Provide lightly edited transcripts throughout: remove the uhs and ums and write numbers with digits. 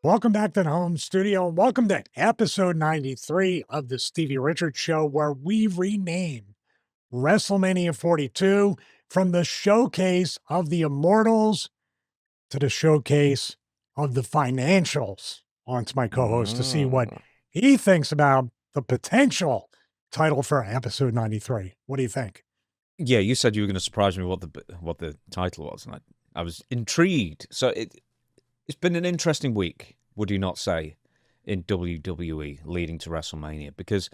Welcome back to the home studio. Welcome to episode 93 of the Stevie Richards Show, where we rename WrestleMania 42 from the showcase of the immortals to the showcase of the financials. On to my co-host to see what he thinks about the potential title for episode 93. What do you think? Yeah, you said you were going to surprise me what the title was, and I was intrigued. So it's been an interesting week, would you not say, in WWE leading to WrestleMania? Because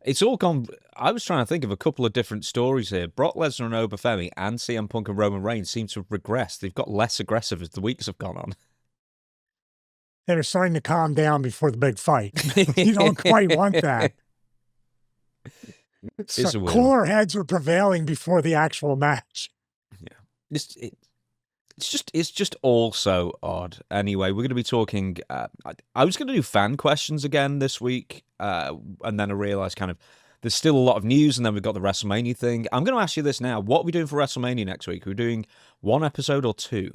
it's all gone. I was trying to think of a couple of different stories here. Brock Lesnar and Oba Femi and CM Punk and Roman Reigns seem to have regressed. They've got less aggressive as the weeks have gone on. They're starting to calm down before the big fight. You don't quite want that. So cooler heads were prevailing before the actual match. Yeah, it's just all so odd. Anyway, we're going to be talking. I was going to do fan questions again this week, and then I realized there's still a lot of news, and then we've got the WrestleMania thing. I'm going to ask you this now: what are we doing for WrestleMania next week? Are we doing one episode or two?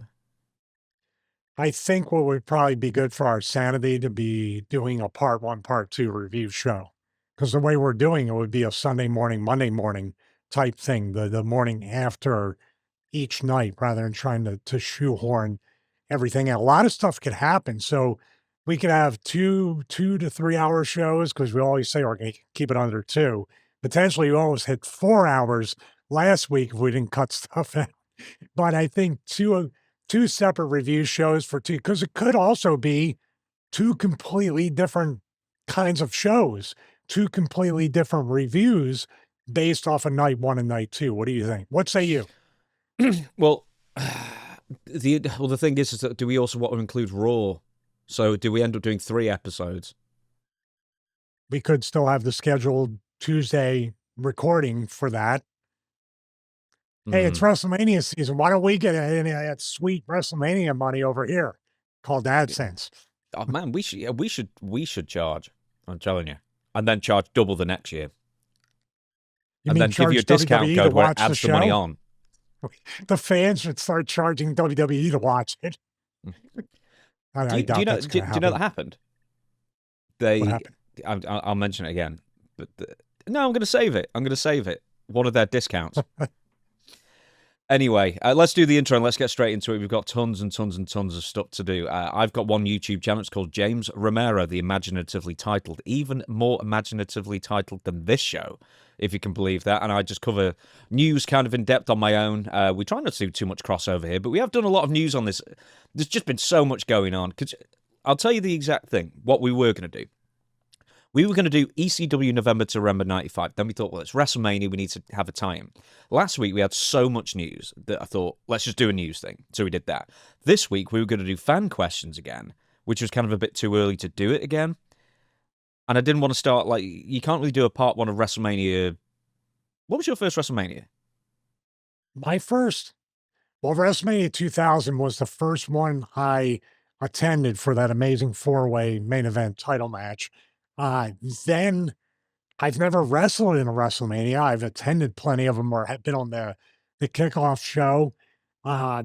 I think what would probably be good for our sanity to be doing a part 1, part 2 review show. Because the way we're doing it would be a Sunday morning, Monday morning type thing, the morning after each night, rather than trying to shoehorn everything out. A lot of stuff could happen. So we could have 2 to 3 hour shows, because we always say we're going to keep it under 2. Potentially we almost hit 4 hours last week if we didn't cut stuff out. But I think two separate review shows for 2, because it could also be 2 completely different kinds of shows, 2 completely different reviews based off of night 1 and night 2. What do you think? What say you? Well, the thing is that do we also want to include Raw? So do we end up doing 3 episodes? We could still have the scheduled Tuesday recording for that. Hey, it's WrestleMania season. Why don't we get that sweet WrestleMania money over here called AdSense? Oh man, we should charge. I'm telling you, and then charge double the next year, and then give you a discount WWE code where it adds the money on. The fans should start charging WWE to watch it. Do you know that happened? What happened? I'll mention it again, but no, I'm going to save it. One of their discounts. Anyway, let's do the intro and let's get straight into it. We've got tons and tons and tons of stuff to do. I've got one YouTube channel. It's called James Romero, the imaginatively titled, even more imaginatively titled than this show, if you can believe that. And I just cover news kind of in depth on my own. We try not to do too much crossover here, but we have done a lot of news on this. There's just been so much going on. I'll tell you the exact thing, what we were going to do. We were going to do ECW November to November 95. Then we thought, well, it's WrestleMania. We need to have a time. Last week, we had so much news that I thought, let's just do a news thing. So we did that. This week, we were going to do fan questions again, which was kind of a bit too early to do it again. And I didn't want to start, you can't really do a part 1 of WrestleMania. What was your first WrestleMania? My first? Well, WrestleMania 2000 was the first one I attended for that amazing 4-way main event title match. Then I've never wrestled in a WrestleMania. I've attended plenty of them or have been on the kickoff show. I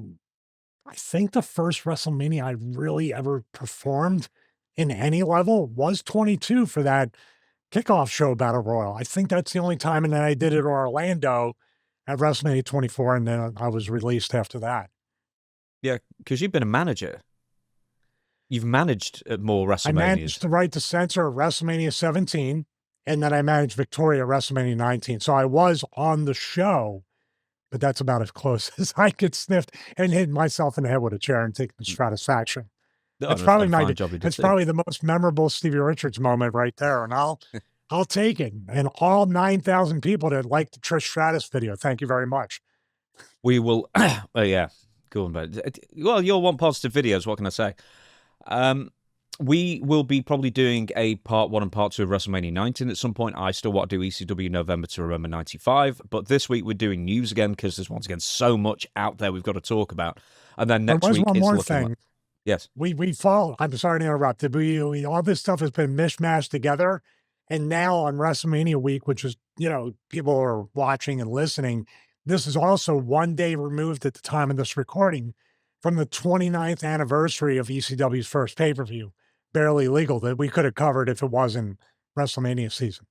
think the first WrestleMania I really ever performed in any level was 22 for that kickoff show Battle Royal. I think that's the only time, and then I did it in Orlando at WrestleMania 24, and then I was released after that. Yeah, because you've been a manager. You've managed more WrestleManias. I managed the right to censor at WrestleMania 17, and then I managed Victoria at WrestleMania 19. So I was on the show, but that's about as close as I could sniff and hit myself in the head with a chair and take the satisfaction. That's probably the most memorable Stevie Richards moment right there, and I'll take it. And all 9,000 people that liked the Trish Stratus video, thank you very much. We will, yeah, cool. Well, you're one positive videos. What can I say? We will be probably doing a part 1 and part 2 of WrestleMania 19 at some point. I still want to do ECW November to November 95, but this week we're doing news again because there's once again so much out there we've got to talk about. And then next week, one more thing. Yes, we fall. I'm sorry to interrupt. We all this stuff has been mishmashed together, and now on WrestleMania week, which is people are watching and listening. This is also 1 day removed at the time of this recording from the 29th anniversary of ECW's first pay-per-view, Barely Legal that we could have covered if it wasn't WrestleMania season.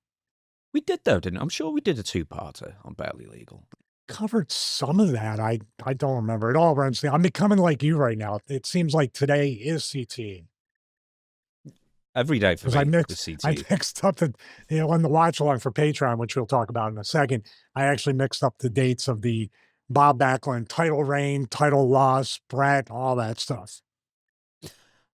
We did though, didn't? I'm sure we did a two-parter on Barely Legal. Covered some of that. I don't remember. It all runs. I'm becoming like you right now. It seems like today is CTE. Every day for Because me is I CT. mixed up the, on the watch along for Patreon, which we'll talk about in a second. I actually mixed up the dates of the Bob Backlund title reign, title loss, Brett, all that stuff.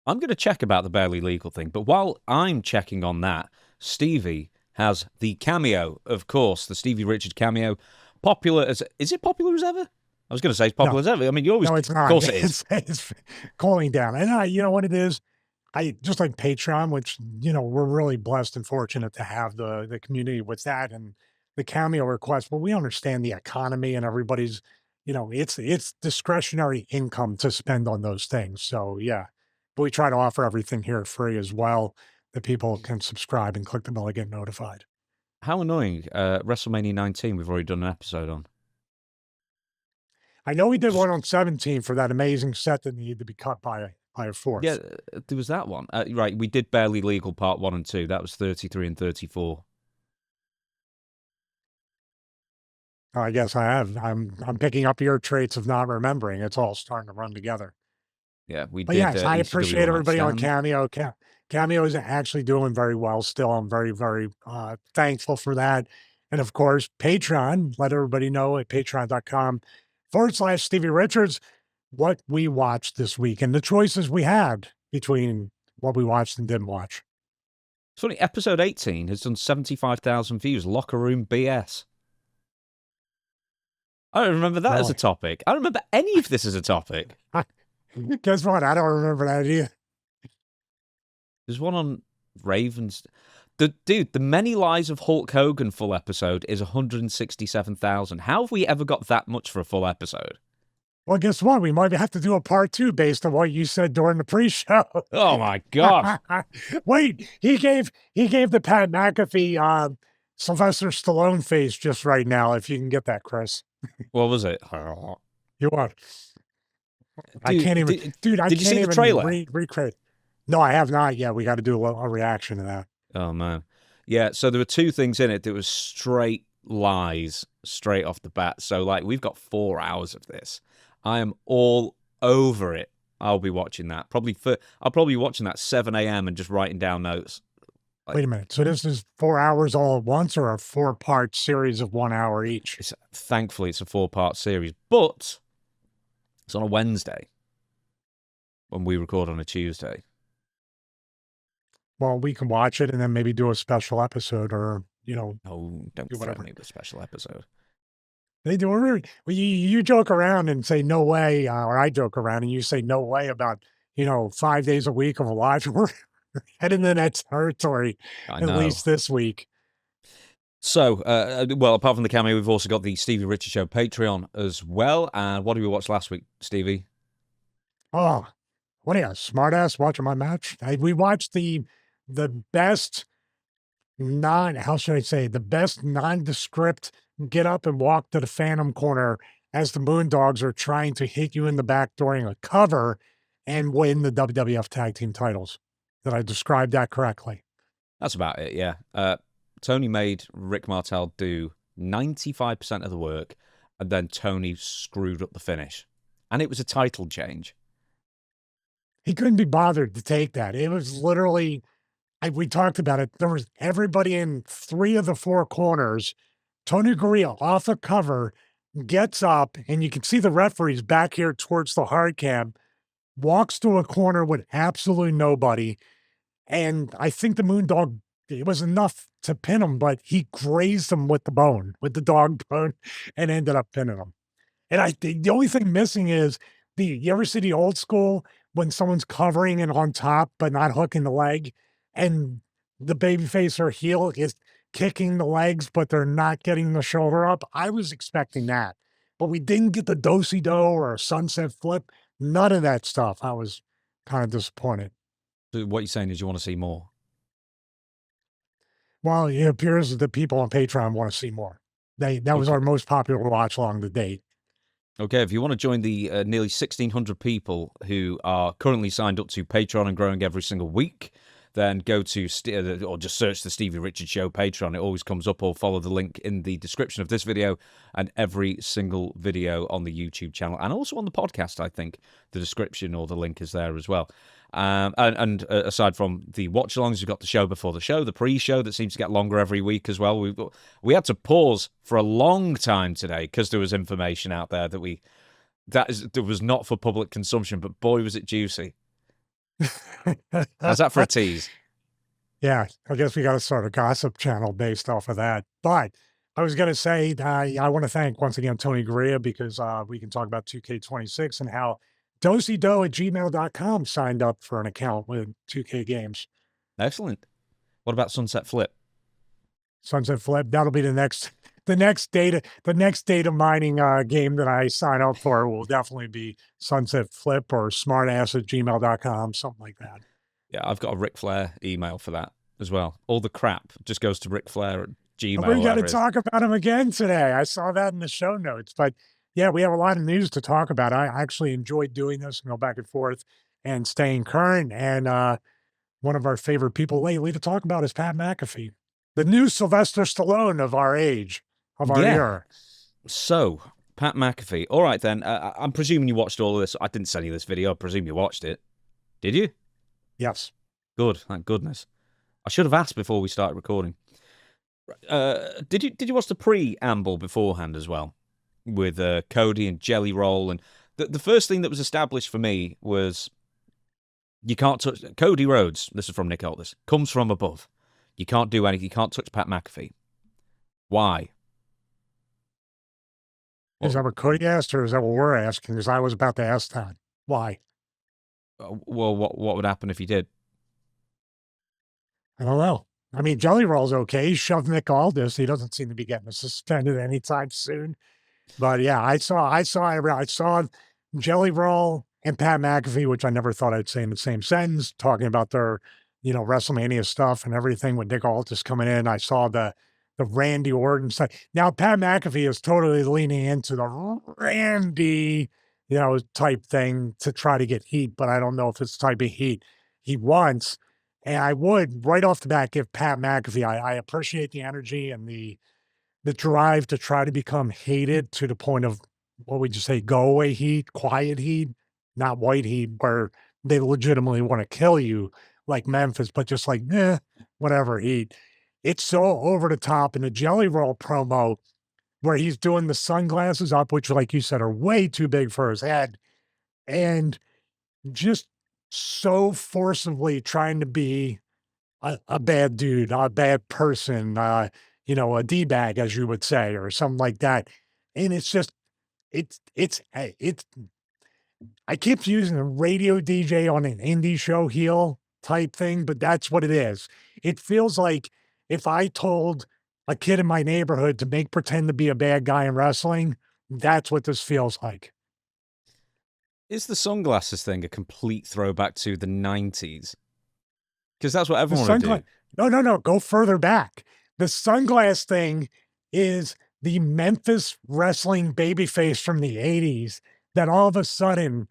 I'm going to check about the Barely Legal thing, but while I'm checking on that, Stevie has the cameo, of course, the Stevie Richards cameo. Popular as is it popular as ever? I was going to say it's No, popular as ever. I mean, you always, no, it's of not. course, it is. It's cooling down. And you know what it is? I just like Patreon, which, we're really blessed and fortunate to have the community with that and the cameo request. But we understand the economy and everybody's, it's discretionary income to spend on those things. So yeah. But we try to offer everything here free as well that people can subscribe and click the bell to get notified. How annoying! WrestleMania 19, we've already done an episode on. I know we did one on 17 for that amazing set that needed to be cut by a fourth. Yeah, there was that one. Right, we did Barely Legal Part 1 and 2. That was 33 and 34. I guess I have. I'm picking up your traits of not remembering. It's all starting to run together. Yeah, we But did yes, I ECW appreciate One Night everybody on Stand. Cameo. Cameo is actually doing very well still. I'm very, very thankful for that. And of course, Patreon. Let everybody know at patreon.com/Stevie Richards what we watched this week and the choices we had between what we watched and didn't watch. It's funny, episode 18 has done 75,000 views. Locker Room BS. I don't remember that as a topic. I don't remember any of this as a topic. Guess what? I don't remember that either. There's one on Ravens. The Many Lies of Hulk Hogan full episode is 167,000. How have we ever got that much for a full episode? Well, guess what? We might have to do a part 2 based on what you said during the pre-show. Oh my god! Wait, he gave the Pat McAfee Sylvester Stallone face just right now. If you can get that, Chris. What was it? You what? I can't even, dude. I did you can't see even the trailer? recreate. No, I have not yet. We got to do a reaction to that. Oh man, yeah. So there were two things in it that was straight lies, straight off the bat. So like, we've got 4 hours of this. I am all over it. I'll be watching that. I'll probably be watching that 7 a.m. and just writing down notes. Wait a minute. So this is 4 hours all at once, or a 4-part series of 1 hour each? Thankfully, it's a 4-part series, but it's on a Wednesday when we record on a Tuesday. Well, we can watch it and then maybe do a special episode, or No, don't threaten me with a special episode. They do. You joke around and say no way, or I joke around and you say no way about 5 days a week of a live. We're heading in that territory at least this week. So, well, apart from the cameo, we've also got the Stevie Richards Show Patreon as well. And what did we watch last week, Stevie? Oh, what are you, smart ass watching my match? We watched the best the best nondescript get up and walk to the Phantom corner as the Moondogs are trying to hit you in the back during a cover and win the WWF Tag Team titles. Did I describe that correctly? That's about it, yeah. Tony made Rick Martel do 95% of the work, and then Tony screwed up the finish. And it was a title change. He couldn't be bothered to take that. It was literally, we talked about it. There was everybody in 3 of the 4 corners. Tony Gurria off a cover gets up, and you can see the referees back here towards the hard cam, walks to a corner with absolutely nobody. And I think the Moondog, it was enough to pin him, but he grazed him with the dog bone, and ended up pinning him. And the only thing missing is you ever see the old school when someone's covering and on top, but not hooking the leg, and the babyface or heel is kicking the legs, but they're not getting the shoulder up? I was expecting that, but we didn't get the do-si-do or a sunset flip. None of that stuff. I was kind of disappointed. So what you're saying is you want to see more? Well, it appears that the people on Patreon want to see more. That was our most popular watch along to date. Okay, if you want to join the nearly 1,600 people who are currently signed up to Patreon and growing every single week, then go to or just search the Stevie Richards Show Patreon. It always comes up, or follow the link in the description of this video and every single video on the YouTube channel, and also on the podcast. I think the description or the link is there as well. And aside from the watch-alongs, we've got the show before the show, the pre-show that seems to get longer every week as well. We had to pause for a long time today because there was information out there that was not for public consumption, but boy was it juicy. How's that for a tease? Yeah, I guess we got to start a gossip channel based off of that. But I was going to say, I want to thank once again Tony Garea because we can talk about 2K26 and how doseydo@gmail.com signed up for an account with 2K Games. Excellent. What about Sunset Flip? Sunset Flip, that'll be the next data mining game that I sign up for will definitely be Sunset Flip or smartass@gmail.com, something like that. Yeah, I've got a Ric Flair email for that as well. All the crap just goes to Ric Flair at Gmail. We got to talk about him again today. I saw that in the show notes. But yeah, we have a lot of news to talk about. I actually enjoyed doing this and go back and forth and staying current. And one of our favorite people lately to talk about is Pat McAfee, the new Sylvester Stallone of our age, of our era. So, Pat McAfee. All right, then. I'm presuming you watched all of this. I didn't send you this video. I presume you watched it. Did you? Yes. Good. Thank goodness. I should have asked before we started recording. Did you watch the preamble beforehand as well, with Cody and Jelly Roll? And the first thing that was established for me was you can't touch Cody Rhodes. This is from Nick Aldis. Comes from above. You can't do anything. You can't touch Pat McAfee. Why? Is that what Cody asked, or is that what we're asking? Because I was about to ask that. Why? Well, what would happen if you did? I don't know. I mean, Jelly Roll's okay. He shoved Nick Aldis. He doesn't seem to be getting suspended anytime soon. But yeah, I saw Jelly Roll and Pat McAfee, which I never thought I'd say in the same sentence, talking about their, WrestleMania stuff and everything with Nick Aldis coming in. I saw the Randy Orton stuff. Now Pat McAfee is totally leaning into the Randy, type thing to try to get heat, but I don't know if it's the type of heat he wants. And I would right off the bat give Pat McAfee. I appreciate the energy and the drive to try to become hated to the point of what would you say, go away heat, quiet heat, not white heat, where they legitimately want to kill you like Memphis, but just like, whatever heat. It's so over the top in the Jelly Roll promo where he's doing the sunglasses up, which, like you said, are way too big for his head, and just so forcibly trying to be a bad dude, a bad person, a D-bag, as you would say, or something like that. And it's just, it's I keep using a radio DJ on an indie show heel type thing, but that's what it is. It feels like if I told a kid in my neighborhood to make pretend to be a bad guy in wrestling, that's what this feels like. Is the sunglasses thing a complete throwback to the 90s? Because that's what everyone would do. No. Go further back. The sunglass thing is the Memphis wrestling babyface from the 80s that all of a sudden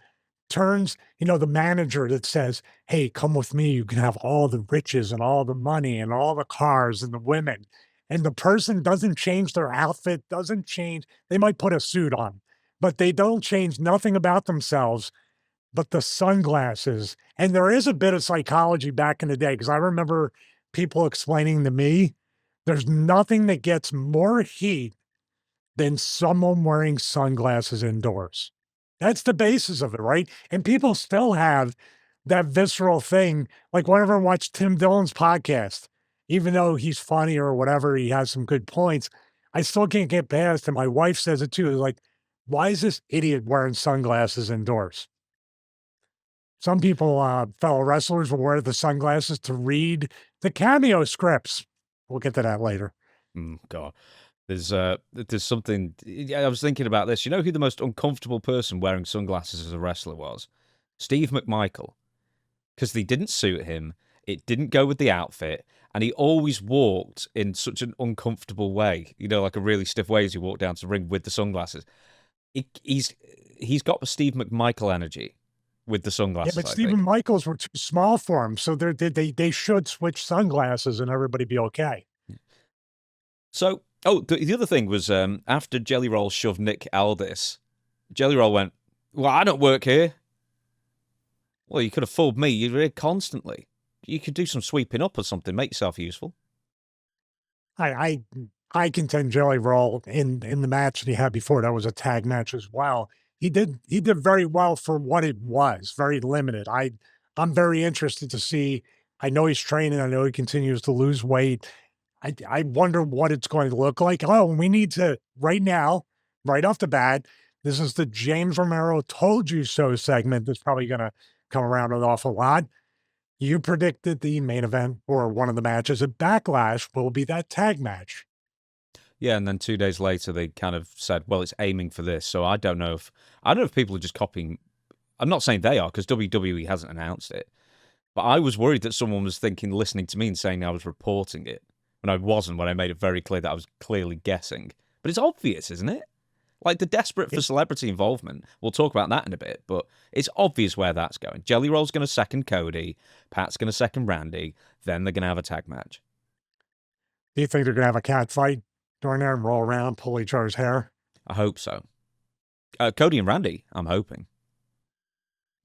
turns, the manager that says, hey, come with me. You can have all the riches and all the money and all the cars and the women. And the person doesn't change their outfit, doesn't change. They might put a suit on, but they don't change nothing about themselves but the sunglasses. And there is a bit of psychology back in the day, because I remember people explaining to me, there's nothing that gets more heat than someone wearing sunglasses indoors. That's the basis of it, right? And people still have that visceral thing. Like whenever I watch Tim Dillon's podcast, even though he's funny or whatever, he has some good points, I still can't get past, and my wife says it too, is like, why is this idiot wearing sunglasses indoors? Some people, fellow wrestlers, will wear the sunglasses to read the cameo scripts. We'll get to that later. God, there's something. I was thinking about this. You know who the most uncomfortable person wearing sunglasses as a wrestler was? Steve McMichael, because they didn't suit him. It didn't go with the outfit, and he always walked in such an uncomfortable way. Like a really stiff way as he walked down to the ring with the sunglasses. he's got the Steve McMichael energy with the Yeah, sunglasses, but I Stephen think. Michaels were too small for him, so they should switch sunglasses and everybody be okay. So, the other thing was after Jelly Roll shoved Nick Aldis, Jelly Roll went, "Well, I don't work here." Well, you could have fooled me. You're here constantly. You could do some sweeping up or something. Make yourself useful. I I I contend Jelly Roll in the match that he had before, that was a tag match as well. He did very well for what it was, very limited. I'm very interested to see. I know he's training. I know he continues to lose weight. I wonder what it's going to look like. Oh, we need to right now, right off the bat. This is the James Romero told you so segment that's probably going to come around an awful lot. You predicted the main event or one of the matches at Backlash will be that tag match. Yeah, and then 2 days later they kind of said, "Well, it's aiming for this." So I don't know if people are just copying. I'm not saying they are because WWE hasn't announced it, but I was worried that someone was thinking, listening to me and saying I was reporting it when I wasn't. When I made it very clear that I was clearly guessing. But it's obvious, isn't it? Like they're desperate for It, celebrity involvement. We'll talk about that in a bit, but it's obvious where that's going. Jelly Roll's going to second Cody, Pat's going to second Randy, then they're going to have a tag match. do you think they're going to have a cat fight during there and roll around, pull each other's hair? I hope so. Cody and Randy, I'm hoping.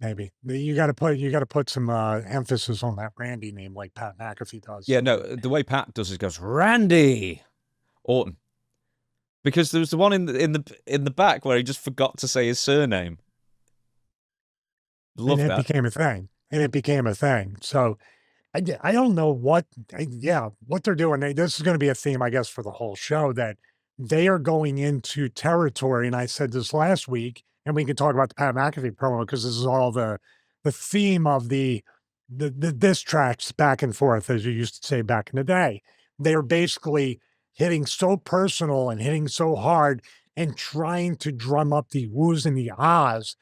Maybe you got to put some emphasis on that Randy name like Pat McAfee does. Yeah, no, the way Pat does it goes Randy Orton, because there was the one in the back where he just forgot to say his surname. And Love it that. became a thing. And it became a thing. So I don't know what they're doing. This is going to be a theme, I guess, for the whole show that they are going into territory. And I said this last week, and we can talk about the Pat McAfee promo because this is all the theme of the diss tracks back and forth, as you used to say back in the day. They are basically hitting so personal and hitting so hard and trying to drum up the woos and the ahs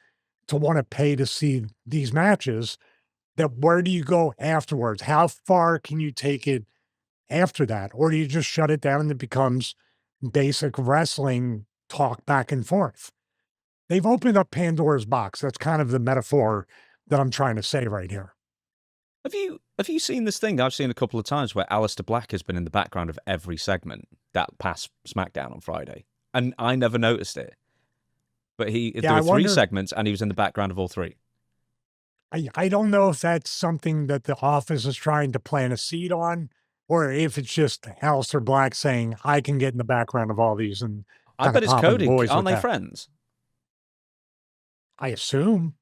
to want to pay to see these matches that where do you go afterwards? How far can you take it after that? Or do you just shut it down and it becomes basic wrestling talk back and forth? They've opened up Pandora's box. That's kind of the metaphor that I'm trying to say right here. Have you seen this thing I've seen a couple of times where Alistair Black has been in the background of every segment that past SmackDown on Friday, and I never noticed it. But Yeah, there I were three wonder. segments, and he was in the background of all three. I don't know if that's something that the office is trying to plant a seed on, or if it's just Alistair Black saying, I can get in the background of all these and I kind of bet it's popping Cody. boys Aren't with they that. friends? I assume.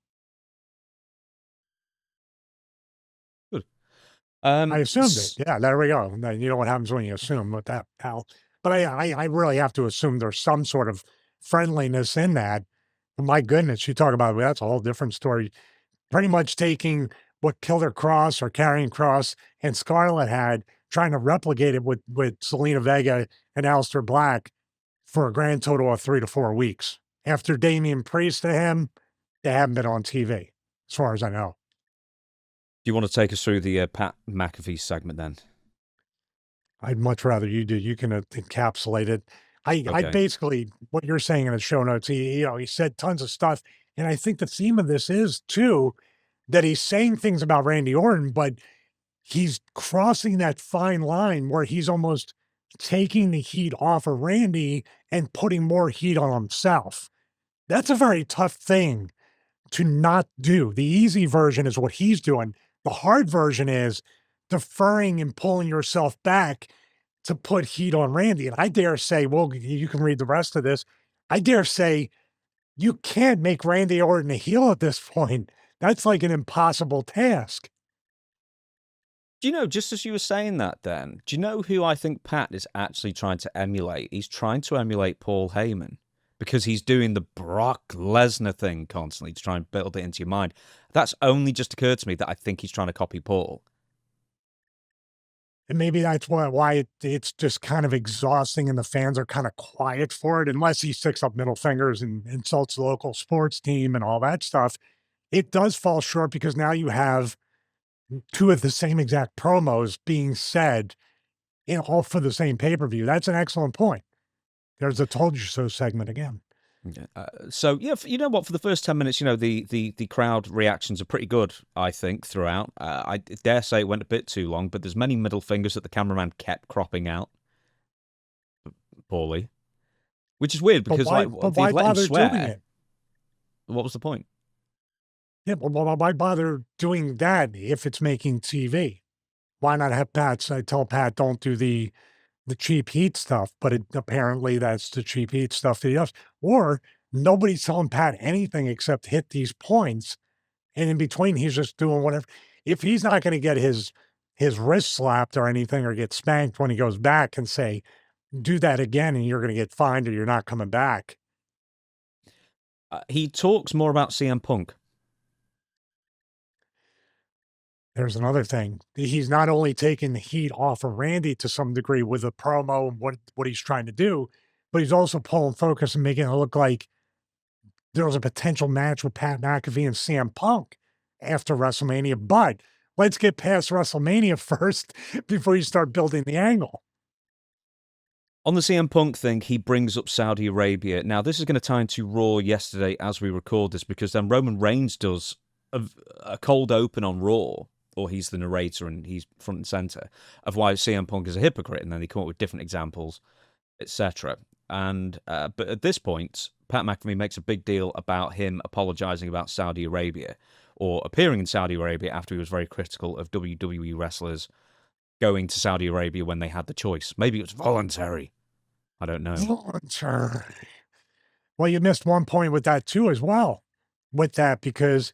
Good. I assumed it. Yeah, there we go. Now, you know what happens when you assume with that, pal. But I really have to assume there's some sort of friendliness in that. My goodness, you talk about that's a whole different story. Pretty much taking what Killer Cross or Carrying Cross and Scarlett had, trying to replicate it with Selena Vega and Aleister Black for a grand total of 3 to 4 weeks. After Damian Priest to him, they haven't been on TV, as far as I know. Do you want to take us through the Pat McAfee segment then? I'd much rather you do. You can encapsulate it. I Okay. basically what you're saying in the show notes. He said tons of stuff, and I think the theme of this is too that he's saying things about Randy Orton, but he's crossing that fine line where he's almost taking the heat off of Randy and putting more heat on himself. That's a very tough thing to not do. The easy version is what he's doing. The hard version is deferring and pulling yourself back to put heat on Randy. And I dare say, well, you can read the rest of this. I dare say you can't make Randy Orton a heel at this point. That's like an impossible task. Do you know, just as you were saying that then, do you know who I think Pat is actually trying to emulate? He's trying to emulate Paul Heyman because he's doing the Brock Lesnar thing constantly to try and build it into your mind. That's only just occurred to me that I think he's trying to copy Paul. And maybe that's it's just kind of exhausting and the fans are kind of quiet for it, unless he sticks up middle fingers and insults the local sports team and all that stuff. It does fall short because now you have two of the same exact promos being said in all for the same pay-per-view. That's an excellent point. There's a told you so segment again. Yeah. So yeah, you know what? For the first 10 minutes, the crowd reactions are pretty good. I think throughout. I dare say it went a bit too long, but there's many middle fingers that the cameraman kept cropping out poorly, which is weird But because like but if you'd why let him bother doing swear, it? what was the point? Yeah, well, why bother doing that if it's making TV? Why not have Pat say, tell Pat, don't do the cheap heat stuff, but apparently that's the cheap heat stuff that he does. Or nobody's telling Pat anything except hit these points, and in between he's just doing whatever. If he's not going to get his wrist slapped or anything or get spanked when he goes back and say, do that again and you're going to get fined or you're not coming back. He talks more about CM Punk. There's another thing. He's not only taking the heat off of Randy to some degree with a promo and what he's trying to do, but he's also pulling focus and making it look like there was a potential match with Pat McAfee and CM Punk after WrestleMania. But let's get past WrestleMania first before you start building the angle. On the CM Punk thing, he brings up Saudi Arabia. Now, this is going to tie into Raw yesterday as we record this, because then Roman Reigns does a cold open on Raw, or he's the narrator and he's front and center, of why CM Punk is a hypocrite, and then they come up with different examples, etc. And but at this point, Pat McAfee makes a big deal about him apologizing about Saudi Arabia, or appearing in Saudi Arabia after he was very critical of WWE wrestlers going to Saudi Arabia when they had the choice. Maybe it was voluntary. I don't know. Voluntary. Well, you missed one point with that too, as well. With that, because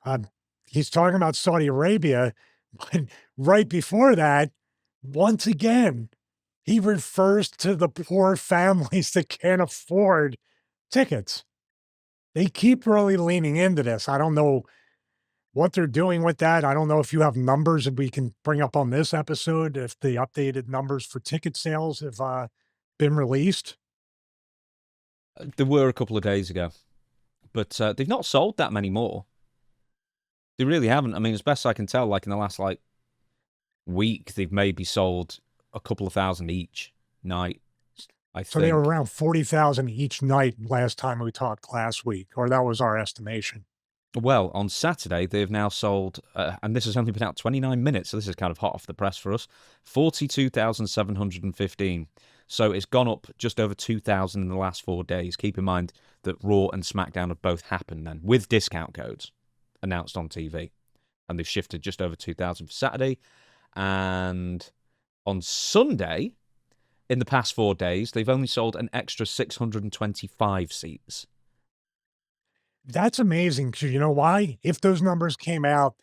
um, he's talking about Saudi Arabia, but right before that, once again, he refers to the poor families that can't afford tickets. They keep really leaning into this. I don't know what they're doing with that. I don't know if you have numbers that we can bring up on this episode, if the updated numbers for ticket sales have been released. There were a couple of days ago, but they've not sold that many more. They really haven't. I mean, as best I can tell, like in the last week, they've maybe sold a couple of thousand each night. I So they were think. around 40,000 each night last time we talked last week, or that was our estimation. Well, on Saturday, they've now sold, and this has only been out 29 minutes, so this is kind of hot off the press for us, 42,715. So it's gone up just over 2,000 in the last 4 days. Keep in mind that Raw and SmackDown have both happened then, with discount codes announced on TV. And they've shifted just over 2,000 for Saturday. And on Sunday, in the past 4 days, they've only sold an extra 625 seats. That's amazing because you know why? If those numbers came out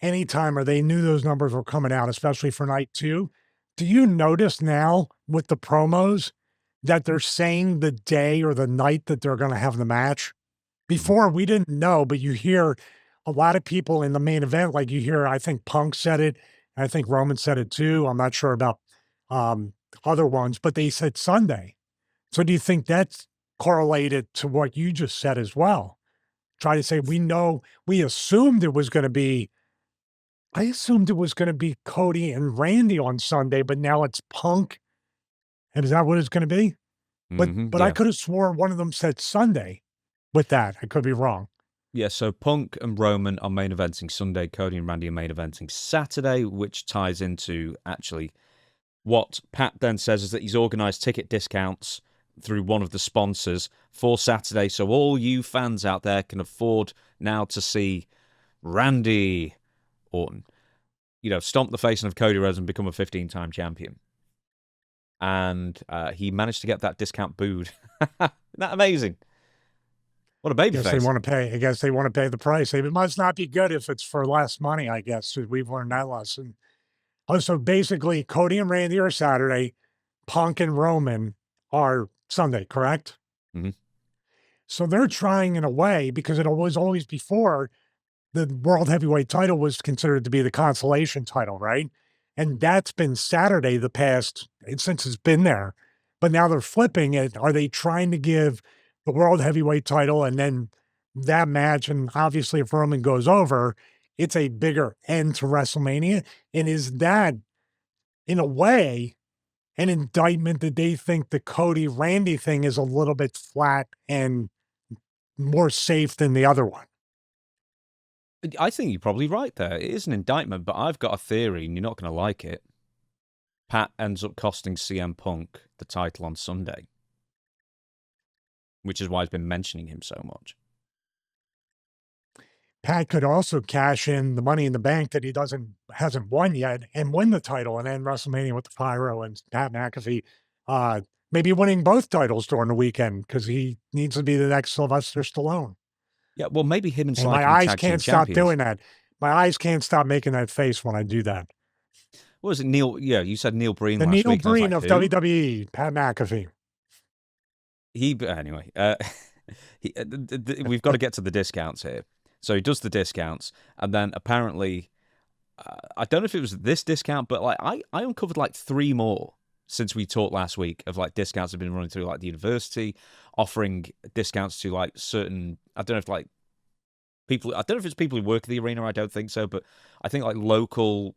anytime or they knew those numbers were coming out, especially for night two, do you notice now with the promos that they're saying the day or the night that they're going to have the match? Before we didn't know, but you hear a lot of people in the main event, like you hear, I think Punk said it, I think Roman said it too. I'm not sure about other ones, but they said Sunday. So do you think that's correlated to what you just said as well? Try to say, we assumed it was going to be, I assumed it was going to be Cody and Randy on Sunday, but now it's Punk. And is that what it's going to be? But I Yeah. could have swore one of them said Sunday with that. I could be wrong. Yeah, so Punk and Roman are main eventing Sunday, Cody and Randy are main eventing Saturday, which ties into actually what Pat then says is that he's organised ticket discounts through one of the sponsors for Saturday, so all you fans out there can afford now to see Randy Orton, stomp the face of Cody Rhodes and become a 15-time champion. And he managed to get that discount booed. Isn't that amazing? What a baby face. I guess they want to pay the price. It must not be good if it's for less money, I guess. We've learned that lesson. Oh, so basically, Cody and Randy are Saturday, Punk and Roman are Sunday, correct? Mm-hmm. So they're trying in a way because it was always before the World Heavyweight title was considered to be the consolation title, right? And that's been Saturday since it's been there. But now they're flipping it. Are they trying to give the World Heavyweight title and then that match? And obviously, if Roman goes over, it's a bigger end to WrestleMania. And is that, in a way, an indictment that they think the Cody Randy thing is a little bit flat and more safe than the other one. I think you're probably right there. It is an indictment, but I've got a theory, and you're not going to like it. Pat ends up costing CM Punk the title on Sunday, which is why he's been mentioning him so much. Pat could also cash in the Money in the Bank that he hasn't won yet and win the title and end WrestleMania with the Pyro and Pat McAfee. Maybe winning both titles during the weekend because he needs to be the next Sylvester Stallone. Yeah, well, maybe him and And Sly my can be eyes tag team can't stop champions. doing that. My eyes can't stop making that face when I do that. What was it, Neil? Yeah, you said Neil Breen The last Neil week. And I was Breen like, of who? WWE, Pat McAfee. Anyway, we've got to get to the discounts here. So he does the discounts, and then apparently, I don't know if it was this discount, but like I uncovered like 3 more since we talked last week of like discounts have been running through like the university, offering discounts to like certain. I don't know if like people. I don't know if it's people who work at the arena. I don't think so, but I think like local.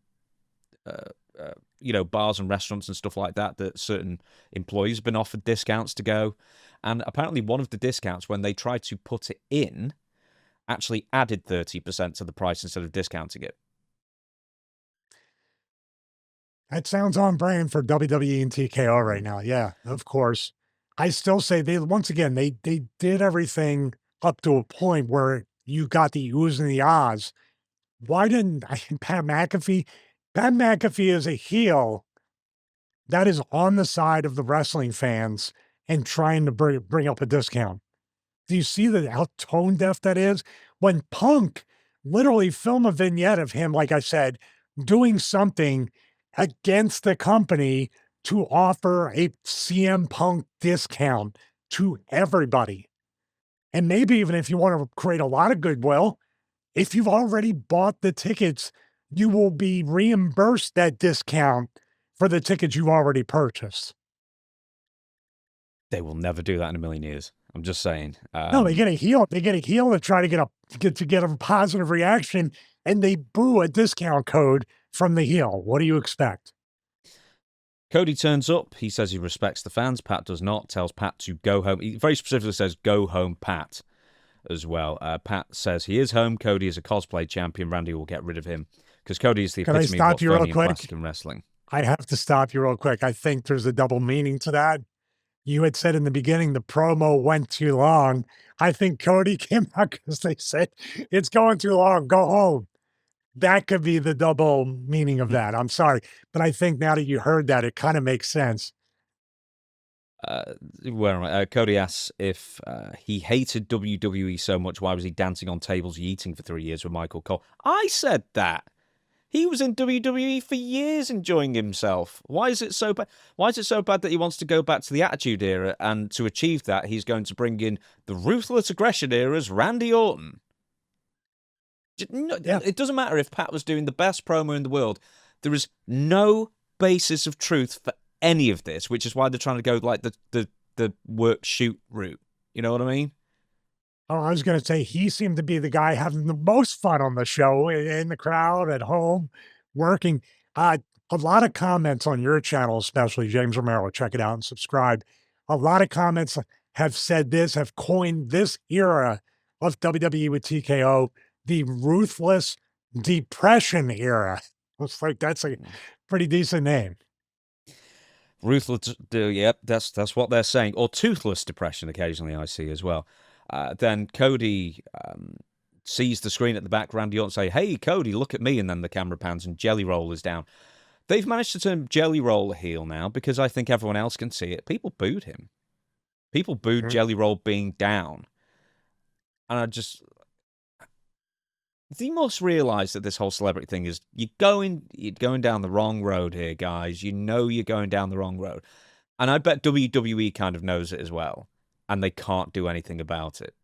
Bars and restaurants and stuff like that, that certain employees have been offered discounts to go. And apparently one of the discounts, when they tried to put it in, actually added 30% to the price instead of discounting it. That sounds on brand for WWE and TKO right now. Yeah, of course. I still say they did everything up to a point where you got the oohs and the ahs. Why didn't Pat McAfee? Pat McAfee is a heel that is on the side of the wrestling fans and trying to bring up a discount. Do you see how tone deaf that is? When Punk literally film a vignette of him, like I said, doing something against the company to offer a CM Punk discount to everybody. And maybe even if you want to create a lot of goodwill, if you've already bought the tickets, you will be reimbursed that discount for the tickets you've already purchased. They will never do that in a million years. I'm just saying. No, they get a heel. They get a heel to try to get a positive reaction, and they boo a discount code from the heel. What do you expect? Cody turns up. He says he respects the fans. Pat does not. Tells Pat to go home. He very specifically says, "Go home, Pat," as well. Pat says he is home. Cody is a cosplay champion. Randy will get rid of him because Cody is the Can I epitome of stop what's you real funny and quick? classic in wrestling. I have to stop you real quick. I think there's a double meaning to that. You had said in the beginning the promo went too long. I think Cody came out because they said it's going too long. Go home. That could be the double meaning of that. I'm sorry. But I think now that you heard that, it kind of makes sense. Where am I? Cody asks if he hated WWE so much, why was he dancing on tables yeeting for 3 years with Michael Cole? I said that. He was in WWE for years enjoying himself. Why is it so bad? Why is it so bad that he wants to go back to the Attitude Era, and to achieve that, he's going to bring in the Ruthless Aggression Era's Randy Orton? Yeah. It doesn't matter if Pat was doing the best promo in the world. There is no basis of truth for any of this, which is why they're trying to go like the work shoot route. You know what I mean? Oh, I was going to say he seemed to be the guy having the most fun on the show in the crowd, at home, working. A lot of comments on your channel, especially James Romero. Check it out and subscribe. A lot of comments have said this, have coined this era of WWE with TKO the Ruthless Depression era. Looks like that's a pretty decent name. Ruthless, yep, that's what they're saying. Or toothless depression, occasionally I see as well. Then Cody sees the screen at the back. Randy Orton say, "Hey, Cody, look at me," and then the camera pans and Jelly Roll is down. They've managed to turn Jelly Roll heel now because I think everyone else can see it. People booed him. People booed Jelly Roll being down, and you must realize that this whole celebrity thing is you're going down the wrong road here, guys. You know you're going down the wrong road. And I bet WWE kind of knows it as well, and they can't do anything about it.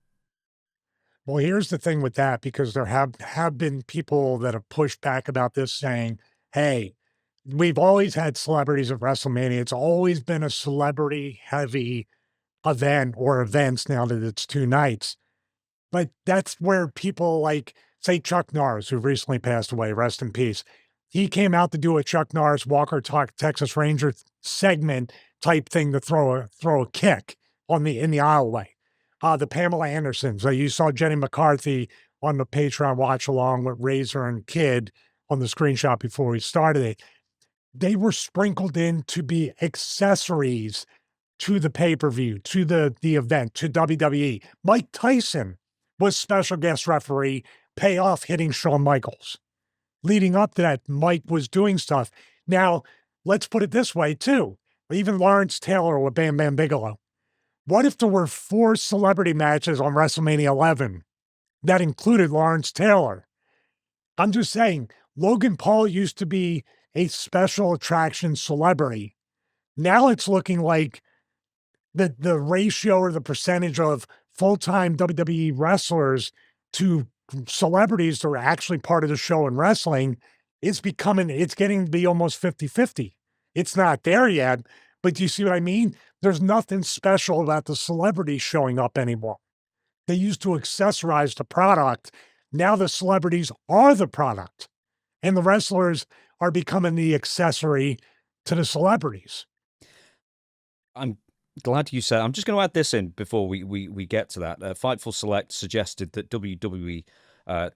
Well, here's the thing with that, because there have been people that have pushed back about this saying, hey, we've always had celebrities at WrestleMania. It's always been a celebrity heavy event, or events now that it's 2 nights. But that's where people like, say, Chuck Norris, who recently passed away, rest in peace. He came out to do a Chuck Norris Walker Talk Texas Ranger segment type thing to throw a kick in the aisleway. The Pamela Andersons. You saw Jenny McCarthy on the Patreon watch along with Razor and Kid on the screenshot before we started it. They were sprinkled in to be accessories to the pay-per-view, to the event, to WWE. Mike Tyson was special guest referee, payoff hitting Shawn Michaels. Leading up to that, Mike was doing stuff. Now, let's put it this way, too. Even Lawrence Taylor with Bam Bam Bigelow. What if there were 4 celebrity matches on WrestleMania 11 that included Lawrence Taylor? I'm just saying, Logan Paul used to be a special attraction celebrity. Now it's looking like the ratio or the percentage of full-time WWE wrestlers to celebrities that are actually part of the show in wrestling it's getting to be almost 50-50. It's not there yet, but do you see what I mean? There's nothing special about the celebrities showing up anymore. They used to accessorize the product. Now the celebrities are the product, and the wrestlers are becoming the accessory to the celebrities. I'm glad you said. I'm just going to add this in before we get to that. Fightful Select suggested that WWE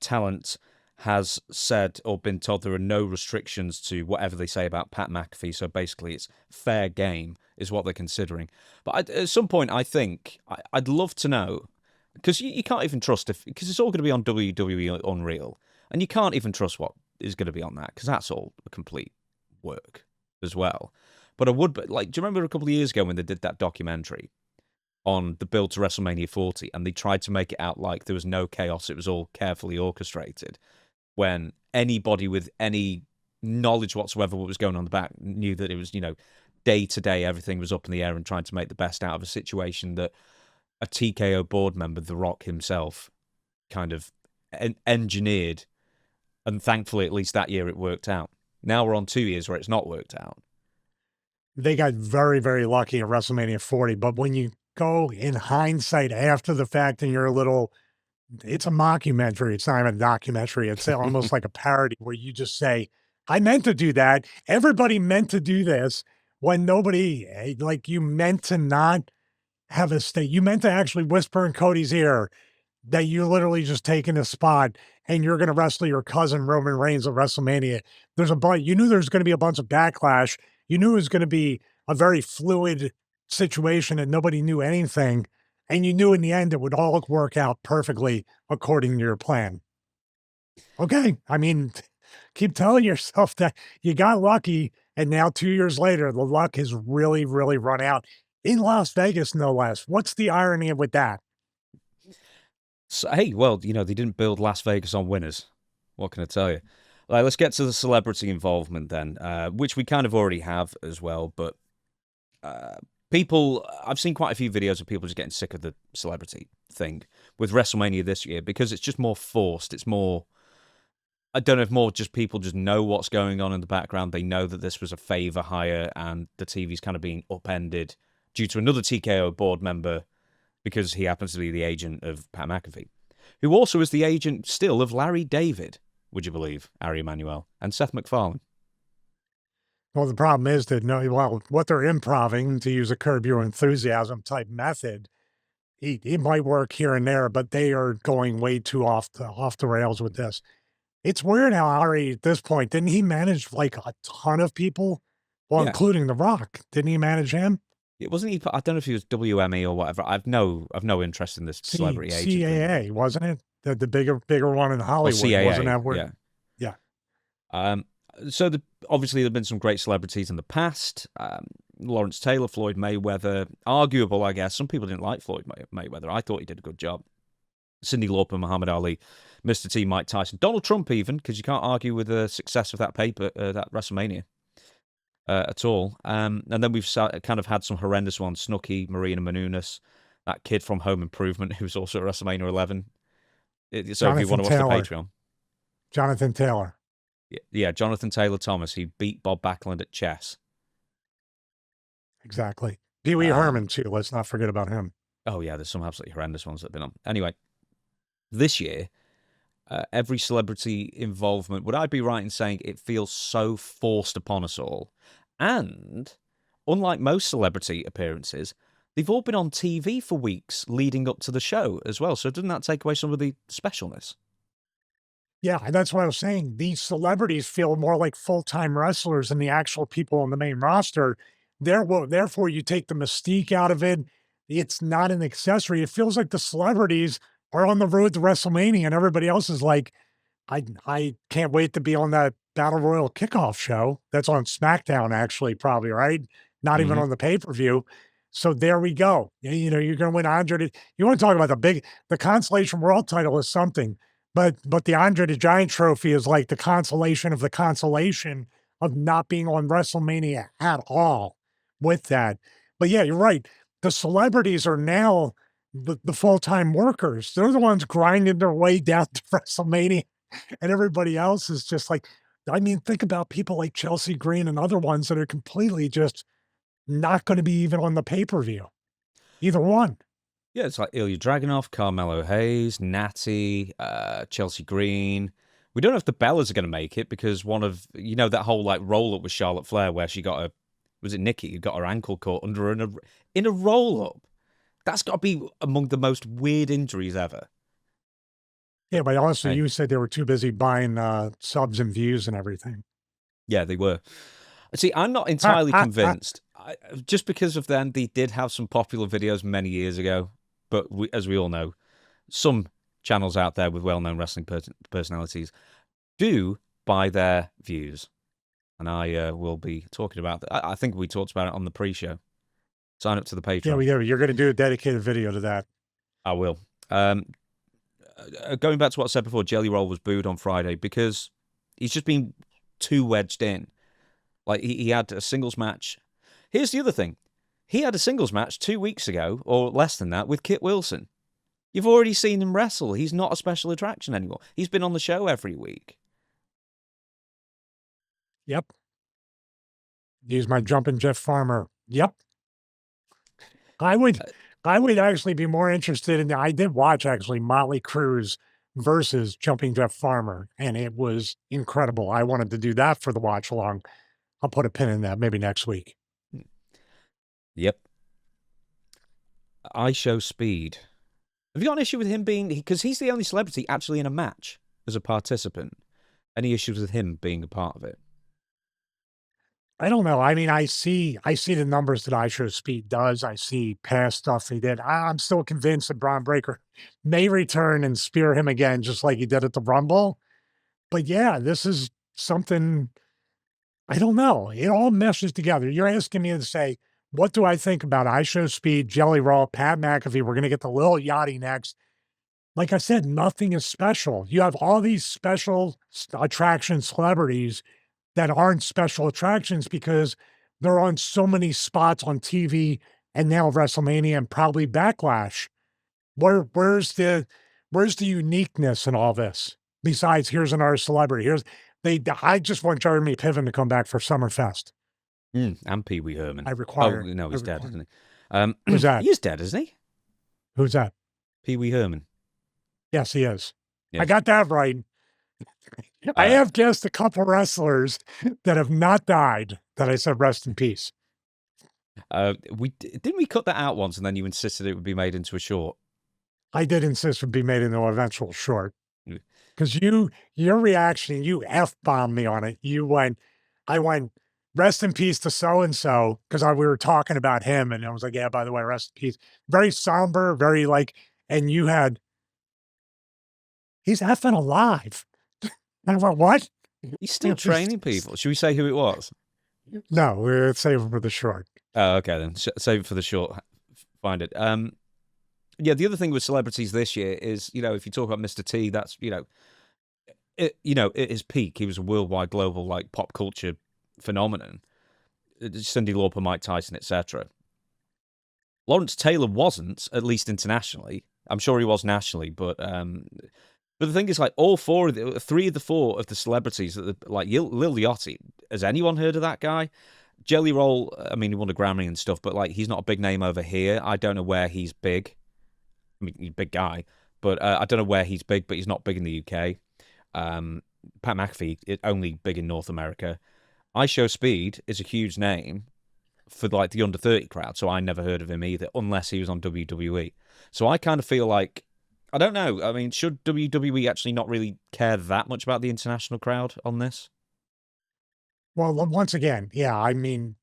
talent has said or been told there are no restrictions to whatever they say about Pat McAfee. So basically, it's fair game is what they're considering. But at some point, I think I'd love to know, because you can't even trust because it's all going to be on WWE Unreal, and you can't even trust what is going to be on that because that's all a complete work as well. But I would, do you remember a couple of years ago when they did that documentary on the build to WrestleMania 40, and they tried to make it out like there was no chaos, it was all carefully orchestrated, when anybody with any knowledge whatsoever what was going on in the back knew that it was, day to day, everything was up in the air and trying to make the best out of a situation that a TKO board member, The Rock himself, kind of engineered. And thankfully, at least that year, it worked out. Now we're on 2 years where it's not worked out. They got very, very lucky at WrestleMania 40, but when you go in hindsight after the fact and it's a mockumentary. It's not even a documentary. It's almost like a parody where you just say, I meant to do that. Everybody meant to do this when nobody, you meant to not have a state. You meant to actually whisper in Cody's ear that you're literally just taking a spot and you're going to wrestle your cousin Roman Reigns at WrestleMania. You knew there's going to be a bunch of backlash. You knew it was going to be a very fluid situation and nobody knew anything. And you knew in the end it would all work out perfectly according to your plan. Okay. I mean, keep telling yourself that you got lucky. And now 2 years later, the luck has really, really run out in Las Vegas, no less. What's the irony with that? So, hey, well, they didn't build Las Vegas on winners. What can I tell you? Let's get to the celebrity involvement then, which we kind of already have as well. But I've seen quite a few videos of people just getting sick of the celebrity thing with WrestleMania this year because it's just more forced. It's more, I don't know if more just people just know what's going on in the background. They know that this was a favor hire and the TV's kind of being upended due to another TKO board member because he happens to be the agent of Pat McAfee, who also is the agent still of Larry David, would you believe, Ari Emanuel, and Seth MacFarlane. Well, the problem is that what they're improving, to use a Curb Your Enthusiasm type method, it might work here and there, but they are going way too off the rails with this. It's weird how Ari, at this point, didn't he manage like a ton of people? Well, Yeah. including The Rock. Didn't he manage him? It wasn't he. I don't know if he was WME or whatever. I've no interest in this celebrity agent thing. CAA, wasn't it? The bigger one in Hollywood. CAA, wasn't that where? Yeah. Yeah. So obviously there have been some great celebrities in the past. Lawrence Taylor, Floyd Mayweather, arguable, I guess. Some people didn't like Floyd Mayweather. I thought he did a good job. Cyndi Lauper, Muhammad Ali, Mr. T, Mike Tyson, Donald Trump even, because you can't argue with the success of that that WrestleMania at all. And then we've kind of had some horrendous ones. Snooki, Marina Menounos, that kid from Home Improvement who's also at WrestleMania 11. So if you want to watch the Patreon. Jonathan Taylor. Yeah, Jonathan Taylor Thomas. He beat Bob Backlund at chess. Exactly. Pee Wee Herman, too. Let's not forget about him. Oh, yeah, there's some absolutely horrendous ones that have been on. Anyway, this year, every celebrity involvement, would I be right in saying it feels so forced upon us all? And unlike most celebrity appearances, they've all been on TV for weeks leading up to the show as well. So doesn't that take away some of the specialness? Yeah, and that's what I was saying. These celebrities feel more like full-time wrestlers than the actual people on the main roster. Therefore, you take the mystique out of it. It's not an accessory. It feels like the celebrities are on the road to WrestleMania, and everybody else is like, I can't wait to be on that Battle Royal kickoff show. That's on SmackDown, actually, probably, right? Not even Hmm. on the pay-per-view. So there we go. You're going to win Andre. You want to talk about the consolation world title is something, but the Andre the Giant trophy is like the consolation of the consolation of not being on WrestleMania at all with that. But yeah, you're right. The celebrities are now the full-time workers. They're the ones grinding their way down to WrestleMania, and everybody else is just like, I mean, think about people like Chelsea Green and other ones that are completely just not going to be even on the pay-per-view. Either one. Yeah, it's like Ilya Dragunov, Carmelo Hayes, Natty, Chelsea Green. We don't know if the Bellas are going to make it because one of, that whole like roll up with Charlotte Flair where she got was it Nikki who got her ankle caught under her in a roll up? That's got to be among the most weird injuries ever. Yeah, but honestly, Hey, you said they were too busy buying subs and views and everything. yeah, they were. See, I'm not entirely convinced. Just because of them, they did have some popular videos many years ago. But as we all know, some channels out there with well-known wrestling personalities do buy their views. And I will be talking about that. I think we talked about it on the pre-show. Sign up to the Yeah, Patreon. we do. You're going to do a dedicated video to that. I will. Going back to what I said before, Jelly Roll was booed on Friday because he's just been too wedged in. Like, he had a singles match. Here's the other thing. He had a singles match 2 weeks ago, or less than that, with Kit Wilson. You've already seen him wrestle. He's not a special attraction anymore. He's been on the show every week. Yep. Use my jumping Jeff Farmer. Yep. I would I would actually be more interested in I did watch actually Motley Cruz versus Jumping Jeff Farmer, and it was incredible. I wanted to do that for the watch along. I'll put a pin in that maybe next week. Yep. I show speed. Have you got an issue with him being... Because he's the only celebrity actually in a match as a participant. Any issues with him being a part of it? I don't know. I mean, I see the numbers that I Show Speed does. I see past stuff he did. I'm still convinced that Braun Breaker may return and spear him again, just like he did at the Rumble. But yeah, this is something I don't know. It all meshes together. You're asking me to say, what do I think about I Show Speed, Jelly Roll, Pat McAfee? We're going to get the Lil Yachty next. Like I said, nothing is special. You have all these special attraction celebrities that aren't special attractions because they're on so many spots on TV and now WrestleMania and probably Backlash. Where's the uniqueness in all this? Besides, here's another celebrity. I just want Jeremy Piven to come back for Summerfest. And Pee Wee Herman. I require. Oh, no, I he's dead, require. isn't he? Who's that? He is dead, isn't he? Who's that? Pee Wee Herman. Yes, he is. I Yes. got that right. I have guessed a couple wrestlers that have not died that I said rest in peace. Didn't we cut that out once, and then you insisted it would be made into a short? I did insist would be made into an eventual short Mm. because your reaction, you F-bombed me on it. I went, rest in peace to so-and-so because we were talking about him. And I was like, yeah, by the way, rest in peace. Very somber, very like, and you had, he's effing alive. And I went, what? He's still training people. Should we say who it was? No, we're saving for the short. Oh, okay then. Save it for the short. Find it. Yeah. The other thing with celebrities this year is, if you talk about Mr. T, that's at his peak, he was a worldwide, global, like pop culture phenomenon. Cyndi Lauper, Mike Tyson, etc. Lawrence Taylor wasn't, at least internationally. I'm sure he was nationally, but the thing is, like, three of the four of the celebrities like Lil Yachty. Has anyone heard of that guy? Jelly Roll, I mean, he won a Grammy and stuff, but like, he's not a big name over here. I don't know where he's big. I mean, he's a big guy, but I don't know where he's big, but he's not big in the UK. Pat McAfee is only big in North America. I Show Speed is a huge name for like the under 30 crowd, so I never heard of him either, unless he was on WWE. So I kind of feel like, I don't know. I mean, should WWE actually not really care that much about the international crowd on this? Well, once again, yeah, I mean,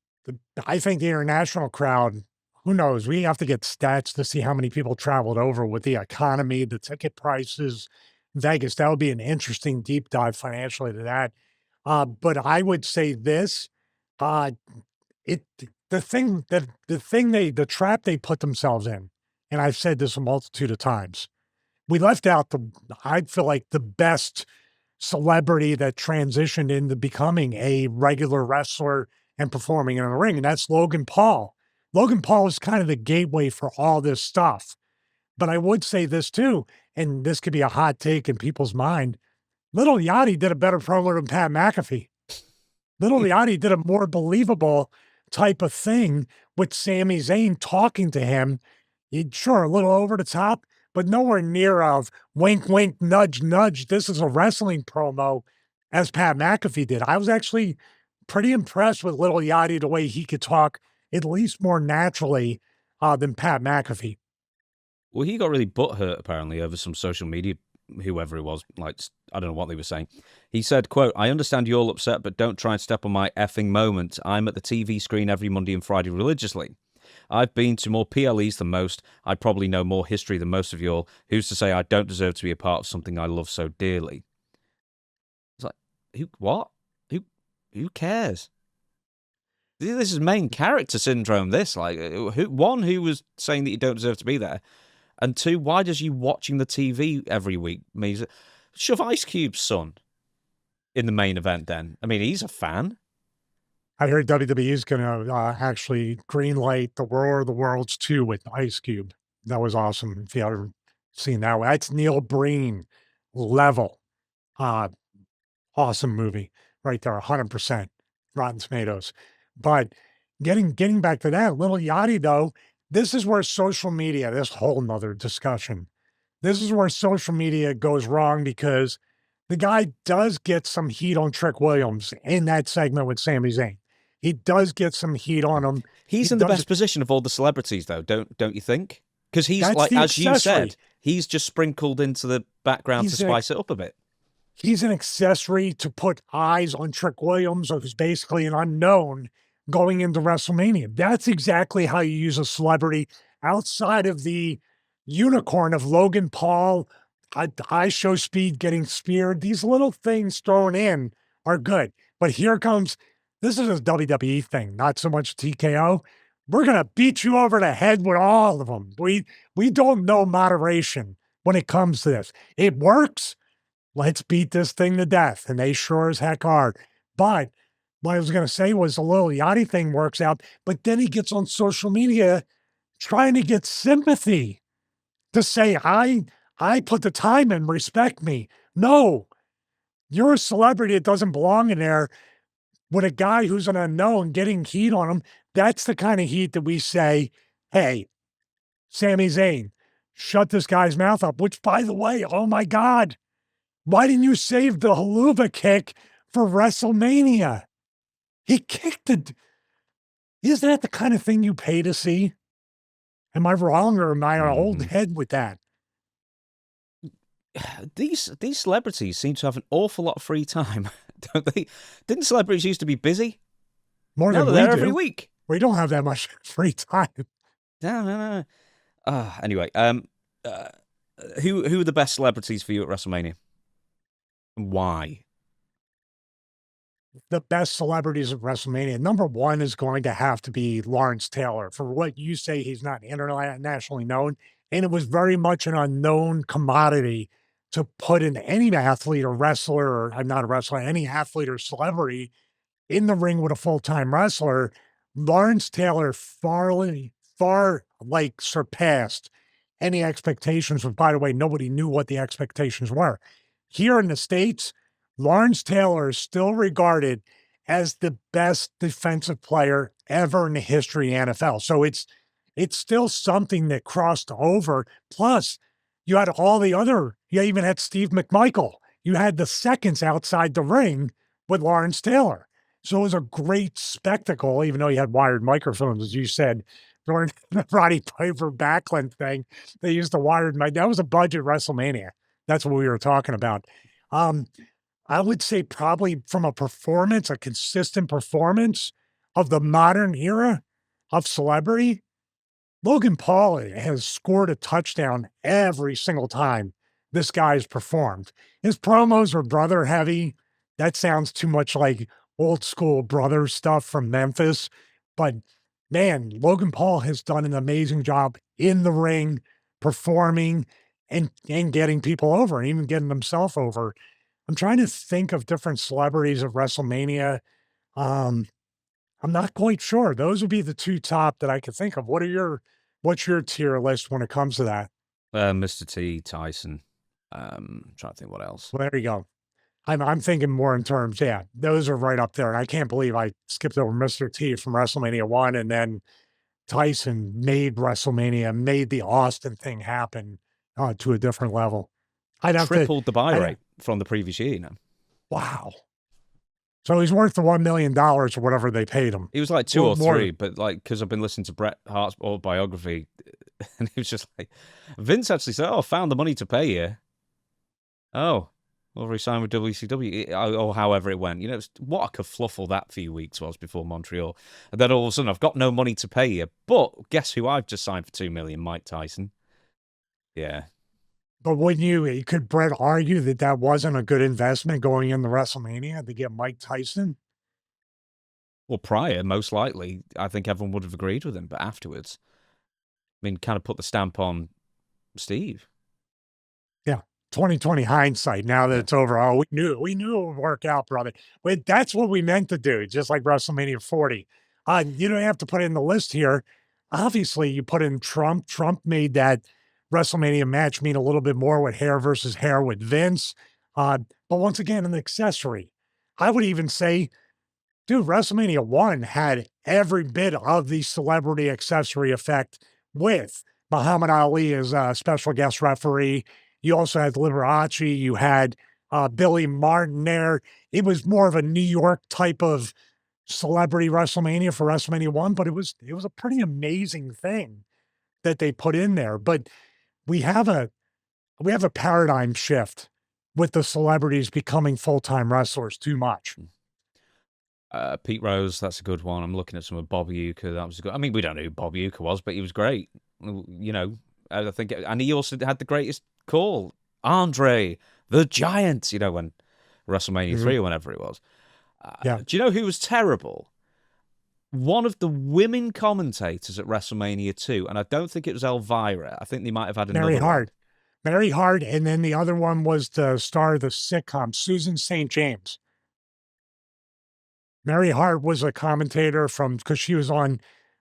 I think the international crowd, who knows? We have to get stats to see how many people traveled over with the economy, the ticket prices, Vegas. That would be an interesting deep dive financially to that. But I would say this, uh, it the trap they put themselves in, and I've said this a multitude of times. We left out I feel like the best celebrity that transitioned into becoming a regular wrestler and performing in the ring, and that's Logan Paul. Logan Paul is kind of the gateway for all this stuff. But I would say this too, and this could be a hot take in people's mind. Little Yachty did a better promo than Pat McAfee. Little Yachty did a more believable type of thing with Sami Zayn talking to him. Sure, a little over the top, but nowhere near of wink, wink, nudge, nudge. This is a wrestling promo as Pat McAfee did. I was actually pretty impressed with Little Yachty, the way he could talk at least more naturally than Pat McAfee. Well, he got really butthurt apparently over some social media, whoever it was. Like, I don't know what they were saying. He said, "quote I understand you're all upset, but don't try and step on my effing moment. I'm at the TV screen every Monday and Friday religiously. I've been to more PLEs than most. I probably know more history than most of y'all. Who's to say I don't deserve to be a part of something I love so dearly?" It's like, what? Who cares? This is main character syndrome. This, like, who was saying that you don't deserve to be there, and two, why does you watching the TV every week means shove Ice Cube's son in the main event? Then, I mean, he's a fan. I heard WWE is going to actually greenlight the War of the Worlds 2 with Ice Cube. That was awesome. If you haven't seen that, that's Neil Breen level. Uh, awesome movie right there, 100% Rotten Tomatoes. But getting back to that, Little Yachty though, this is where social media, this whole nother discussion, this is where social media goes wrong because the guy does get some heat on Trick Williams in that segment with Sami Zayn. He does get some heat on him. He's in the best position of all the celebrities, though, don't you think? Because he's like, as you said, he's just sprinkled into the background to spice it up a bit. He's an accessory to put eyes on Trick Williams, who's basically an unknown going into WrestleMania. That's exactly how you use a celebrity outside of the unicorn of Logan Paul, high show speed getting speared. These little things thrown in are good. But here comes, this is a WWE thing, not so much TKO. We're going to beat you over the head with all of them. We don't know moderation when it comes to this. It works. Let's beat this thing to death. And they sure as heck are. But what I was going to say was the Little Yachty thing works out, but then he gets on social media trying to get sympathy to say, I put the time in, respect me. No, you're a celebrity that doesn't belong in there with a guy who's an unknown getting heat on him. That's the kind of heat that we say, hey, Sami Zayn, shut this guy's mouth up, which, by the way, oh my God, why didn't you save the haluva kick for WrestleMania? He kicked it. Isn't that the kind of thing you pay to see? Am I wrong, or am I an old head with that? These celebrities seem to have an awful lot of free time, don't they? Didn't celebrities used to be busy? More than they're we there do. every week. We don't have that much free time. No. Anyway, who are the best celebrities for you at WrestleMania? Why? The best celebrities at WrestleMania. Number one is going to have to be Lawrence Taylor. For what you say, he's not internationally known, and it was very much an unknown commodity to put in any athlete or wrestler, or I'm not a wrestler, any athlete or celebrity in the ring with a full-time wrestler. Lawrence Taylor far like surpassed any expectations. But by the way, nobody knew what the expectations were. Here in the States, Lawrence Taylor is still regarded as the best defensive player ever in the history of the NFL. So it's still something that crossed over. Plus, you had you even had Steve McMichael. You had the seconds outside the ring with Lawrence Taylor. So it was a great spectacle, even though you had wired microphones, as you said, during the Roddy Piper Backlund thing. They used the wired mic. That was a budget WrestleMania. That's what we were talking about. Um, I would say probably from a performance, a consistent performance of the modern era of celebrity, Logan Paul has scored a touchdown every single time this guy's performed. His promos are brother heavy. That sounds too much like old school brother stuff from Memphis. But man, Logan Paul has done an amazing job in the ring, performing and getting people over, and even getting himself over. I'm trying to think of different celebrities of WrestleMania. Um, I'm not quite sure. Those would be the 2 top that I could think of. What's your tier list when it comes to that? Mr. T, Tyson. Trying to think what else. Well, there you go. I'm thinking more in terms, yeah, those are right up there. And I can't believe I skipped over Mr. T from WrestleMania 1, and then Tyson made WrestleMania, made the Austin thing happen to a different level. I'd have to Tripled the buy I rate from the previous year, wow. So he's worth the $1 million or whatever they paid him. He was like 2 Well, or more 3, but like, because I've been listening to Bret Hart's autobiography, and he was just like, Vince actually said, "Oh, I found the money to pay you." Oh, well, re-signed with WCW, or however it went. What a kerfluffle that few weeks was before Montreal. And then all of a sudden, I've got no money to pay you. But guess who I've just signed for $2 million? Mike Tyson. Yeah. But wouldn't could Brett argue that that wasn't a good investment going into WrestleMania to get Mike Tyson? Well, prior, most likely, I think everyone would have agreed with him. But afterwards, I mean, kind of put the stamp on Steve. Yeah. 2020 hindsight, now that Yeah. it's over. Oh, we knew it would work out, brother. But that's what we meant to do, just like WrestleMania 40. You don't have to put it in the list here. Obviously, you put in Trump. Trump made that WrestleMania match mean a little bit more with hair versus hair with Vince. But once again, an accessory. I would even say, dude, WrestleMania 1 had every bit of the celebrity accessory effect with Muhammad Ali as a special guest referee. You also had Liberace. You had Billy Martin there. It was more of a New York type of celebrity WrestleMania for WrestleMania 1, but it was a pretty amazing thing that they put in there. But we have a we have a paradigm shift with the celebrities becoming full-time wrestlers too much. Pete Rose, that's a good one. I'm looking at some of Bob Uecker. That was a good. I mean, we don't know who Bob Uecker was, but he was great. I think, and he also had the greatest call, Andre the Giant. When WrestleMania 3 or whenever it was. Yeah. Do you know who was terrible? One of the women commentators at WrestleMania 2, and I don't think it was Elvira. I think they might have had another Mary one. Hart. Mary Hart, and then the other one was the star of the sitcom, Susan St. James. Mary Hart was a commentator because she was on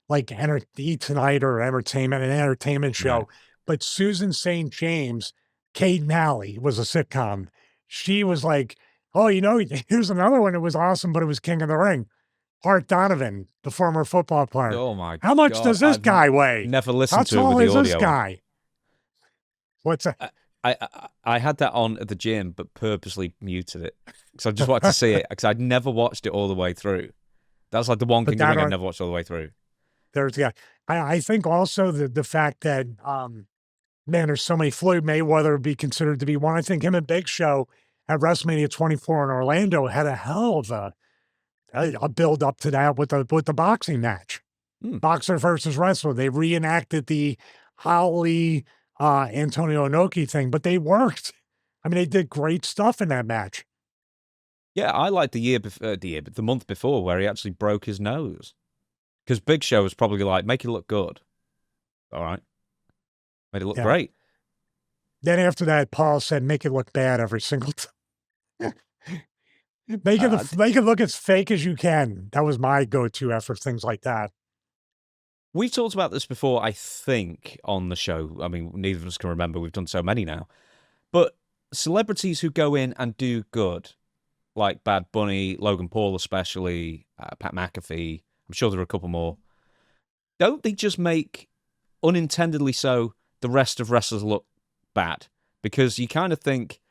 like Eat Tonight or an entertainment show. Right. But Susan St. James, Kate Nally was a sitcom. She was like, oh, here's another one that was awesome, but it was King of the Ring. Hart Donovan, the former football player. Oh my How much God, does this I've guy weigh? Never How listened to it tall with is the this audio. guy? What's that? I had that on at the gym, but purposely muted it because I just wanted to see it because I'd never watched it all the way through. That's like the one King of the Ring I've never watched all the way through. I think also the fact that man, there's so many. Floyd Mayweather would be considered to be one. I think him and Big Show at WrestleMania 24 in Orlando had a hell of a build up to that with the boxing match. Boxer versus wrestler. They reenacted the Holly Antonio Inoki thing, but they worked. I mean, they did great stuff in that match. Yeah, I liked the month before where he actually broke his nose. Because Big Show was probably like, make it look good. All right. Made it look great. Then after that, Paul said, make it look bad every single time. Make it look as fake as you can. That was my go-to after things like that. We've talked about this before, I think, on the show. I mean, neither of us can remember. We've done so many now. But celebrities who go in and do good, like Bad Bunny, Logan Paul especially, Pat McAfee, I'm sure there are a couple more, don't they just make, unintendedly so, the rest of wrestlers look bad? Because you kind of think,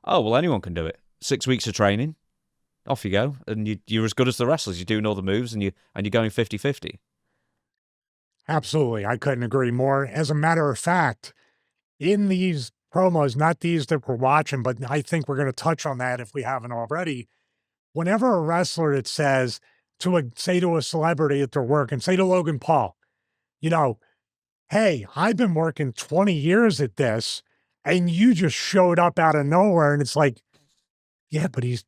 oh, well, anyone can do it. 6 weeks of training. off you go, and you're as good as the wrestlers. You're doing all the moves, and you're going 50-50. Absolutely. I couldn't agree more. As a matter of fact, in these promos, not these that we're watching, but I think we're going to touch on that if we haven't already. Whenever a wrestler that says say to a celebrity at their work and say to Logan Paul, you know, hey, I've been working 20 years at this and you just showed up out of nowhere. And it's like, yeah, but he's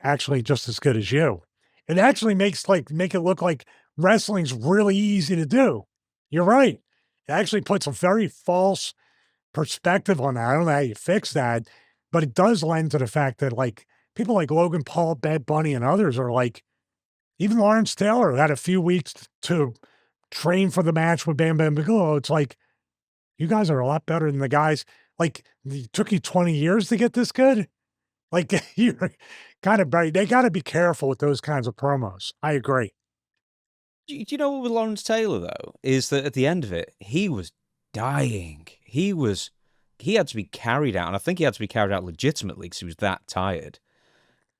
actually just as good as you. It actually make it look like wrestling's really easy to do. You're right. It actually puts a very false perspective on that. I don't know how you fix that, but it does lend to the fact that like people like Logan Paul, Bad Bunny, and others are like, even Lawrence Taylor had a few weeks to train for the match with Bam Bam Bigelow. It's like, you guys are a lot better than the guys. Like, it took you 20 years to get this good. Like, you're kind of right. They got to be careful with those kinds of promos. I agree. Do you know what with Lawrence Taylor though is that at the end of it, he was dying. He had to be carried out, and I think he had to be carried out legitimately because he was that tired.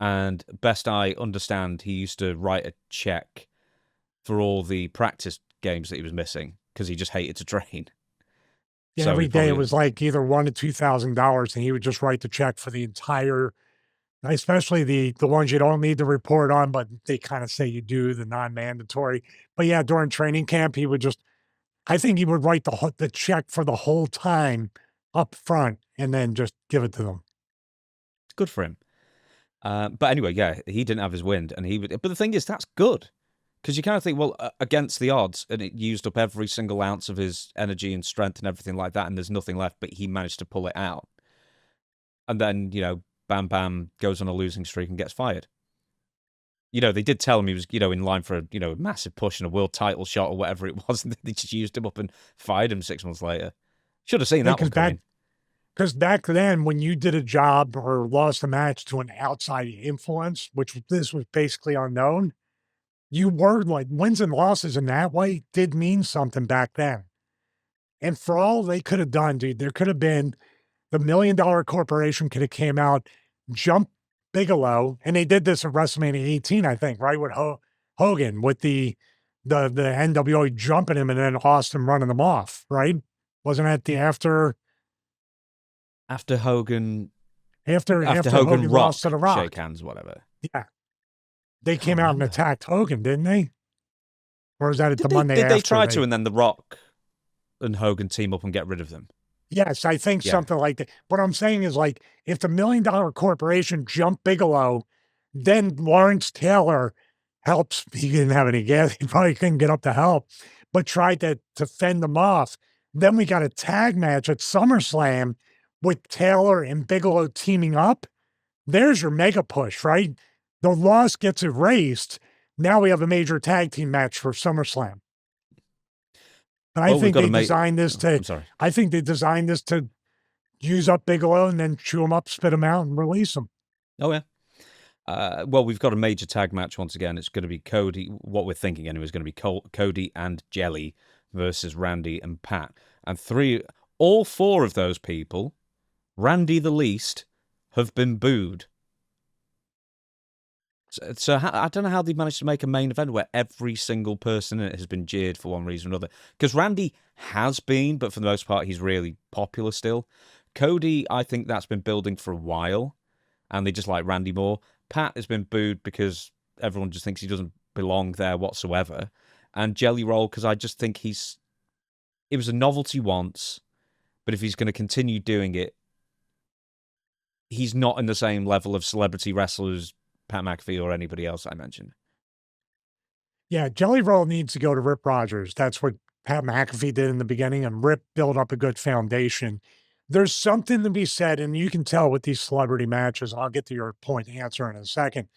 And best I understand, he used to write a check for all the practice games that he was missing because he just hated to train. Yeah, So every he day it probably was like either $1,000 to $2,000, and he would just write the check for the entire, especially the ones you don't need to report on, but they kind of say you do, the non-mandatory. But yeah, during training camp, he would just, I think he would write the check for the whole time up front and then just give it to them. good for him. But anyway, yeah, he didn't have his wind, and but the thing is, that's good because you kind of think, well, against the odds, and it used up every single ounce of his energy and strength and everything like that, and there's nothing left, but he managed to pull it out. And then, Bam Bam goes on a losing streak and gets fired. They did tell him he was, in line for a massive push and a world title shot or whatever it was, and they just used him up and fired him 6 months later. Should have seen Yeah, that one coming. because back then, when you did a job or lost a match to an outside influence, which this was basically unknown, you were like wins and losses in that way did mean something back then. And for all they could have done, dude, there could have been the $1 Million Corporation could have came out, jumped Bigelow, and they did this at WrestleMania 18, I think, right? With Hogan, with the NWO jumping him and then Austin running them off, right? Wasn't that the after Hogan Hogan Rock, lost to the Rock? shake hands, whatever. Yeah. They Can't came out and remember. attacked Hogan, didn't they? Or was that at the Did Monday they after? try to, and then The Rock and Hogan team up and get rid of them? Yes, I think Yeah. something like that. What I'm saying is like, if the $1 Million Corporation jumped Bigelow, then Lawrence Taylor helps. He didn't have any gas. He probably couldn't get up to help, but tried to fend them off. Then we got a tag match at SummerSlam with Taylor and Bigelow teaming up. There's your mega push, right? The loss gets erased. Now we have a major tag team match for SummerSlam. And I think they designed this to. I'm sorry. I think they designed this to use up Bigelow and then chew him up, spit him out, and release him. Oh yeah. Well, we've got a major tag match once again. It's going to be Cody. What we're thinking anyway is going to be Cody and Jelly versus Randy and Pat. And all four of those people, Randy the least, have been booed. So I don't know how they've managed to make a main event where every single person in it has been jeered for one reason or another. Because Randy has been, but for the most part, he's really popular still. Cody, I think that's been building for a while, and they just like Randy more. Pat has been booed because everyone just thinks he doesn't belong there whatsoever. And Jelly Roll, because I just think it was a novelty once, but if he's going to continue doing it, he's not in the same level of celebrity wrestlers Pat McAfee or anybody else I mentioned. Yeah, Jelly Roll needs to go to Rip Rogers. That's what Pat McAfee did in the beginning, and Rip built up a good foundation. There's something to be said, and you can tell with these celebrity matches. I'll get to your point answer in a second.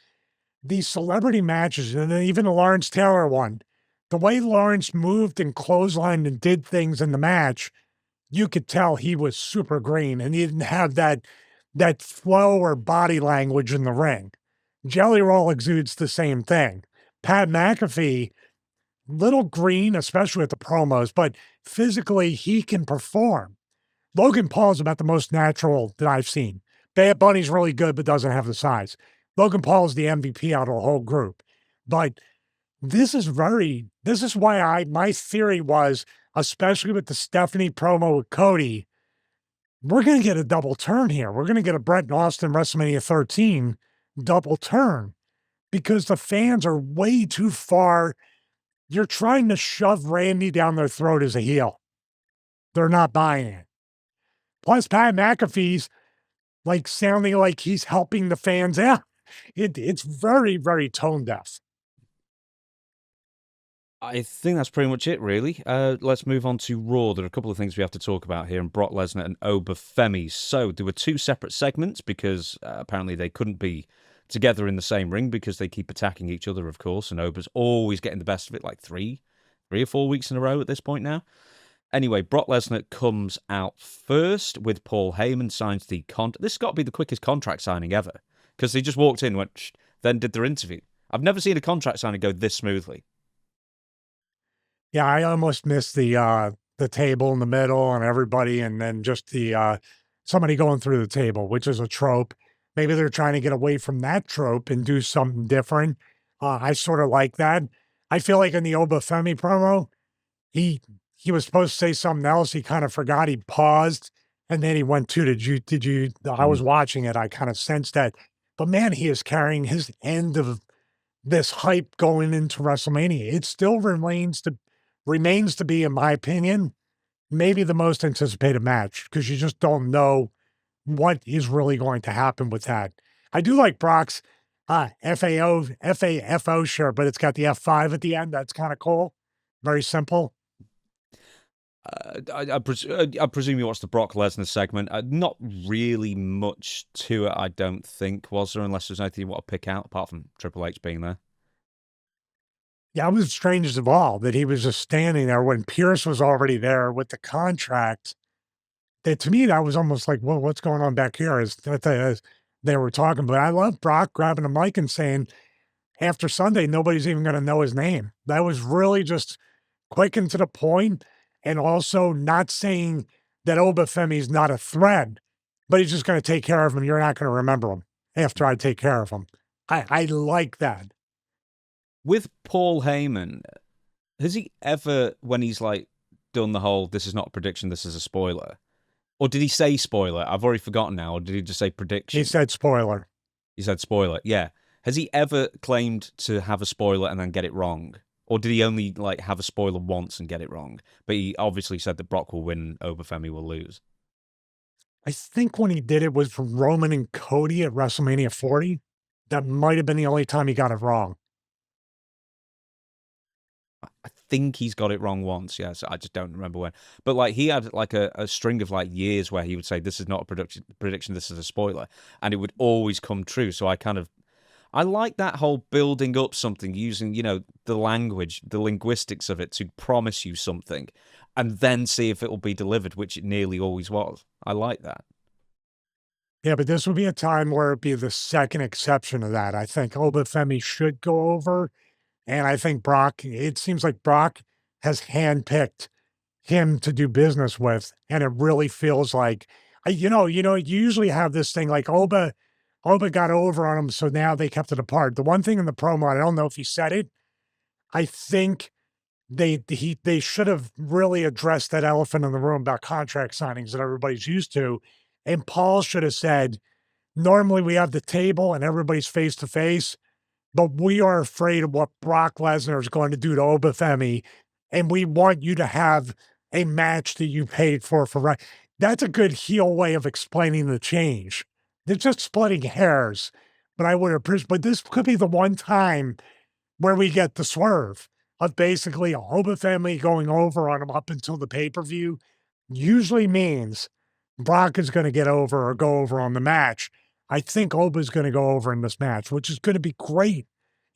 These celebrity matches, and then even the Lawrence Taylor one, the way Lawrence moved and clotheslined and did things in the match, you could tell he was super green, and he didn't have that flow or body language in the ring. Jelly Roll exudes the same thing. Pat McAfee, little green, especially with the promos, but physically he can perform. Logan Paul's about the most natural that I've seen. Bad Bunny's really good, but doesn't have the size. Logan Paul is the MVP out of the whole group. But this is why my theory was, especially with the Stephanie promo with Cody, we're gonna get a double turn here. We're gonna get a Brett and Austin WrestleMania 13 double turn because the fans are way too far. You're trying to shove Randy down their throat as a heel. They're not buying it. Plus, Pat McAfee's like sounding like he's helping the fans out. It's very, very tone deaf. I think that's pretty much it, really. Let's move on to Raw. There are a couple of things we have to talk about here, and Brock Lesnar and Oba Femi. So there were two separate segments because apparently they couldn't be together in the same ring because they keep attacking each other, of course, and Oba's always getting the best of it, like three or 4 weeks in a row at this point now. Anyway, Brock Lesnar comes out first with Paul Heyman, signs the contract. This has got to be the quickest contract signing ever because they just walked in, went, then did their interview. I've never seen a contract signing go this smoothly. Yeah, I almost missed the table in the middle and everybody, and then just the somebody going through the table, which is a trope. Maybe they're trying to get away from that trope and do something different. I sort of like that. I feel like in the Oba Femi promo, he he was supposed to say something else. He kind of forgot. He paused, and then he went to, did you? I was watching it. I kind of sensed that. But man, he is carrying his end of this hype going into WrestleMania. It still remains to be, in my opinion, maybe the most anticipated match because you just don't know what is really going to happen with that. I do like Brock's FAFO shirt, but it's got the F5 at the end. That's kind of cool. Very simple. I presume you watched the Brock Lesnar segment. Not really much to it, I don't think, was there? Unless there's anything you want to pick out apart from Triple H being there. Yeah, it was strangest of all that he was just standing there when Pierce was already there with the contract. That to me, that was almost like, well, what's going on back here? As they were talking, but I love Brock grabbing a mic and saying, after Sunday, nobody's even going to know his name. That was really just quick and to the point, and also not saying that Oba Femi's not a threat, but he's just going to take care of him. You're not going to remember him after I take care of him. I like that. With Paul Heyman, has he ever, when he's like done the whole, this is not a prediction, this is a spoiler, or did he say spoiler? I've already forgotten now. Or did he just say prediction? He said spoiler. He said spoiler. Yeah. Has he ever claimed to have a spoiler and then get it wrong? Or did he only like have a spoiler once and get it wrong? But he obviously said that Brock will win, Oba Femi will lose. I think when he did it was for Roman and Cody at WrestleMania 40. That might have been the only time he got it wrong. I think he's got it wrong once, yes. I just don't remember when. But like he had like a string of like years where he would say, this is not a prediction, this is a spoiler. And it would always come true. So I like that whole building up something using, the language, the linguistics of it to promise you something and then see if it will be delivered, which it nearly always was. I like that. Yeah, but this would be a time where it'd be the second exception of that. I think Oba Femi should go over. And I think it seems like Brock has handpicked him to do business with. And it really feels like, you usually have this thing like Oba got over on him. So now they kept it apart. The one thing in the promo, I don't know if he said it. I think they should have really addressed that elephant in the room about contract signings that everybody's used to. And Paul should have said, normally we have the table and everybody's face to face, but we are afraid of what Brock Lesnar is going to do to Oba Femi, and we want you to have a match that you paid for right. That's a good heel way of explaining the change. They're just splitting hairs, but I would appreciate. But this could be the one time where we get the swerve of basically Oba Femi going over on him up until the pay-per-view. Usually means Brock is going to get over or go over on the match. I think Oba's going to go over in this match, which is going to be great.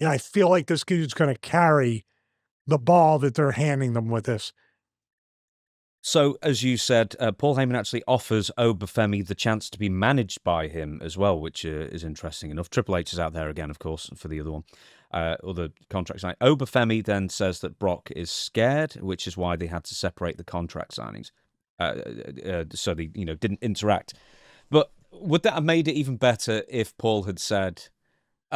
And I feel like this dude's going to carry the ball that they're handing them with this. So, as you said, Paul Heyman actually offers Oba Femi the chance to be managed by him as well, which is interesting enough. Triple H is out there again, of course, for the other one, other contract signing. Oba Femi then says that Brock is scared, which is why they had to separate the contract signings, so they didn't interact. But would that have made it even better if Paul had said,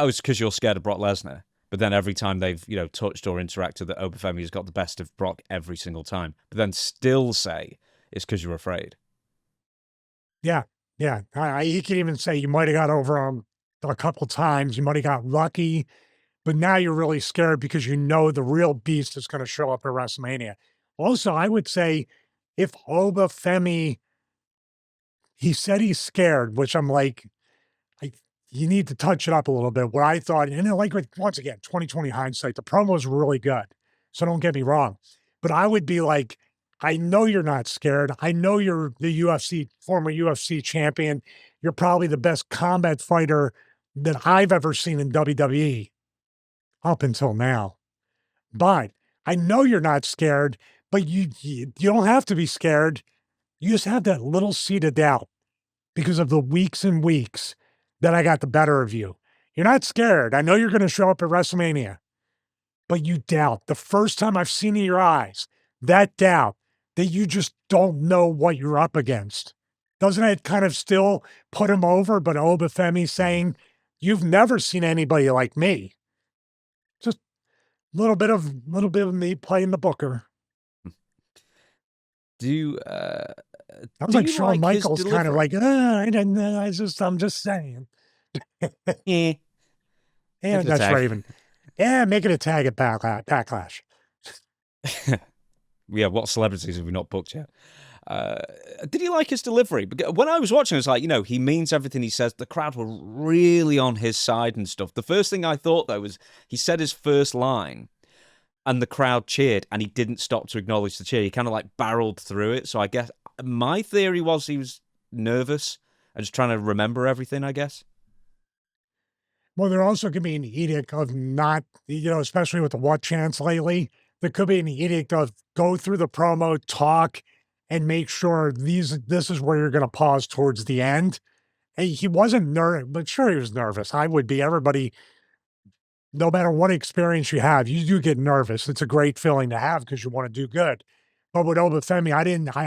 Oh, it's because you're scared of Brock Lesnar. But then every time they've, touched or interacted, that Oba Femi has got the best of Brock every single time. But then still say it's because you're afraid. Yeah, yeah. He can even say you might have got over him a couple times. You might have got lucky, but now you're really scared because you know the real beast is going to show up at WrestleMania. Also, I would say if Oba Femi, he said he's scared, which I'm like, I, you need to touch it up a little bit. What I thought, and like once again, 2020 hindsight, the promo was really good. So don't get me wrong. But I would be like, I know you're not scared. I know you're the former UFC champion. You're probably the best combat fighter that I've ever seen in WWE up until now. But I know you're not scared, but you don't have to be scared. You just have that little seed of doubt because of the weeks and weeks that I got the better of you. You're not scared. I know you're going to show up at WrestleMania, but you doubt. The first time I've seen in your eyes, that doubt that you just don't know what you're up against. Doesn't it kind of still put him over? But Oba Femi saying, you've never seen anybody like me. Just a little bit of me playing the booker. Do I was do like you Shawn like his Michaels, kind of delivery? like, I didn't know. I'm just saying. Yeah, make And it a that's tag. Raven. Yeah, make it a tag at Backlash. Yeah, what celebrities have we not booked yet? Did you like his delivery? Because when I was watching, it's like, he means everything he says. The crowd were really on his side and stuff. The first thing I thought, though, was he said his first line and the crowd cheered and he didn't stop to acknowledge the cheer. He kind of like barreled through it. So I guess my theory was he was nervous and just trying to remember everything, I guess. Well, there also could be an edict of not, especially with the what chance lately, there could be an edict of go through the promo, talk, and make sure this is where you're going to pause towards the end. And he wasn't nervous, but sure he was nervous. I would be. Everybody, no matter what experience you have, you do get nervous. It's a great feeling to have because you want to do good. But with Obafemi,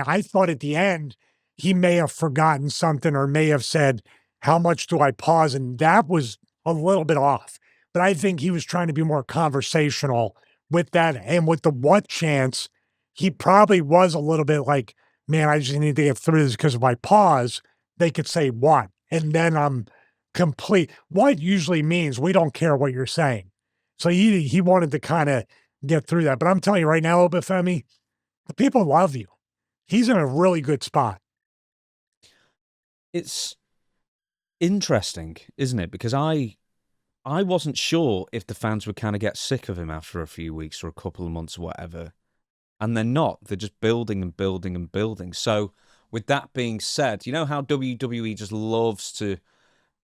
I thought at the end he may have forgotten something or may have said, how much do I pause? And that was a little bit off. But I think he was trying to be more conversational with that. And with the what chance, he probably was a little bit like, man, I just need to get through this because if I pause, they could say what? And then I'm complete. What usually means we don't care what you're saying. So he wanted to kind of get through that. But I'm telling you right now, Obafemi, the people love you. He's in a really good spot. It's interesting, isn't it? Because I wasn't sure if the fans would kind of get sick of him after a few weeks or a couple of months or whatever. And they're not. They're just building and building and building. So with that being said, you know how WWE just loves to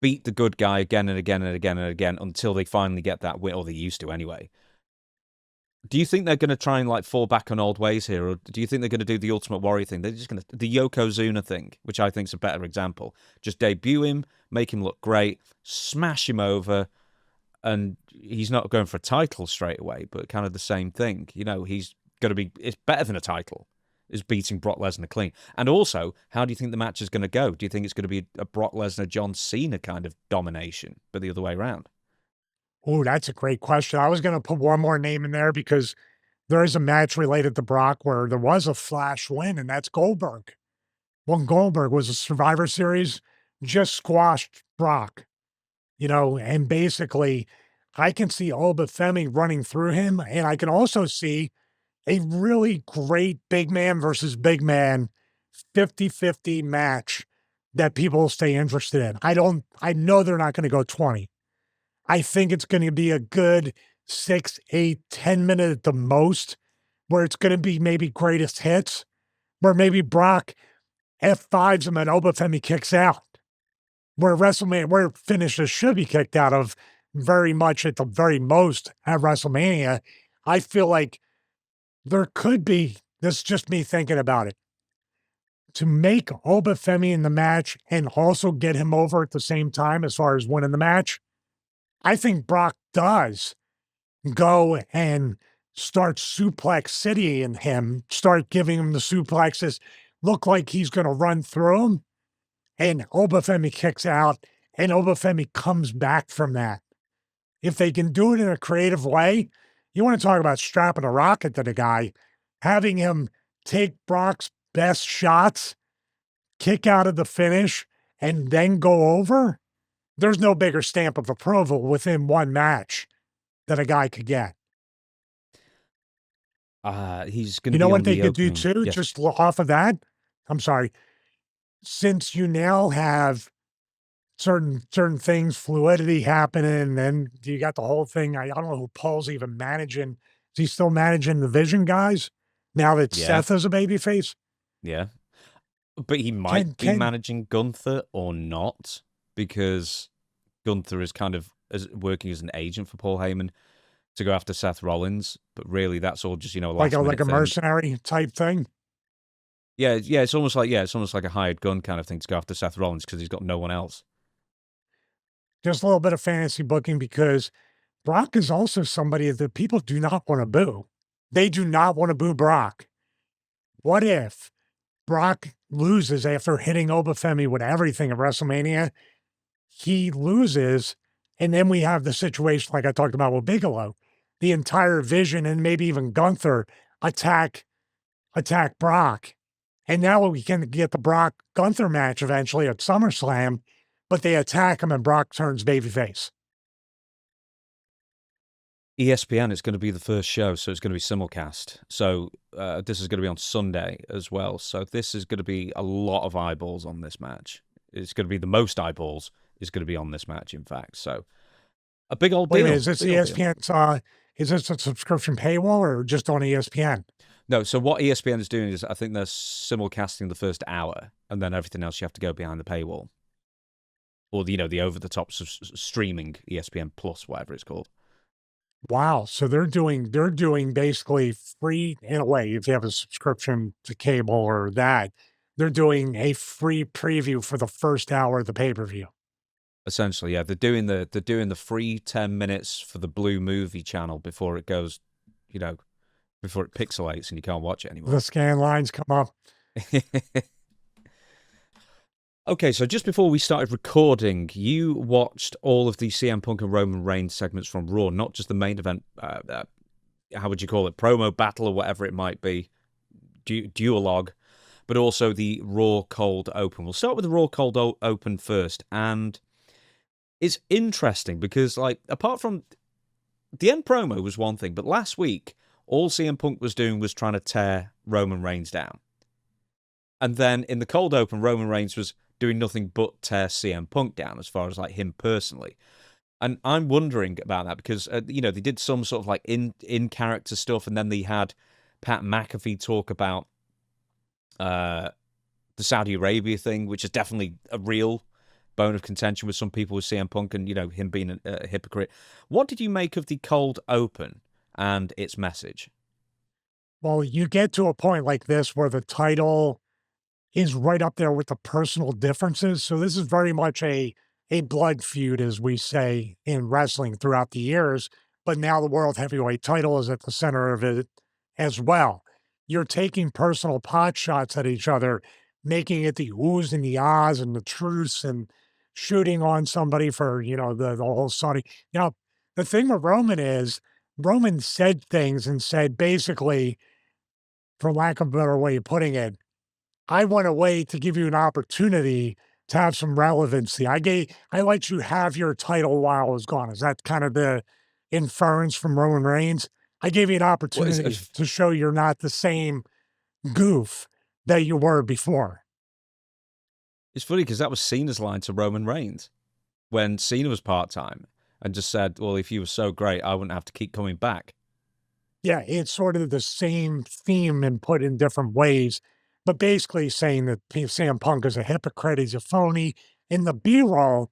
beat the good guy again and again and again and again until they finally get that win, or they used to anyway. Do you think they're going to try and like fall back on old ways here, or do you think they're going to do the Ultimate Warrior thing? They're just going to the Yokozuna thing, which I think is a better example. Just debut him, make him look great, smash him over, and he's not going for a title straight away, but kind of the same thing. He's going to be. It's better than a title. Is beating Brock Lesnar clean. And also, how do you think the match is going to go? Do you think it's going to be a Brock Lesnar, John Cena kind of domination, but the other way around? Oh, that's a great question. I was going to put one more name in there because there is a match related to Brock where there was a flash win, and that's Goldberg. When Goldberg was a Survivor Series, just squashed Brock, and basically I can see Oba Femi running through him, and I can also see a really great big man versus big man 50-50 match that people will stay interested in. I know they're not going to go 20. I think it's going to be a good 6, 8, 10 minute at the most, where it's going to be maybe greatest hits, where maybe Brock F5s him and Obafemi kicks out, where WrestleMania, where finishes should be kicked out of very much at the very most at WrestleMania. I feel like there could be, this is just me thinking about it, to make Obafemi in the match and also get him over at the same time as far as winning the match. I think Brock does go and start suplex city in him, start giving him the suplexes, look like he's going to run through him, and Obafemi kicks out, and Obafemi comes back from that. if they can do it in a creative way, you want to talk about strapping a rocket to the guy, having him take Brock's best shots, kick out of the finish, and then go over. There's no bigger stamp of approval within one match that a guy could get. He's going You to know be what on they the could do opening. too, Yes. just off of that? I'm sorry. Since you now have certain things, fluidity happening, and you got the whole thing. I don't know who Paul's even managing. Is he still managing the Vision guys now that Yeah. Seth is a babyface? Yeah. But he might be Can managing Gunther or not, because Gunther is kind of working as an agent for Paul Heyman to go after Seth Rollins. But really, that's all just, like last minute a thing. mercenary type thing? Yeah, it's almost like a hired gun kind of thing to go after Seth Rollins because he's got no one else. Just a little bit of fantasy booking because Brock is also somebody that people do not want to boo. They do not want to boo Brock. What if Brock loses after hitting Oba Femi with everything at WrestleMania? He loses, and then we have the situation like I talked about with Bigelow. The entire Vision and maybe even Gunther attack Brock. And now we can get the Brock Gunther match eventually at SummerSlam, but they attack him and Brock turns babyface. ESPN is going to be the first show, so it's going to be simulcast. So this is going to be on Sunday as well. So this is going to be a lot of eyeballs on this match. It's going to be the most eyeballs is going to be on this match, in fact. So a big old Wait a deal. minute, is this ESPN's, is this a subscription paywall or just on ESPN? No, so what ESPN is doing is I think they're simulcasting the first hour, and then everything else you have to go behind the paywall. Or, the over-the-top streaming ESPN Plus, whatever it's called. Wow. So they're doing basically free in a way, if you have a subscription to cable or that, they're doing a free preview for the first hour of the pay-per-view. Essentially, yeah. They're doing the free 10 minutes for the Blue Movie channel before it goes, before it pixelates and you can't watch it anymore. The scan lines come up. Okay, so just before we started recording, you watched all of the CM Punk and Roman Reigns segments from Raw, not just the main event, how would you call it, promo battle or whatever it might be, duologue, but also the Raw Cold Open. We'll start with the Raw Cold Open first, and it's interesting because, apart from the end promo was one thing, but last week, all CM Punk was doing was trying to tear Roman Reigns down. And then in the Cold Open, Roman Reigns was doing nothing but tear CM Punk down as far as him personally. And I'm wondering about that because, they did some sort of in-character stuff, and then they had Pat McAfee talk about the Saudi Arabia thing, which is definitely a real bone of contention with some people with CM Punk and, him being a hypocrite. What did you make of the Cold Open and its message? Well, you get to a point like this where the title is right up there with the personal differences. So this is very much a blood feud, as we say in wrestling throughout the years. But now the World Heavyweight title is at the center of it as well. You're taking personal pot shots at each other, making it the oohs and the ahs and the truths and shooting on somebody for, the whole Saudi. Now, the thing with Roman is Roman said things and said basically, for lack of a better way of putting it, I went away to give you an opportunity to have some relevancy. I let you have your title while I was gone. Is that kind of the inference from Roman Reigns? I gave you an opportunity to show you're not the same goof that you were before. It's funny because that was Cena's line to Roman Reigns when Cena was part-time and just said, well, if you were so great, I wouldn't have to keep coming back. Yeah, it's sort of the same theme and put in different ways, but basically saying that CM Punk is a hypocrite, he's a phony. In the B-roll,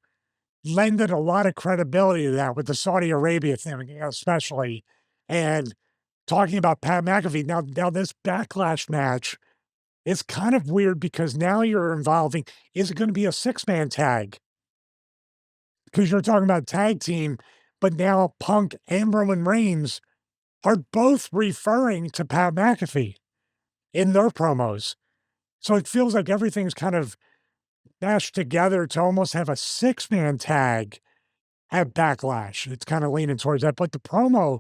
lended a lot of credibility to that with the Saudi Arabia thing, especially, and talking about Pat McAfee. Now this backlash match is kind of weird because now you're involving, is it going to be a 6-man tag? Because you're talking about tag team, but now Punk and Roman Reigns are both referring to Pat McAfee in their promos. So it feels like everything's kind of mashed together to almost have a 6-man tag. have backlash. It's kind of leaning towards that. But the promo,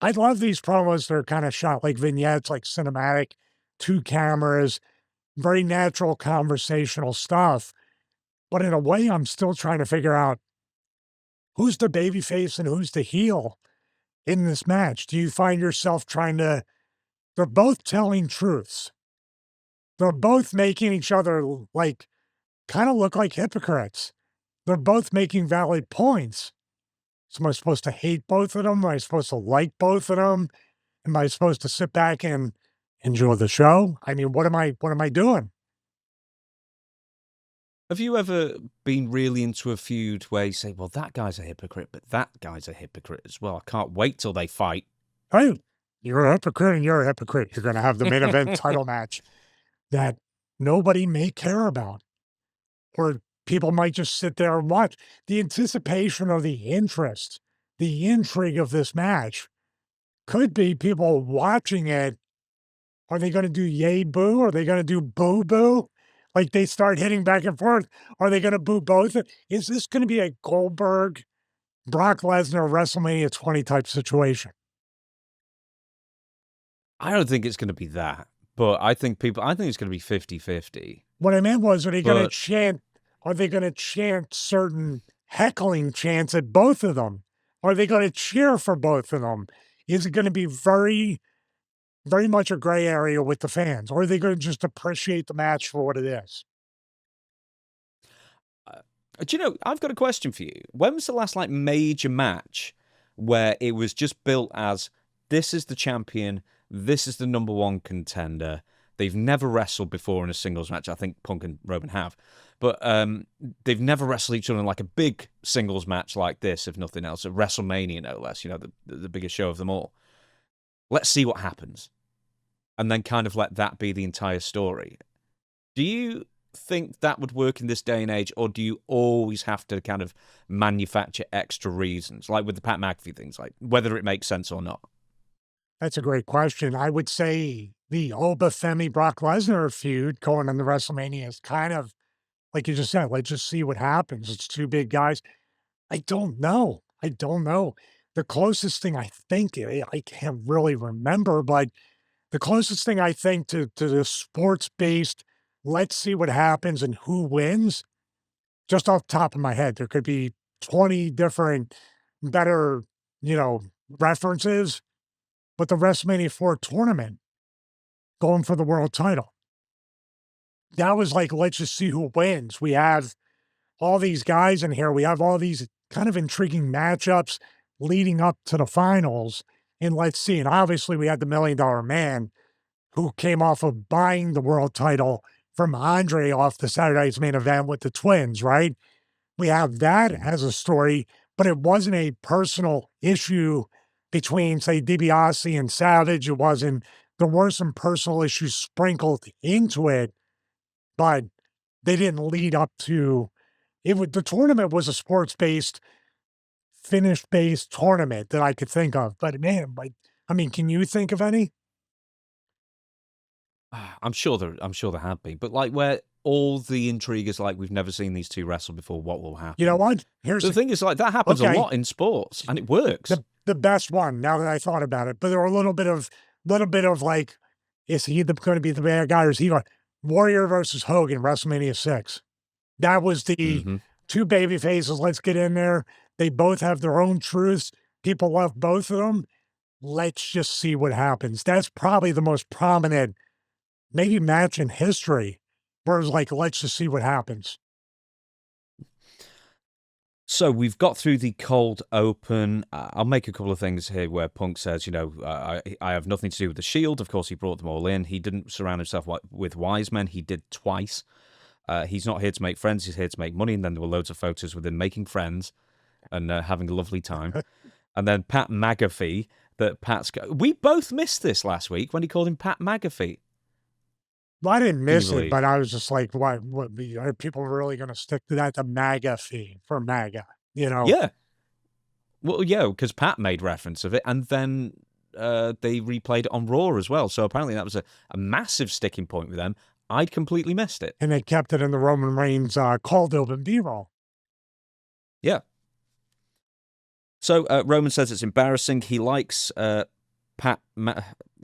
I love these promos that are kind of shot like vignettes, like cinematic, 2 cameras, very natural conversational stuff. But in a way, I'm still trying to figure out who's the babyface and who's the heel in this match. Do you find yourself trying to, they're both telling truths. They're both making each other like kind of look like hypocrites. They're both making valid points. So am I supposed to hate both of them? Am I supposed to like both of them? Am I supposed to sit back and enjoy the show? I mean, what am I doing? Have you ever been really into a feud where you say, well, that guy's a hypocrite, but that guy's a hypocrite as well? I can't wait till they fight. Hey, you're a hypocrite and you're a hypocrite. You're going to have the main event title match that nobody may care about, or people might just sit there and watch. The anticipation or the interest, the intrigue of this match could be people watching it. Are they going to do yay boo? Are they going to do boo boo? Like they start hitting back and forth. Are they going to boo both? Is this going to be a Goldberg, Brock Lesnar, WrestleMania 20 type situation? I don't think it's going to be that, but I think it's going to be 50-50. What I meant was, are they going to chant? Are they going to chant certain heckling chants at both of them? Are they going to cheer for both of them? Is it going to be very, very much a gray area with the fans? Or are they going to just appreciate the match for what it is? Do you know, I've got a question for you. When was the last major match where it was just built as, this is the champion, this is the number one contender, they've never wrestled before in a singles match? I think Punk and Roman have. But they've never wrestled each other in a big singles match like this, if nothing else, at WrestleMania, no less, the biggest show of them all. Let's see what happens. And then kind of let that be the entire story. Do you think that would work in this day and age, or do you always have to kind of manufacture extra reasons, like with the Pat McAfee things, like whether it makes sense or not? That's a great question. I would say the Oba Femi Brock Lesnar feud going on the WrestleMania is kind of, like you just said, let's just see what happens. It's 2 big guys. I don't know. I don't know. The closest thing I think, I can't really remember, but the closest thing I think to the sports-based, let's see what happens and who wins, just off the top of my head, there could be 20 different better, references, but the WrestleMania 4 tournament going for the world title. That was like, let's just see who wins. We have all these guys in here. We have all these kind of intriguing matchups leading up to the finals. And let's see. And obviously, we had the $1 Million Man who came off of buying the world title from Andre off the Saturday Night's Main Event with the twins, right? We have that as a story, but it wasn't a personal issue between, say, DiBiase and Savage. It wasn't, there were some personal issues sprinkled into it, but they didn't lead up to it. The tournament was a sports-based, finish-based tournament that I could think of. But man, can you think of any? I'm sure there have been, but where all the intrigue is we've never seen these two wrestle before, what will happen? You know what? Here's the thing is that happens a lot in sports, and it works. The best one, now that I thought about it, but there were a little bit of is he going to be the bad guy, or is he going Warrior versus Hogan, WrestleMania 6? That was the 2 baby faces. Let's get in there. They both have their own truths. People love both of them. Let's just see what happens. That's probably the most prominent, maybe match in history, where it's let's just see what happens. So we've got through the cold open. I'll make a couple of things here where Punk says, I have nothing to do with the Shield. Of course, he brought them all in. He didn't surround himself with wise men. He did twice. He's not here to make friends. He's here to make money. And then there were loads of photos with him making friends and having a lovely time. And then Pat McAfee, we both missed this last week when he called him Pat McAfee. Well, I didn't miss it, but I was just like, what are people really going to stick to that? The MAGA fee for MAGA, Yeah. Well, yeah, because Pat made reference of it, and then they replayed it on Raw as well. So apparently that was a massive sticking point with them. I'd completely missed it. And they kept it in the Roman Reigns cold open B-roll. Yeah. So Roman says it's embarrassing. He likes I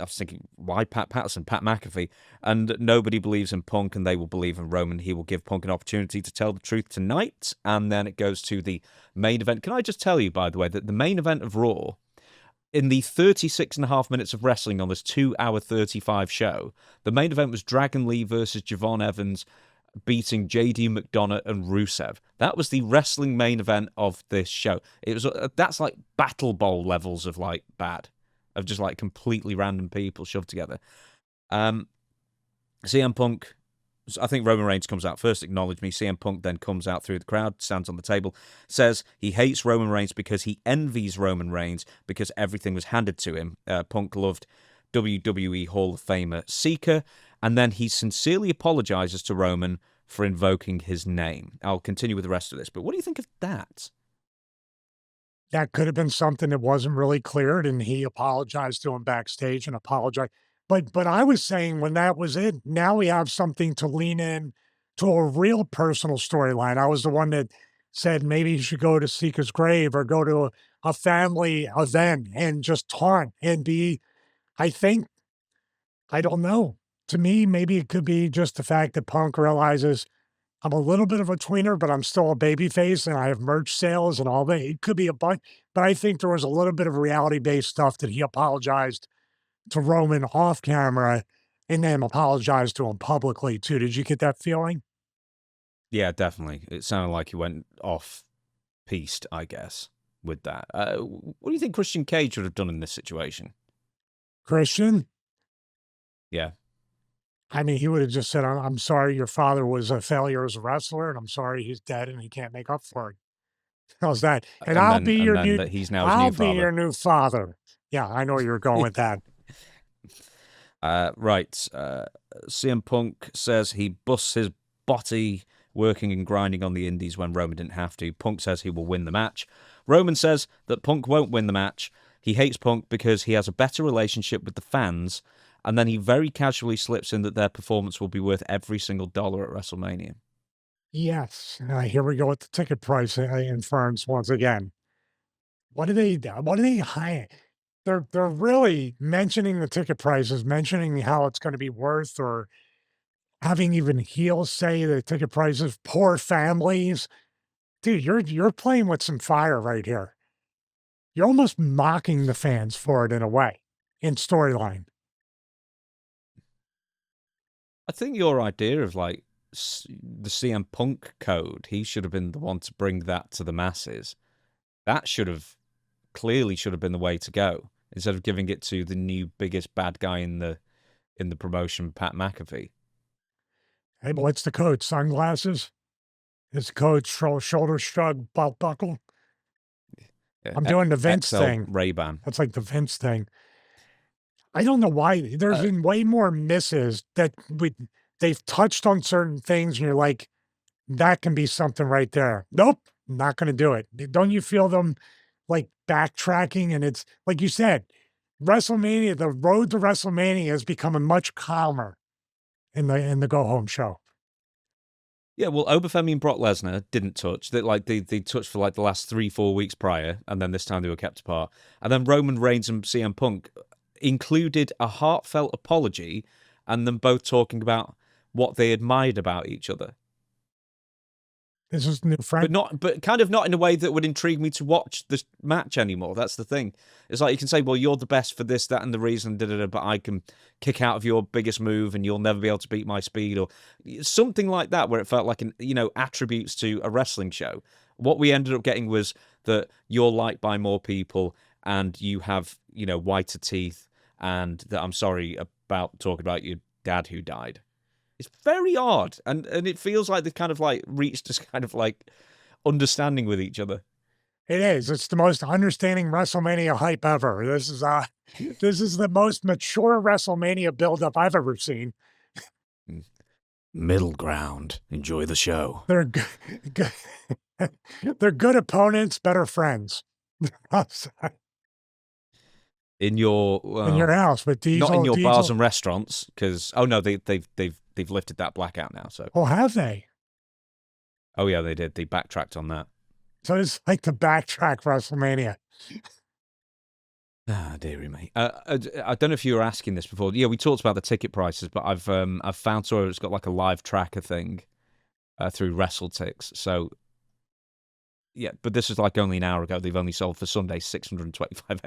was thinking, why Pat Patterson, Pat McAfee, and nobody believes in Punk, and they will believe in Roman. He will give Punk an opportunity to tell the truth tonight, and then it goes to the main event. Can I just tell you, by the way, that the main event of Raw, in the 36 and a half minutes of wrestling on this 2-hour 35 show, the main event was Dragon Lee versus Javon Evans beating JD McDonough and Rusev. That was the wrestling main event of this show. It was that's like Battle Bowl levels of like bad, of just like completely random people shoved together. CM Punk, I think Roman Reigns comes out first, acknowledge me. CM Punk then comes out through the crowd, stands on the table, says he hates Roman Reigns because he envies Roman Reigns because everything was handed to him. Punk loved WWE Hall of Famer Seeker, and then he sincerely apologizes to Roman for invoking his name. I'll continue with the rest of this, but what do you think of that? That could have been something that wasn't really cleared, and he apologized to him backstage and apologized. But I was saying when that was it, now we have something to lean in to a real personal storyline. I was the one that said maybe you should go to Seeker's grave or go to a family event and just taunt and be, I think, I don't know. To me, maybe it could be just the fact that Punk realizes I'm a little bit of a tweener, but I'm still a baby face and I have merch sales and all that. It could be a bunch, but I think there was a little bit of reality-based stuff that he apologized to Roman off camera and then apologized to him publicly too. Did you get that feeling? Yeah, definitely. It sounded like he went off piste, I guess, with that. What do you think Christian Cage would have done in this situation? Christian? Yeah. I mean, he would have just said, I'm sorry your father was a failure as a wrestler, and I'm sorry he's dead and he can't make up for it. How's that? And And then that he's now his I'll new be your father. new father. Yeah, I know you're going with that. Right. CM Punk says he busts his body working and grinding on the indies when Roman didn't have to. Punk says he will win the match. Roman says that Punk won't win the match. He hates Punk because he has a better relationship with the fans, and then he very casually slips in that their performance will be worth every single dollar at WrestleMania. Yes. Here we go with the ticket price inference once again. What do they do? What do they hire? They're really mentioning the ticket prices, mentioning how it's going to be worth, or having even heels say the ticket prices, poor families. Dude, you're playing with some fire right here. You're almost mocking the fans for it in a way, in storyline. I think your idea of like the CM Punk code, he should have been the one to bring that to the masses. That clearly should have been the way to go instead of giving it to the new biggest bad guy in the promotion, Pat McAfee. Hey, but what's the code? Sunglasses? Is the code shoulder shrug, belt buckle? I'm doing the Vince XL thing. Ray-Ban. That's like the Vince thing. I don't know why. There's been way more misses that they've touched on certain things, and you're like, that can be something right there. Nope, not going to do it. Don't you feel them like backtracking? And it's like you said, WrestleMania, the road to WrestleMania is becoming much calmer in the go home show. Yeah, well, Oba Femi and Brock Lesnar didn't touch. They touched for like the last 3-4 weeks prior, and then this time they were kept apart. And then Roman Reigns and CM Punk included a heartfelt apology, and them both talking about what they admired about each other. This is new friend, But kind of not in a way that would intrigue me to watch this match anymore. That's the thing. It's like you can say, well, you're the best for this, that, and the reason, but I can kick out of your biggest move, and you'll never be able to beat my speed, or something like that, where it felt like attributes to a wrestling show. What we ended up getting was that you're liked by more people, and you have whiter teeth, and that I'm sorry about talking about your dad who died. It's very odd, and it feels like they've kind of like reached this kind of like understanding with each other. it is. It's the most understanding WrestleMania hype ever. This is the most mature WrestleMania buildup I've ever seen. Middle ground. Enjoy the show. They're good. They're good opponents, better friends. In your in your house, but not in your bars and restaurants, because they've lifted that blackout now. So oh, have they? oh yeah, they did. They backtracked on that. So it's like the backtrack WrestleMania. Ah, dearie me. I don't know if you were asking this before. Yeah, we talked about the ticket prices, but I've found somewhere it's got like a live tracker thing through WrestleTix. So yeah, but this is like only an hour ago. They've only sold for Sunday 625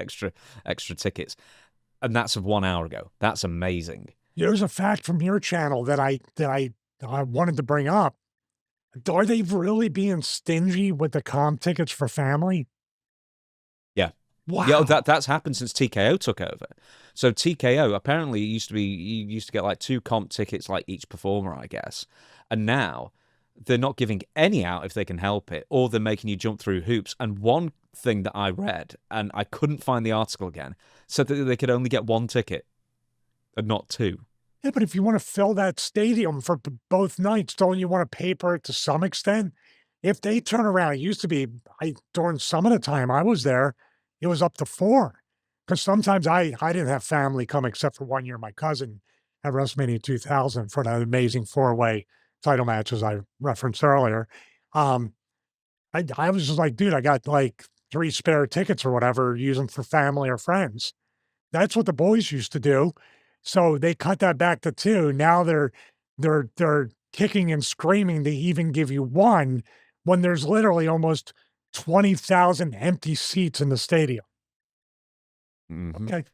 extra tickets, and that's of 1 hour ago. That's amazing. There's a fact from your channel that I wanted to bring up. Are they really being stingy with the comp tickets for family? Yeah. Wow. Yeah, that's happened since TKO took over. So TKO apparently you used to get like 2 comp tickets like each performer, I guess. And now they're not giving any out if they can help it, or they're making you jump through hoops. And one thing that I read, and I couldn't find the article again, said that they could only get 1 ticket and not 2. Yeah, but if you want to fill that stadium for both nights, don't you want to paper it to some extent? If they turn around, it used to be during some of the time I was there, it was up to 4. Because sometimes I didn't have family come except for 1 year. My cousin at WrestleMania 2000 for that amazing 4-way title matches I referenced earlier. Um, I was just like, dude, I got like 3 spare tickets or whatever, use them for family or friends. That's what the boys used to do. So they cut that back to 2. Now they're kicking and screaming to even give you 1 when there's literally almost 20,000 empty seats in the stadium. Mm-hmm. Okay.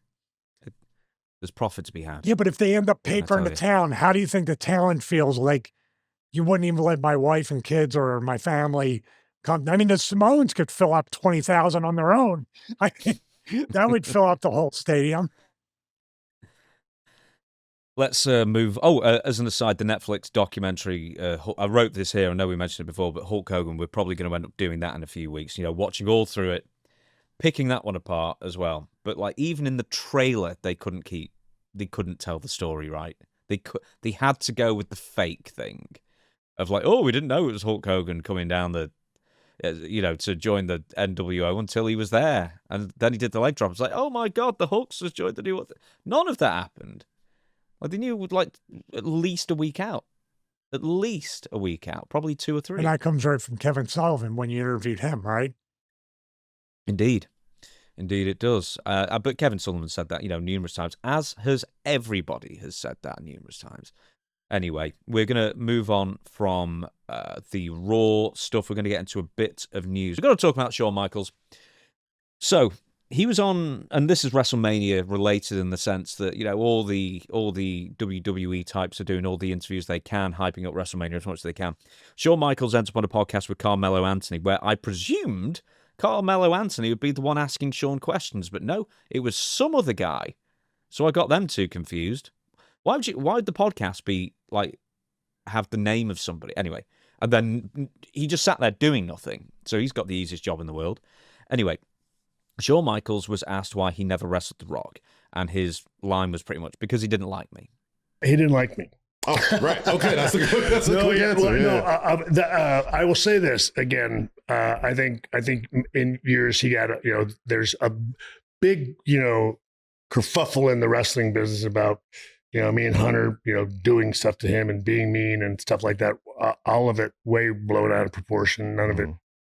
There's profit to be had. Yeah, but if they end up papering the town, how do you think the talent feels? Like, you wouldn't even let my wife and kids or my family come. I mean, the Samoans could fill up 20,000 on their own. That would fill up the whole stadium. Let's move. Oh, as an aside, the Netflix documentary, I wrote this here. I know we mentioned it before, but Hulk Hogan, we're probably going to end up doing that in a few weeks. You know, watching all through it, picking that one apart as well. But like, even in the trailer, they couldn't tell the story right. They had to go with the fake thing of like, oh, we didn't know it was Hulk Hogan coming down to join the NWO until he was there. And then he did the leg drop. It's like, oh my God, the Hulk's just joined the new one. None of that happened. Like, they knew it would like at least a week out. At least a week out. Probably 2 or 3. And that comes right from Kevin Sullivan when you interviewed him, right? Indeed. Indeed it does. But Kevin Sullivan said that, numerous times, as has everybody has said that numerous times. Anyway, we're going to move on from the Raw stuff. We're going to get into a bit of news. We're going to talk about Shawn Michaels. So, he was on, and this is WrestleMania related in the sense that, all the WWE types are doing all the interviews they can, hyping up WrestleMania as much as they can. Shawn Michaels ends up on a podcast with Carmelo Anthony, where I presumed Carmelo Anthony would be the one asking Shawn questions, but no, it was some other guy. So I got them two confused. Why would the podcast be like have the name of somebody anyway? And then he just sat there doing nothing. So he's got the easiest job in the world. Anyway, Shawn Michaels was asked why he never wrestled The Rock, and his line was pretty much because he didn't like me. He didn't like me. Oh, right. Okay, that's a quick answer. I will say this again. I think in years he got there's a big kerfuffle in the wrestling business about me and Hunter doing stuff to him and being mean and stuff like that. All of it way blown out of proportion. None of it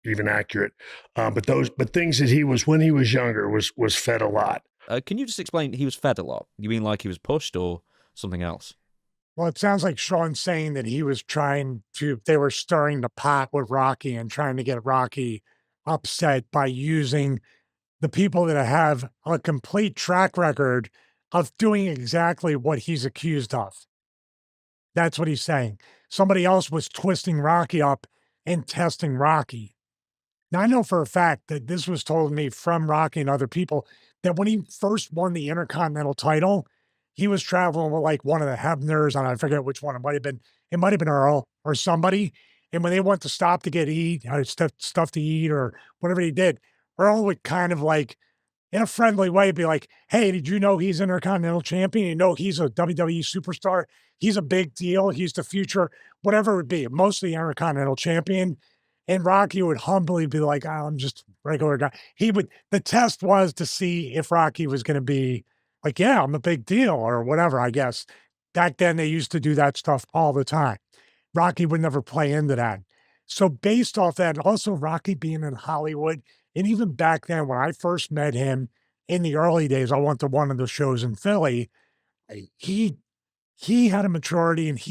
even accurate. But things that he was when he was younger was fed a lot. Can you just explain? He was fed a lot. You mean like he was pushed or something else? Well, it sounds like Shawn's saying that they were stirring the pot with Rocky and trying to get Rocky upset by using the people that have a complete track record of doing exactly what he's accused of. That's what he's saying. Somebody else was twisting Rocky up and testing Rocky. Now, I know for a fact that this was told to me from Rocky and other people that when he first won the Intercontinental title, he was traveling with like one of the Hebners, and I forget which one. It might have been Earl or somebody. And when they went to stop to get stuff to eat or whatever he did, Earl would kind of like, in a friendly way, be like, hey, did you know he's Intercontinental Champion? You know he's a WWE superstar. He's a big deal. He's the future, whatever it would be, mostly Intercontinental Champion. And Rocky would humbly be like, oh, I'm just a regular guy. The test was to see if Rocky was going to be like, yeah, I'm a big deal or whatever, I guess. Back then, they used to do that stuff all the time. Rocky would never play into that. So based off that, and also Rocky being in Hollywood, and even back then when I first met him in the early days, I went to one of the shows in Philly. He he had a maturity, and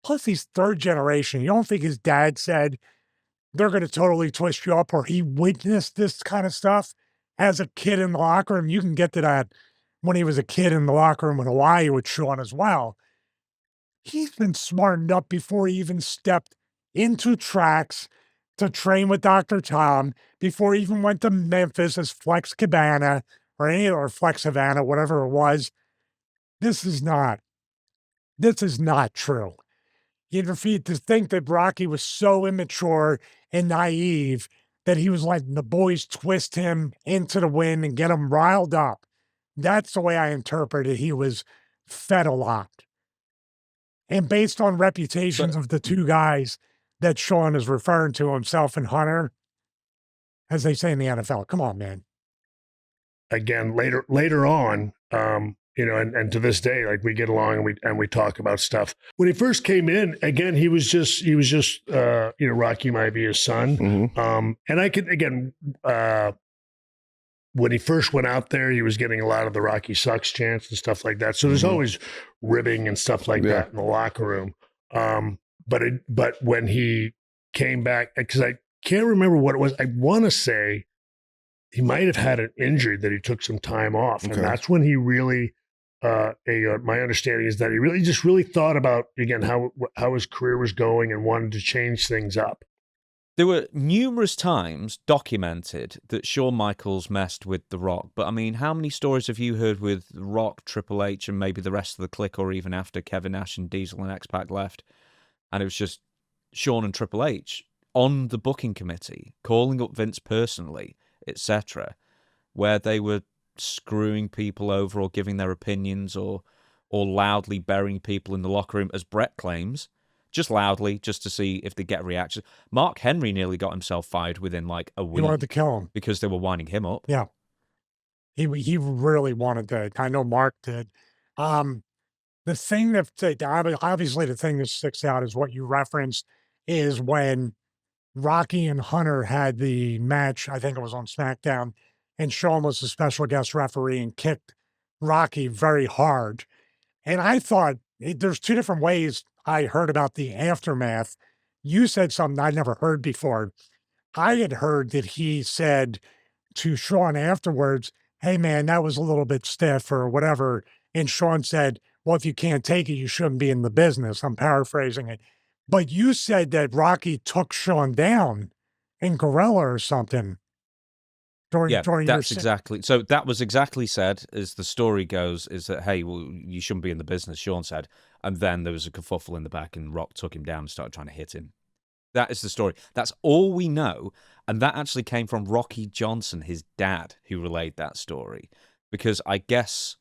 plus he's third generation. You don't think his dad said they're going to totally twist you up, or he witnessed this kind of stuff as a kid in the locker room? You can get to that when he was a kid in the locker room in Hawaii with Shawn as well. He's been smartened up before he even stepped into tracks to train with Dr. Tom, before he even went to Memphis as Flex Cabana or Flex Havana, whatever it was. This is not true. You defeat to think that Rocky was so immature and naive that he was letting the boys twist him into the wind and get him riled up. That's the way I interpreted. He was fed a lot. And based on reputations of the two guys that Shawn is referring to, himself and Hunter, as they say in the NFL, come on, man. Again, later on, and to this day, like we get along and we talk about stuff. When he first came in, again, he was just Rocky might be his son. Mm-hmm. And I could, again, when he first went out there, he was getting a lot of the Rocky sucks chants and stuff like that. So there's always ribbing and stuff like that in the locker room. But when he came back, because I can't remember what it was, I want to say he might have had an injury that he took some time off. And that's when he really, my understanding is that he really thought about, again, how his career was going and wanted to change things up. There were numerous times documented that Shawn Michaels messed with The Rock. But I mean, how many stories have you heard with Rock, Triple H, and maybe the rest of the clique, or even after Kevin Nash and Diesel and X-Pac left? And it was just Shawn and Triple H on the booking committee, calling up Vince personally, etc., where they were screwing people over or giving their opinions or loudly burying people in the locker room, as Brett claims, just loudly, just to see if they get a reaction. Mark Henry nearly got himself fired within like a week. He wanted to kill him because they were winding him up. Yeah, he really wanted to. I know Mark did. The thing obviously the thing that sticks out is what you referenced, is when Rocky and Hunter had the match. I think it was on SmackDown, and Shawn was the special guest referee and kicked Rocky very hard. And I thought there's two different ways I heard about the aftermath. You said something I'd never heard before. I had heard that he said to Shawn afterwards, "Hey man, that was a little bit stiff," or whatever. And Shawn said, "Well, if you can't take it, you shouldn't be in the business." I'm paraphrasing it. But you said that Rocky took Shawn down in Gorilla or something. That's exactly. So that was exactly said, as the story goes, is that, hey, well, you shouldn't be in the business, Shawn said. And then there was a kerfuffle in the back and Rock took him down and started trying to hit him. That is the story. That's all we know. And that actually came from Rocky Johnson, his dad, who relayed that story. Because I guess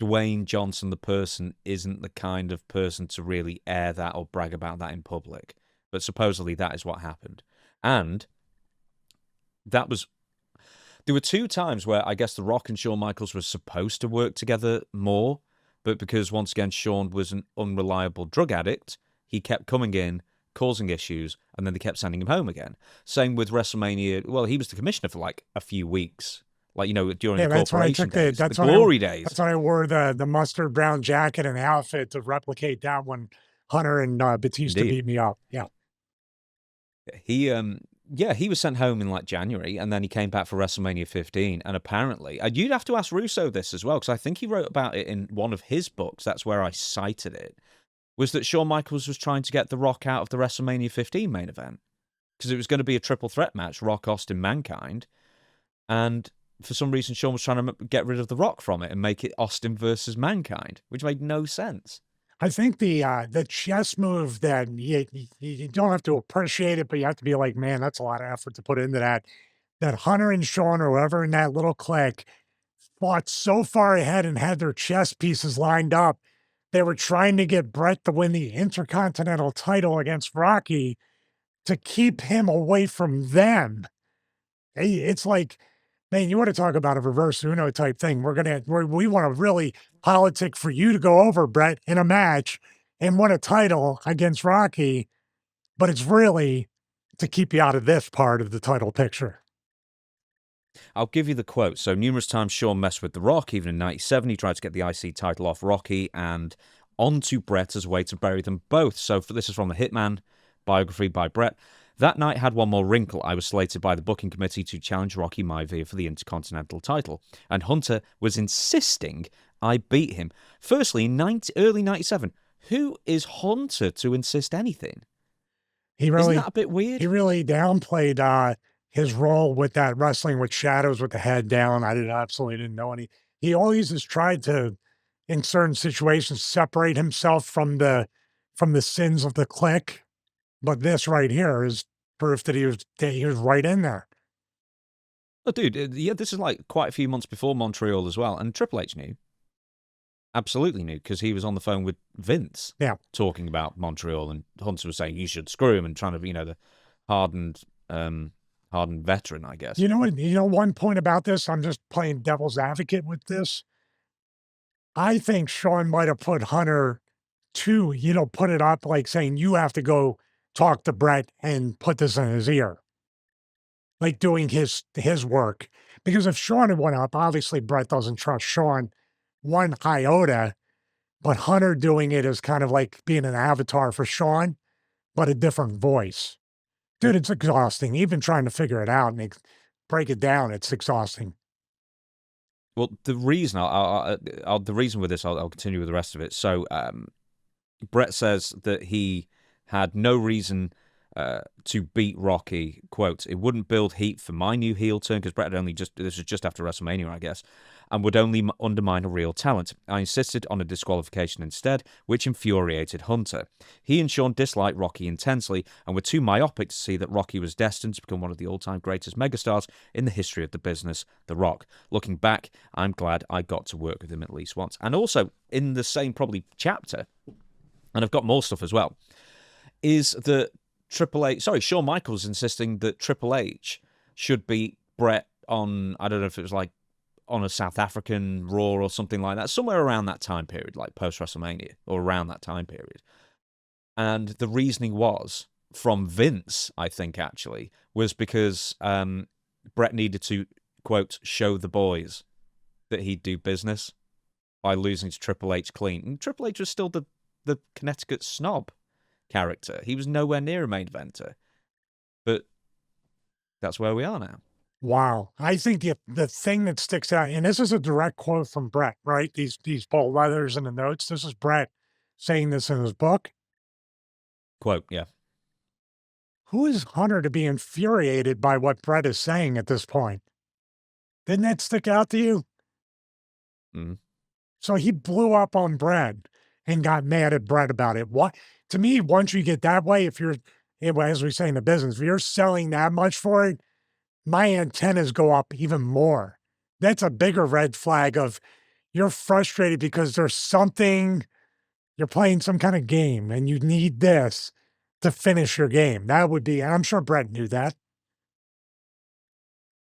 Dwayne Johnson, the person, isn't the kind of person to really air that or brag about that in public. But supposedly that is what happened. And that was... There were two times where I guess The Rock and Shawn Michaels were supposed to work together more, but because, once again, Shawn was an unreliable drug addict, he kept coming in, causing issues, and then they kept sending him home again. Same with WrestleMania. Well, he was the commissioner for like a few weeks, during the corporation days, the glory days. That's when I wore the mustard brown jacket and outfit to replicate that when Hunter and Batista beat me up. Yeah. He was sent home in like January, and then he came back for WrestleMania 15. And apparently, you'd have to ask Russo this as well, because I think he wrote about it in one of his books. That's where I cited it. Was that Shawn Michaels was trying to get The Rock out of the WrestleMania 15 main event, because it was going to be a triple threat match: Rock, Austin, Mankind. And for some reason, Shawn was trying to get rid of The Rock from it and make it Austin versus Mankind, which made no sense. I think the chess move that you don't have to appreciate it, but you have to be like, man, that's a lot of effort to put into that. That Hunter and Shawn, or whoever in that little clique, fought so far ahead and had their chess pieces lined up. They were trying to get Brett to win the Intercontinental title against Rocky to keep him away from them. It's like, man, you want to talk about a reverse Uno type thing. We want to really politic for you to go over, Brett, in a match and win a title against Rocky. but it's really to keep you out of this part of the title picture. I'll give you the quote. So, numerous times Shawn messed with The Rock. Even in 97, he tried to get the IC title off Rocky and onto Bret as a way to bury them both. So, this is from the Hitman biography by Bret. That night had one more wrinkle. I was slated by the booking committee to challenge Rocky Maivia for the Intercontinental title, and Hunter was insisting I beat him. Firstly, in early 97, who is Hunter to insist anything? Isn't that a bit weird? He really downplayed his role with that wrestling with shadows with the head down. I absolutely didn't know any. He always has tried to, in certain situations, separate himself from the sins of the clique. But this right here is proof that he was right in there. Oh, dude, yeah, this is like quite a few months before Montreal as well, and Triple H knew. Absolutely knew, because he was on the phone with Vince, talking about Montreal, and Hunter was saying you should screw him and trying to, the hardened veteran, I guess. You know what? You know, one point about this, I'm just playing devil's advocate with this. I think Shawn might have put Hunter to, put it up like saying you have to go talk to Bret and put this in his ear, like doing his work. Because if Shawn had went up, obviously Bret doesn't trust Shawn one iota, but Hunter doing it is kind of like being an avatar for Shawn, but a different voice. Dude, it's exhausting. Even trying to figure it out and break it down, it's exhausting. Well, the reason the reason with this, I'll continue with the rest of it. So, Bret says that he had no reason to beat Rocky. Quote, it wouldn't build heat for my new heel turn, because Bret had only this was just after WrestleMania, I guess, and would only undermine a real talent. I insisted on a disqualification instead, which infuriated Hunter. He and Shawn disliked Rocky intensely and were too myopic to see that Rocky was destined to become one of the all-time greatest megastars in the history of the business, The Rock. Looking back, I'm glad I got to work with him at least once. And also, in the same probably chapter, and I've got more stuff as well, is that Shawn Michaels insisting that Triple H should beat Bret on, I don't know if it was like on a South African Raw or something like that, somewhere around that time period, like post-WrestleMania, or around that time period. And the reasoning was, from Vince, I think, actually, was because Bret needed to, quote, show the boys that he'd do business by losing to Triple H clean. And Triple H was still the Connecticut snob character. He was nowhere near a main eventer. But that's where we are now. Wow. I think the thing that sticks out, and this is a direct quote from Bret, right? These bold letters in the notes. This is Bret saying this in his book. Quote, yeah. Who is Hunter to be infuriated by what Bret is saying at this point? Didn't that stick out to you? Mm. So he blew up on Bret and got mad at Bret about it. What, to me, once you get that way, if you're, as we say in the business, if you're selling that much for it, my antennas go up even more. That's a bigger red flag of you're frustrated because there's something, you're playing some kind of game and you need this to finish your game. That would be, and I'm sure Bret knew that.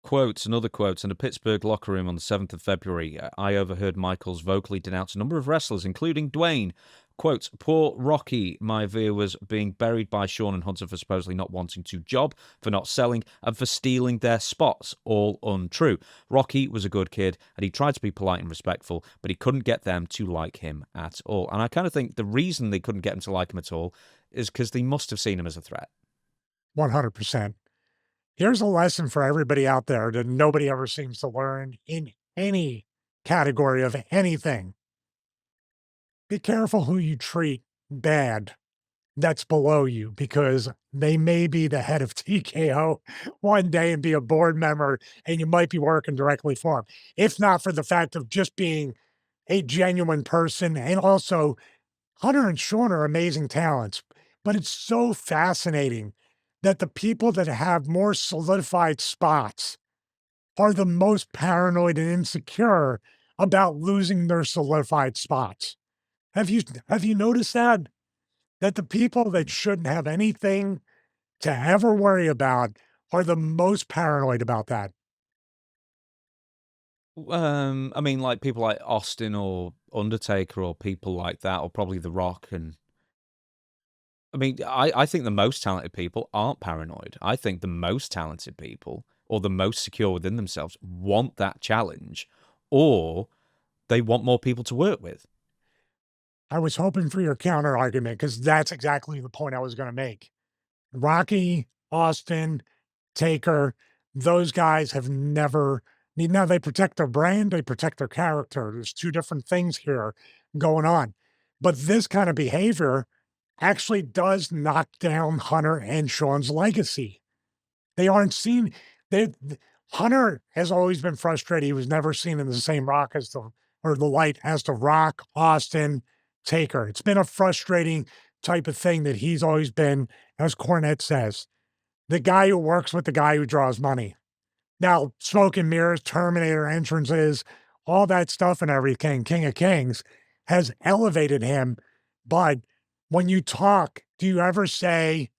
Quotes, another quote, in a Pittsburgh locker room on the 7th of February, I overheard Michaels vocally denounce a number of wrestlers, including Dwayne. Quote, poor Rocky Maivia was being buried by Shawn and Hunter for supposedly not wanting to job, for not selling, and for stealing their spots. All untrue. Rocky was a good kid, and he tried to be polite and respectful, but he couldn't get them to like him at all. And I kind of think the reason they couldn't get him to like him at all is because they must have seen him as a threat. 100%. Here's a lesson for everybody out there that nobody ever seems to learn in any category of anything. Be careful who you treat bad that's below you, because they may be the head of TKO one day and be a board member, and you might be working directly for them. If not for the fact of just being a genuine person. And also, Hunter and Shawn are amazing talents, but it's so fascinating that the people that have more solidified spots are the most paranoid and insecure about losing their solidified spots. Have you noticed that? That the people that shouldn't have anything to ever worry about are the most paranoid about that. I mean, like people like Austin or Undertaker or people like that, or probably The Rock, and I mean, I think the most talented people aren't paranoid. I think the most talented people, or the most secure within themselves, want that challenge, or they want more people to work with. I was hoping for your counter argument because that's exactly the point I was going to make. Rocky, Austin, Taker, those guys have never. Now they protect their brand, they protect their character. There's two different things here going on. But this kind of behavior actually does knock down Hunter and Sean's legacy. They aren't seen. They Hunter has always been frustrated. He was never seen in the same rock as the light as the Rock, Austin, Taker. It's been a frustrating type of thing that he's always been, as Cornette says, the guy who works with the guy who draws money. Now, smoke and mirrors, Terminator entrances, all that stuff and everything, King of Kings, has elevated him. But when you talk, do you ever say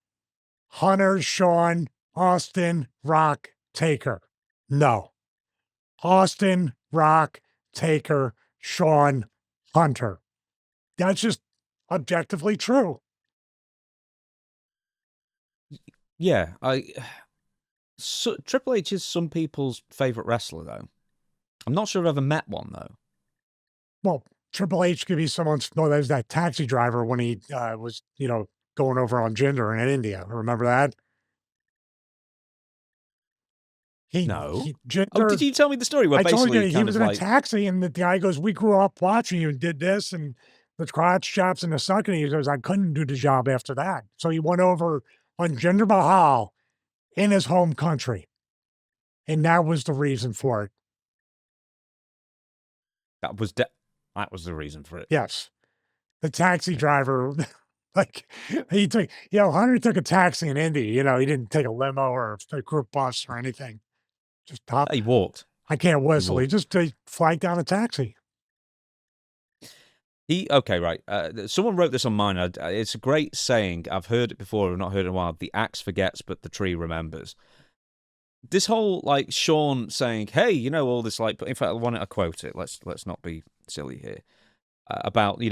Hunter, Sean, Austin, Rock, Taker? No. Austin, Rock, Taker, Sean, Hunter. That's just objectively true. Yeah, Triple H is some people's favorite wrestler, though. I'm not sure I've ever met one, though. Well, Triple H could be someone's. No, there's that taxi driver when he was, going over on Jinder in India. Remember that? No. Oh, Jinder. did you tell me the story where I told basically you he was in a taxi and the guy goes, "We grew up watching you and did this and the crotch chops and the sucking." He goes, "I couldn't do the job after that." So he went over on Jinder Mahal in his home country. And that was the reason for it. That was the reason for it. Yes. The taxi driver, like he took, Hunter took a taxi in Indy. He didn't take a limo or a group bus or anything. Just hop. He walked. I can't whistle. He just flagged down a taxi. Okay, right. Someone wrote this on mine. It's a great saying. I've heard it before. I've not heard it in a while. The axe forgets, but the tree remembers. This whole Sean saying, "Hey, all this in fact, I want to quote it. Let's not be silly here about me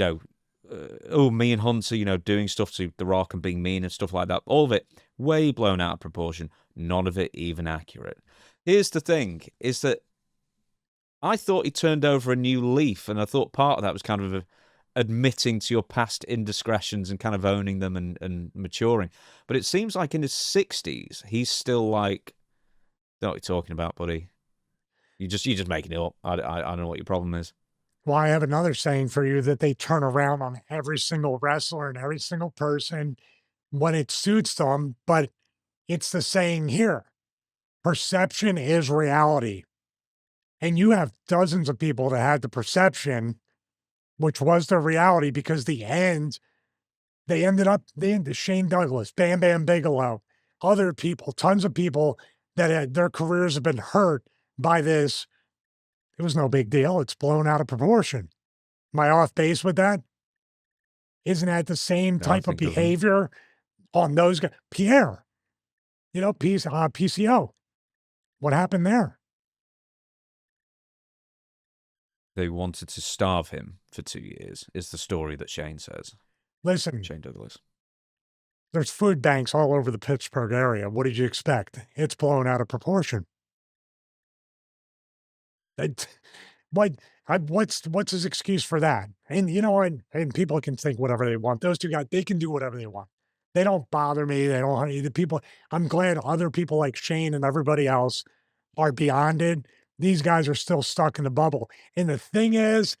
and Hunter, doing stuff to The Rock and being mean and stuff like that. All of it way blown out of proportion. None of it even accurate. Here's the thing: is that I thought he turned over a new leaf, and I thought part of that was kind of admitting to your past indiscretions and kind of owning them and maturing. But it seems like in his 60s, he's still like, "Don't know what you're talking about, buddy. You're just making it up. I don't know what your problem is." Well, I have another saying for you that they turn around on every single wrestler and every single person when it suits them, but it's the saying here. Perception is reality. And you have dozens of people that had the perception, which was the reality, because they ended Shane Douglas, Bam Bam Bigelow, other people, tons of people that had their careers have been hurt by this. It was no big deal. It's blown out of proportion. Am I off base with that? Isn't that the same type of behavior on those guys? Pierre, PCO. What happened there? They wanted to starve him for 2 years, is the story that Shane says. Listen, Shane Douglas. There's food banks all over the Pittsburgh area. What did you expect? It's blown out of proportion. What's his excuse for that? And and people can think whatever they want. Those two guys, they can do whatever they want. They don't bother me. They don't. The people. I'm glad other people like Shane and everybody else are beyond it. These guys are still stuck in the bubble. And the thing is,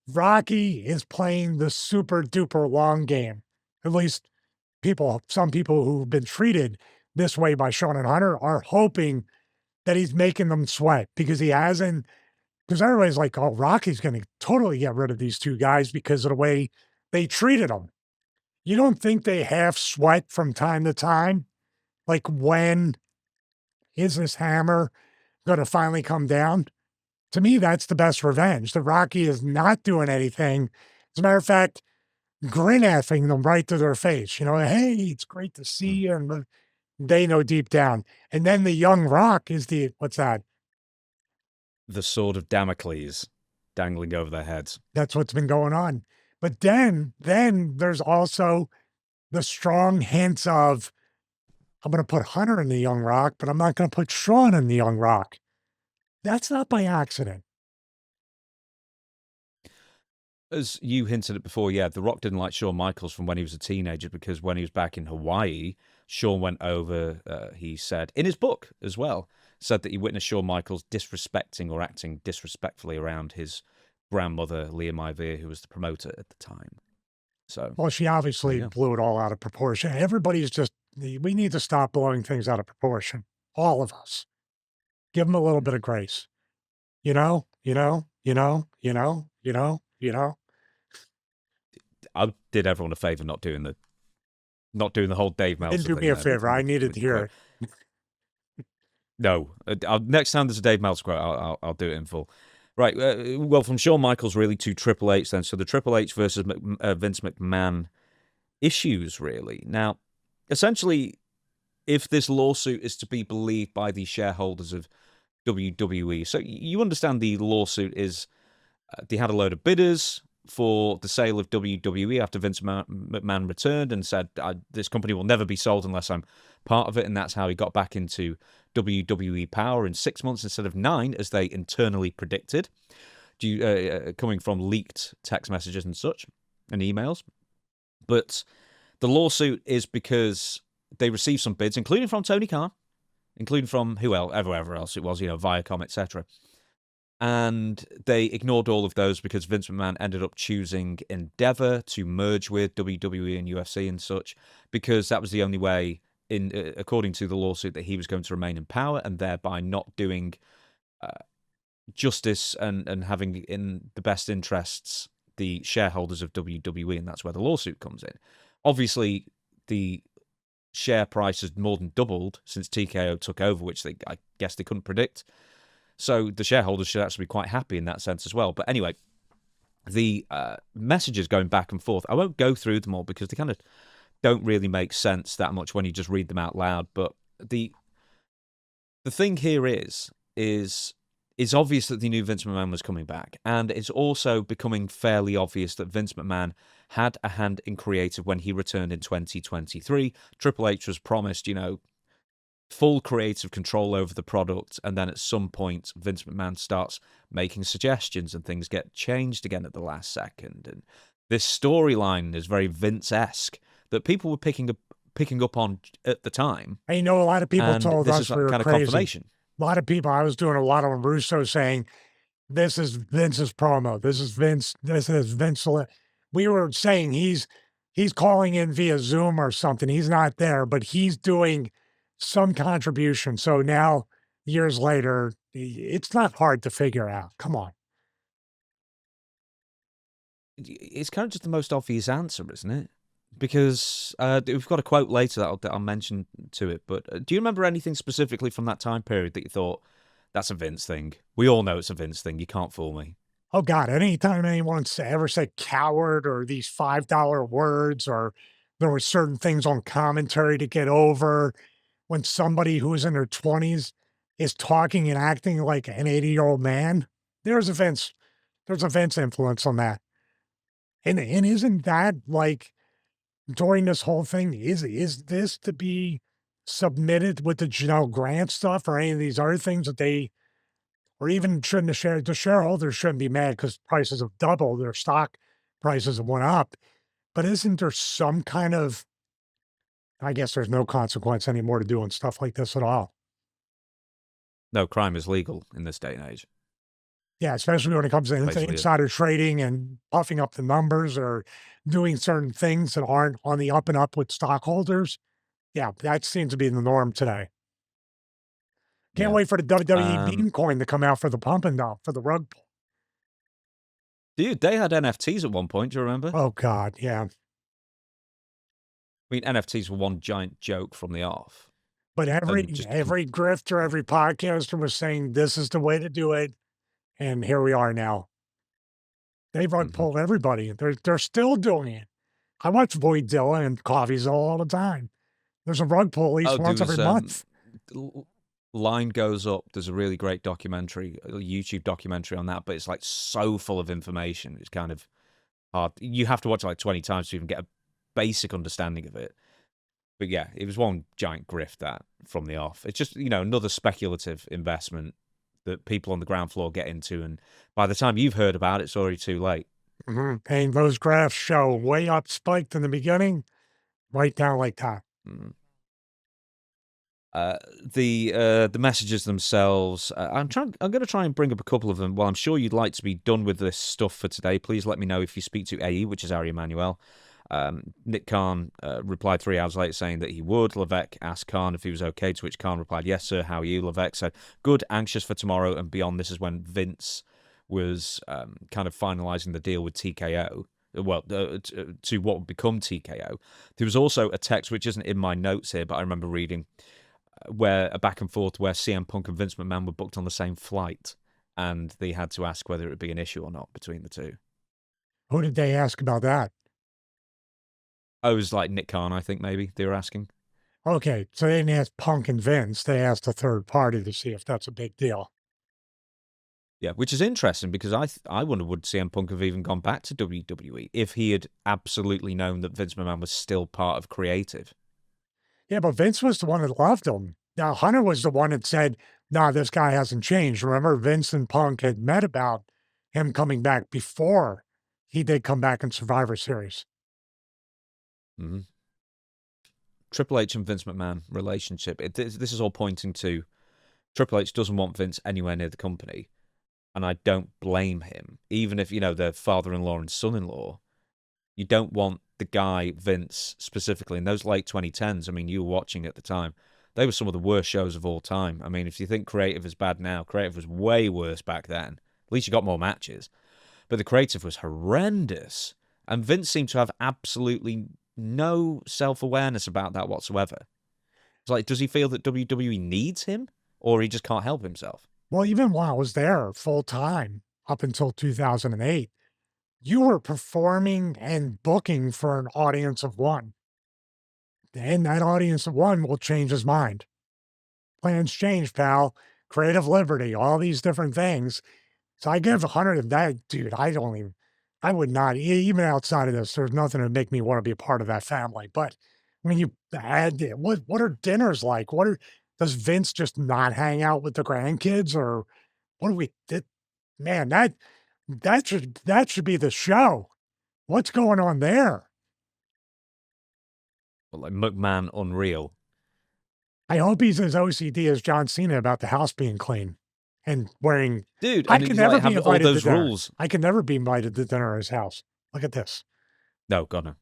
Rocky is playing the super duper long game. At least some people who've been treated this way by Shawn and Hunter are hoping that he's making them sweat because he hasn't. Because everybody's like, "Oh, Rocky's going to totally get rid of these two guys because of the way they treated them." You don't think they half sweat from time to time? Like, when is this hammer going to finally come down? To me, that's the best revenge. The Rocky is not doing anything. As a matter of fact, grin-effing them right to their face. Hey, it's great to see you. And they know deep down. And then the young Rock is what's that? The sword of Damocles dangling over their heads. That's what's been going on. But then there's also the strong hints of, I'm going to put Hunter in the Young Rock, but I'm not going to put Shawn in the Young Rock. That's not by accident. As you hinted at before, yeah, The Rock didn't like Shawn Michaels from when he was a teenager because when he was back in Hawaii, Shawn went over, he said, in his book as well, said that he witnessed Shawn Michaels disrespecting or acting disrespectfully around his grandmother, Leah Maivia, who was the promoter at the time. So, Well, she obviously blew it all out of proportion. Everybody's just, we need to stop blowing things out of proportion. All of us. Give them a little bit of grace. You know. I did everyone a favor not doing the whole Dave Meltzer Didn't do thing me a there favor. I with needed to the hear quote. it. No, next time there's a Dave Meltzer quote, I'll do it in full. Right. Well, from Shawn Michaels really to Triple H then. So the Triple H versus Vince McMahon issues really. Now, essentially, if this lawsuit is to be believed by the shareholders of WWE, so you understand the lawsuit is they had a load of bidders for the sale of WWE after Vince McMahon returned and said, this company will never be sold unless I'm part of it. And that's how he got back into WWE power in 6 months instead of 9, as they internally predicted, coming from leaked text messages and such and emails. But the lawsuit is because they received some bids, including from Tony Khan, including from whoever else it was, Viacom, etc. And they ignored all of those because Vince McMahon ended up choosing Endeavor to merge with WWE and UFC and such, because that was the only way, according to the lawsuit, that he was going to remain in power, and thereby not doing justice and having in the best interests the shareholders of WWE, and that's where the lawsuit comes in. Obviously, the share price has more than doubled since TKO took over, which I guess they couldn't predict. So the shareholders should actually be quite happy in that sense as well. But anyway, the messages going back and forth, I won't go through them all because they kind of don't really make sense that much when you just read them out loud. But the thing here is obvious that they knew Vince McMahon was coming back. And it's also becoming fairly obvious that Vince McMahon had a hand in creative when he returned in 2023. Triple H was promised, full creative control over the product, and then at some point Vince McMahon starts making suggestions and things get changed again at the last second. And this storyline is very Vince-esque that people were picking up on at the time. I know a lot of people told us we were kind of crazy. confirmation. A lot of people, I was doing a lot on Russo saying, this is Vince's promo. This is Vince. We were saying he's calling in via Zoom or something. He's not there, but he's doing some contribution. So now, years later, it's not hard to figure out. Come on. It's kind of just the most obvious answer, isn't it? Because we've got a quote later that I'll mention to it. But do you remember anything specifically from that time period that you thought, that's a Vince thing? We all know it's a Vince thing. You can't fool me. Oh, God. Anytime anyone ever said coward or these $5 words, or there were certain things on commentary to get over, when somebody who is in their 20s is talking and acting like an 80-year-old man, there's a Vince influence on that. And isn't that like during this whole thing, is this to be submitted with the Janelle Grant stuff or any of these other things that they, or even shouldn't the shareholders shouldn't be mad because prices have doubled, their stock prices have went up. But isn't there some kind of, I guess there's no consequence anymore to doing stuff like this at all. No, crime is legal in this day and age. Yeah, especially when it comes to insider trading and puffing up the numbers or doing certain things that aren't on the up and up with stockholders. Yeah, that seems to be the norm today. Can't wait for the WWE bean coin to come out for the pump and dump, for the rug pull. Dude, they had NFTs at one point, do you remember? Oh, God, yeah. I mean, NFTs were one giant joke from the off. But every grifter, every podcaster was saying this is the way to do it. And here we are now. They've rug pulled everybody. They're still doing it. I watch Voidzilla and Coffeezilla all the time. There's a rug pull at least once every month. Line Goes Up. There's a really great documentary, a YouTube documentary on that, but it's like so full of information. It's kind of hard. You have to watch it like 20 times to even get basic understanding of it. But yeah, it was one giant grift that from the off. It's just, another speculative investment that people on the ground floor get into. And by the time you've heard about it, it's already too late. Mm-hmm. And those graphs show way up spiked in the beginning, right down like that. Mm. The messages themselves, I'm going to try and bring up a couple of them. Well, I'm sure you'd like to be done with this stuff for today. Please let me know if you speak to AE, which is Ari Emanuel. Nick Khan replied 3 hours later saying that he would. Levesque asked Khan if he was okay, to which Khan replied, "Yes, sir, how are you?" Levesque said, "Good, anxious for tomorrow and beyond." This is when Vince was kind of finalizing the deal with TKO. Well, to what would become TKO. There was also a text, which isn't in my notes here, but I remember reading, where a back and forth where CM Punk and Vince McMahon were booked on the same flight, and they had to ask whether it would be an issue or not between the two. Who did they ask about that? Oh, it was like Nick Khan, I think, maybe they were asking. Okay, so they didn't ask Punk and Vince. They asked a third party to see if that's a big deal. Yeah, which is interesting because I wonder, would CM Punk have even gone back to WWE if he had absolutely known that Vince McMahon was still part of creative? Yeah, but Vince was the one that loved him. Now, Hunter was the one that said, "Nah, this guy hasn't changed." Remember, Vince and Punk had met about him coming back before he did come back in Survivor Series. Mm-hmm. Triple H and Vince McMahon relationship. This is all pointing to Triple H doesn't want Vince anywhere near the company. And I don't blame him. Even if, they're father-in-law and son-in-law, you don't want the guy, Vince, specifically, in those late 2010s, I mean, you were watching at the time, they were some of the worst shows of all time. I mean, if you think creative is bad now, creative was way worse back then. At least you got more matches. But the creative was horrendous. And Vince seemed to have absolutely no self-awareness about that whatsoever. It's like, does he feel that WWE needs him? Or he just can't help himself? Well, even while I was there full time up until 2008, you were performing and booking for an audience of one. And that audience of one will change his mind. Plans change, pal. Creative liberty, all these different things. So I give 100 of that, dude. I would not, even outside of this, there's nothing to make me want to be a part of that family. But when you add, what are dinners like? Does Vince just not hang out with the grandkids, or what do we did? Man, that should be the show. What's going on there? Well, like McMahon Unreal. I hope he's as OCD as John Cena about the house being clean and wearing. Dude, I can never be invited all those to dinner. rules. I can never be invited to dinner at his house. Look at this. No, God no.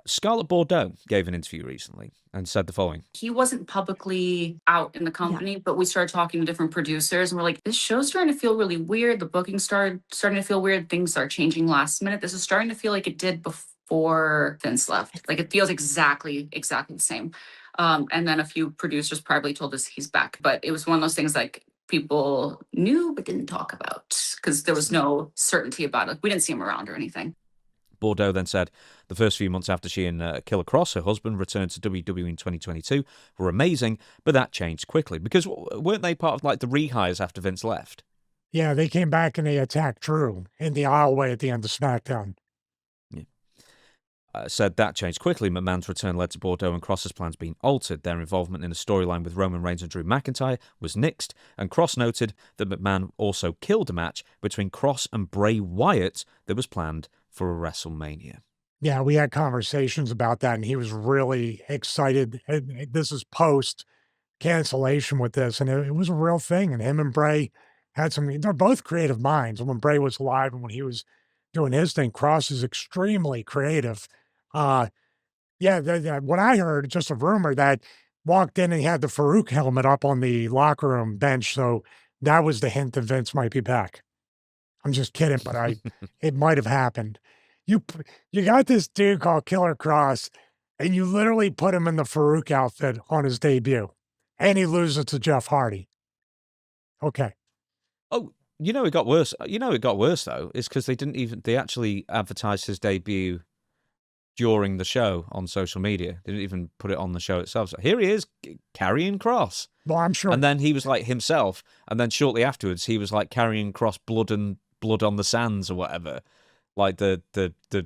Scarlett Bordeaux gave an interview recently and said the following. He wasn't publicly out in the company, but we started talking to different producers and we're like, this show's starting to feel really weird. The booking starting to feel weird. Things start changing last minute. This is starting to feel like it did before Vince left. Like it feels exactly the same. And then a few producers probably told us he's back, but it was one of those things like people knew but didn't talk about because there was no certainty about it. We didn't see him around or anything. Bordeaux then said the first few months after she and Killer Cross, her husband, returned to WWE in 2022 were amazing, but that changed quickly because weren't they part of like the rehires after Vince left? Yeah, they came back and they attacked Drew in the aisleway at the end of SmackDown. Yeah. Said that changed quickly. McMahon's return led to Bordeaux and Cross's plans being altered. Their involvement in a storyline with Roman Reigns and Drew McIntyre was nixed, and Cross noted that McMahon also killed a match between Cross and Bray Wyatt that was planned for a WrestleMania. Yeah, we had conversations about that, and he was really excited. And this is post cancellation with this, and it was a real thing. And him and Bray had they're both creative minds. When Bray was alive and when he was doing his thing, Cross is extremely creative. What I heard, just a rumor that walked in and he had the Farouk helmet up on the locker room bench. So that was the hint that Vince might be back. I'm just kidding, but it might have happened. You got this dude called Killer Cross, and you literally put him in the Farouk outfit on his debut, and he loses to Jeff Hardy. Okay. Oh, it got worse. It got worse though, is because they actually advertised his debut during the show on social media. They didn't even put it on the show itself. So here he is carrying Cross. Well, I'm sure. And then he was like himself, and then shortly afterwards he was like carrying Cross blood on the sands or whatever, like the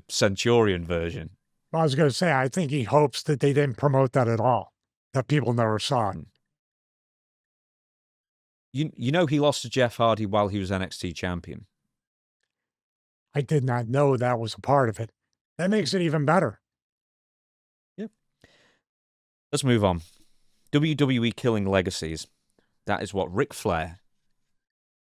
Centurion version. I was going to say, I think he hopes that they didn't promote that at all, that people never saw it. You know he lost to Jeff Hardy while he was NXT champion. I did not know that was a part of it. That makes it even better. Yeah. Let's move on. WWE killing legacies. That is what Ric Flair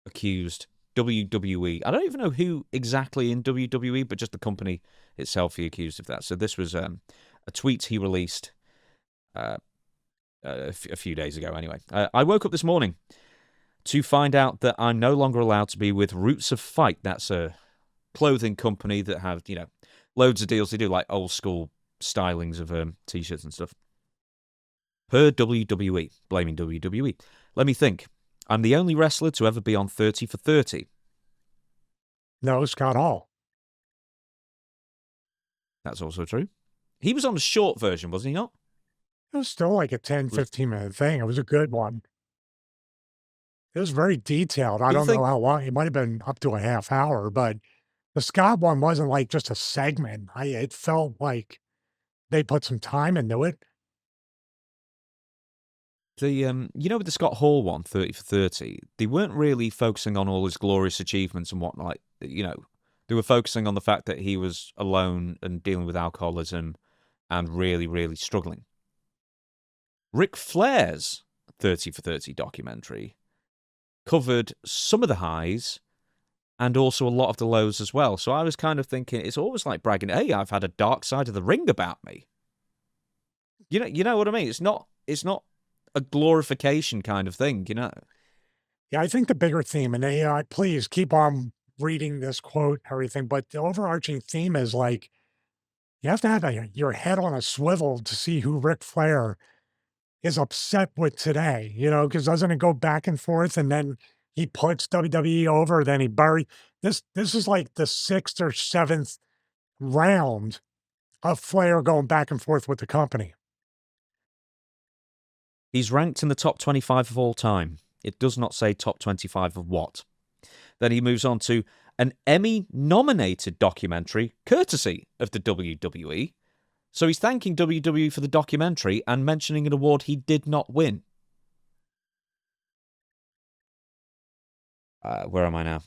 accused WWE. I don't even know who exactly in WWE, but just the company itself he accused of that. So this was a tweet he released a few days ago anyway. I woke up this morning to find out that I'm no longer allowed to be with Roots of Fight. That's a clothing company that have, loads of deals. They do like old school stylings of t-shirts and stuff. Per WWE, blaming WWE. Let me think. I'm the only wrestler to ever be on 30 for 30. No, Scott Hall. That's also true. He was on the short version, was he not? It was still like a 10, 15-minute thing. It was a good one. It was very detailed. I don't know how long. It might have been up to a half hour, but the Scott one wasn't like just a segment. It felt like they put some time into it. With the Scott Hall one, 30 for 30, they weren't really focusing on all his glorious achievements and whatnot. They were focusing on the fact that he was alone and dealing with alcoholism and really, really struggling. Ric Flair's 30 for 30 documentary covered some of the highs and also a lot of the lows as well. So I was kind of thinking, it's always like bragging, hey, I've had a dark side of the ring about me. You know what I mean? It's not a glorification kind of thing, Yeah, I think the bigger theme, and please keep on reading this quote, everything, but the overarching theme is like, you have to have your head on a swivel to see who Ric Flair is upset with today, because doesn't it go back and forth, and then he puts WWE over, then he buries. This is like the 6th or 7th round of Flair going back and forth with the company. He's ranked in the top 25 of all time. It does not say top 25 of what. Then he moves on to an Emmy-nominated documentary, courtesy of the WWE. So he's thanking WWE for the documentary and mentioning an award he did not win. Where am I now?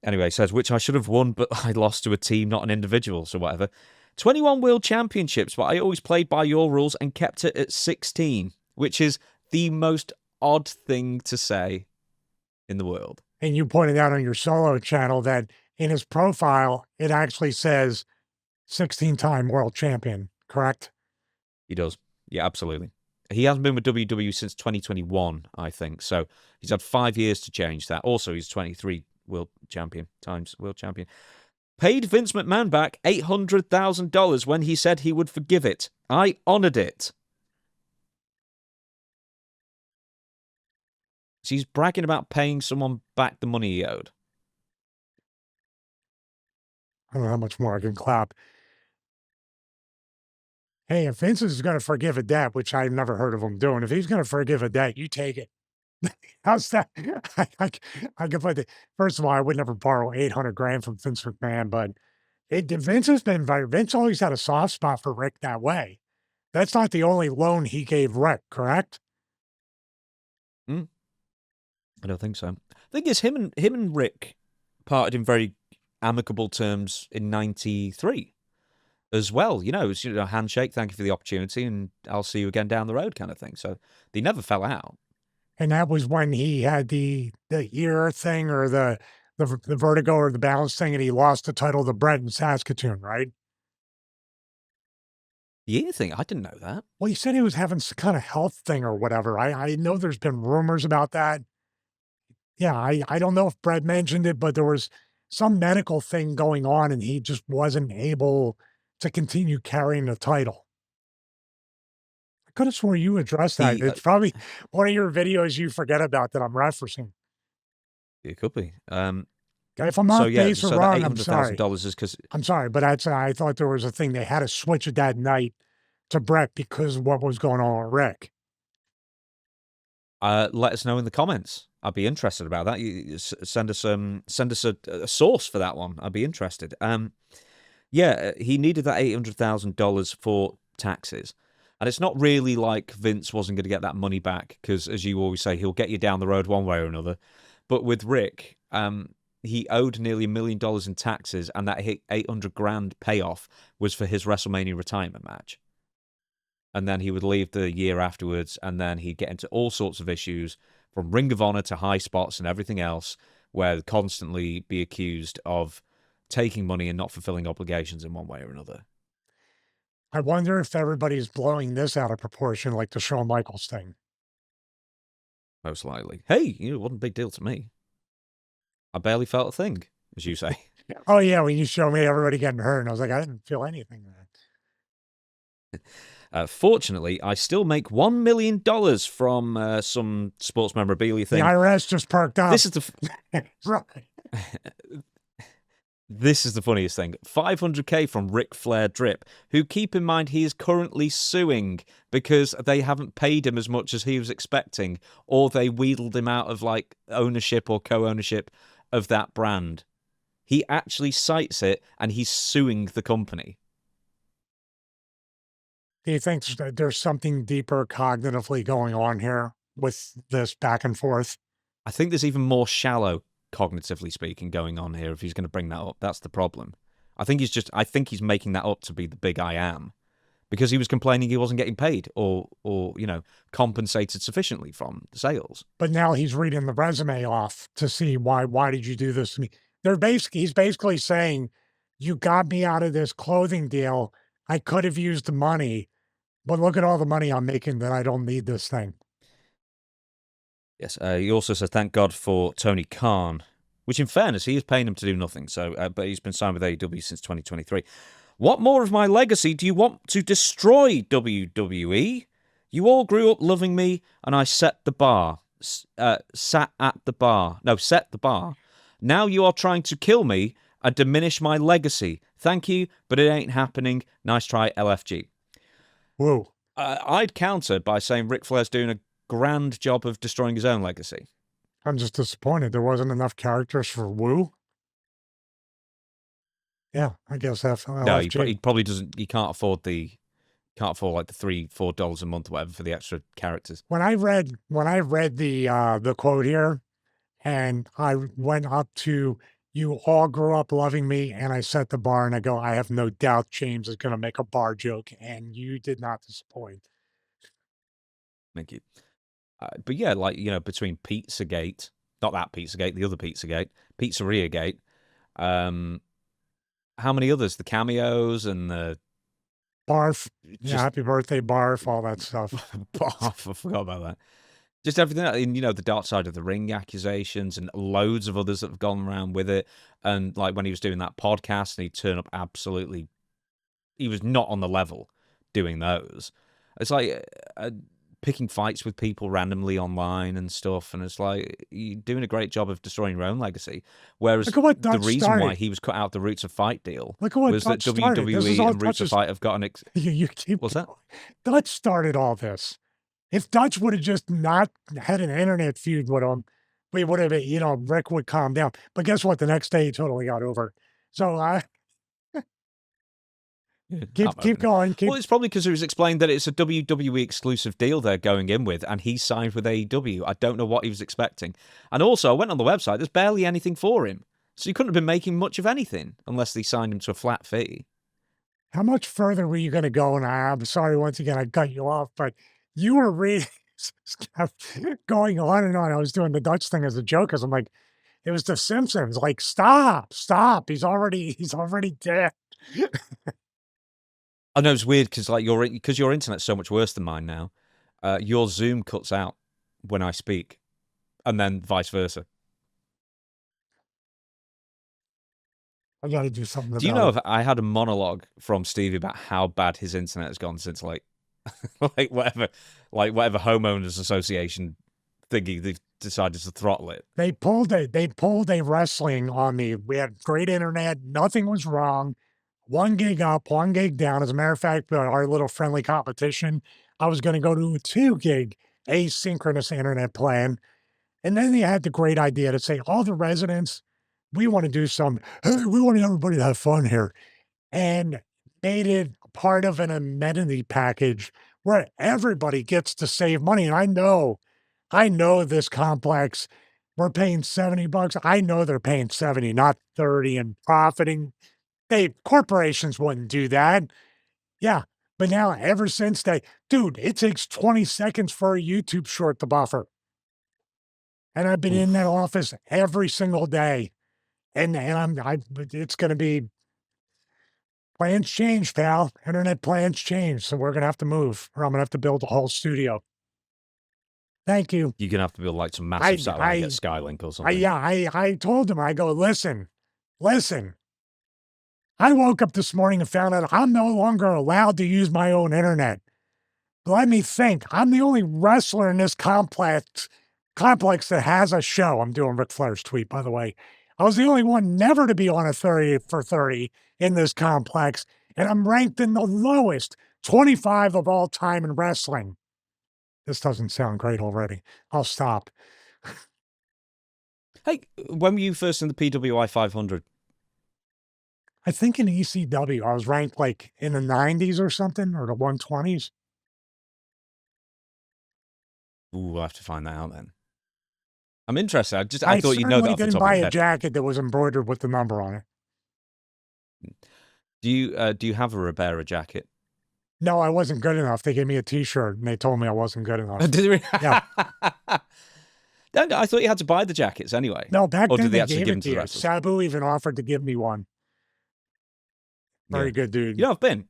Anyway, it says, which I should have won, but I lost to a team, not an individual, so whatever. 21 World Championships, but I always played by your rules and kept it at 16, which is the most odd thing to say in the world. And you pointed out on your solo channel that in his profile, it actually says 16-time world champion, correct? He does. Yeah, absolutely. He hasn't been with WWE since 2021, I think. So he's had 5 years to change that. Also, he's 23 times world champion. Paid Vince McMahon back $800,000 when he said he would forgive it. I honored it. So he's bragging about paying someone back the money he owed. I don't know how much more I can clap. Hey, if Vince is going to forgive a debt, which I've never heard of him doing, if he's going to forgive a debt, you take it. How's that? I could put first of all, I would never borrow 800 grand from Vince McMahon, but Vince has been Vince always had a soft spot for Rick that way. That's not the only loan he gave Rick, correct? I don't think so. I think it's him and Rick parted in very amicable terms in '93 as well. It's a handshake, thank you for the opportunity, and I'll see you again down the road kind of thing. So they never fell out. And that was when he had the ear thing or the vertigo or the balance thing, and he lost the title to Brett in Saskatoon, right? The ear thing? I didn't know that. Well, he said he was having some kind of health thing or whatever. I know there's been rumors about that. Yeah, I don't know if Brett mentioned it, but there was some medical thing going on, and he just wasn't able to continue carrying the title. I could have sworn you addressed that. It's probably one of your videos you forget about that I'm referencing. It could be. If I'm off base or wrong, I'm sorry. Is because I'm sorry, but I thought there was a thing they had to switch it that night to Brett because of what was going on with Rick. Let us know in the comments. I'd be interested about that. Send us a source for that one. I'd be interested. Yeah, he needed that $800,000 for taxes. And it's not really like Vince wasn't going to get that money back because, as you always say, he'll get you down the road one way or another. But with Rick, he owed nearly $1 million in taxes, and that $800,000 payoff was for his WrestleMania retirement match. And then he would leave the year afterwards, and then he'd get into all sorts of issues, from Ring of Honor to high spots and everything else, where he'd constantly be accused of taking money and not fulfilling obligations in one way or another. I wonder if everybody's blowing this out of proportion like the Shawn Michaels thing. Most likely. Hey, it wasn't a big deal to me. I barely felt a thing, as you say. Oh, yeah, when you showed me everybody getting hurt, and I was like, I didn't feel anything. Fortunately, I still make $1 million from some sports memorabilia thing. The IRS just perked up. This is the Right. This is the funniest thing. $500K from Ric Flair Drip, who, keep in mind, he is currently suing because they haven't paid him as much as he was expecting, or they wheedled him out of like ownership or co-ownership of that brand. He actually cites it, and he's suing the company. Do you think there's something deeper cognitively going on here with this back and forth? I think there's even more shallow, cognitively speaking, going on here if he's going to bring that up. That's the problem. I think he's making that up to be the big I am, because he was complaining he wasn't getting paid or compensated sufficiently from the sales. But now he's reading the resume off to see why did you do this to me? He's basically saying, you got me out of this clothing deal. I could have used the money, but look at all the money I'm making that I don't need this thing. Yes, he also says, thank God for Tony Khan, which in fairness, he is paying him to do nothing. So, but he's been signed with AEW since 2023. What more of my legacy do you want to destroy, WWE? You all grew up loving me, and I set the bar. Set the bar. Now you are trying to kill me and diminish my legacy. Thank you, but it ain't happening. Nice try, LFG. Whoa. I'd counter by saying Ric Flair's doing a grand job of destroying his own legacy. I'm just disappointed there wasn't enough characters for Woo. Yeah, I guess that's LFG. No, he probably doesn't. He can't afford like the $3-4 a month or whatever for the extra characters. When I read the quote here, and I went up to, you all grew up loving me, and I set the bar, and I go, I have no doubt James is going to make a bar joke, and you did not disappoint. Thank you. But yeah, like, between Pizzagate, not that Pizzagate, the other Pizzagate, Pizzeria Gate, how many others? The cameos and the Barf, happy birthday, Barf, all that stuff. Barf, I forgot about that. Just everything, and the dark side of the ring accusations and loads of others that have gone around with it. And like when he was doing that podcast, and he'd turn up absolutely, he was not on the level doing those. It's like picking fights with people randomly online and stuff, and it's like, you're doing a great job of destroying your own legacy. Whereas the reason why he was cut out of the Roots of Fight deal was that WWE and Roots of Fight have got an what's that? Dutch started all this. If Dutch would have just not had an internet feud with him, we would have, Rick would calm down. But guess what? The next day he totally got over. So keep going. Well, it's probably because it was explained that it's a WWE exclusive deal they're going in with, and he signed with AEW. I don't know what he was expecting. And also, I went on the website, there's barely anything for him. So he couldn't have been making much of anything unless they signed him to a flat fee. How much further were you going to go? And I'm sorry, once again, I cut you off, but you were really going on and on. I was doing the Dutch thing as a joke, because I'm like, it was The Simpsons. Like, stop. He's already dead. I know it's weird because your internet's so much worse than mine now. Your Zoom cuts out when I speak, and then vice versa. I got to do something. Do you know if I had a monologue from Stevie about how bad his internet has gone since like whatever homeowners association thingy they've decided to throttle it? They pulled a wrestling on me. We had great internet. Nothing was wrong. 1 gig up, 1 gig down. As a matter of fact, our little friendly competition, I was going to go to a 2 gig asynchronous internet plan. And then they had the great idea to say, all the residents, we want to do some, hey, we want everybody to have fun here. and made it part of an amenity package where everybody gets to save money. And I know this complex, we're paying $70. I know they're paying 70, not 30 and profiting. Corporations wouldn't do that. Yeah. But now ever since dude, it takes 20 seconds for a YouTube short to buffer. And I've been in that office every single day. And it's going to be plans change, pal. Internet plans change. So we're going to have to move or I'm going to have to build a whole studio. Thank you. You're gonna have to build like some massive satellite, get Skylink or something. I told him, I go, listen. I woke up this morning and found out I'm no longer allowed to use my own internet. Let me think. I'm the only wrestler in this complex that has a show. I'm doing Ric Flair's tweet, by the way. I was the only one never to be on a 30 for 30 in this complex, and I'm ranked in the lowest 25 of all time in wrestling. This doesn't sound great already. I'll stop. Hey, when were you first in the PWI 500? I think in ECW, I was ranked like in the 90s or something, or the 120s. Ooh, I'll have to find that out then. I'm interested. I thought you'd know that off the didn't top buy of your a head. jacket that was embroidered with the number on it. Do you have a Ribera jacket? No, I wasn't good enough. They gave me a T-shirt and they told me I wasn't good enough. Did they really? Yeah. No, I thought you had to buy the jackets anyway. No, back or then did they they actually gave give it them to to the you. wrestlers? Sabu even offered to give me one. Very Yeah. good dude. You know, I've been.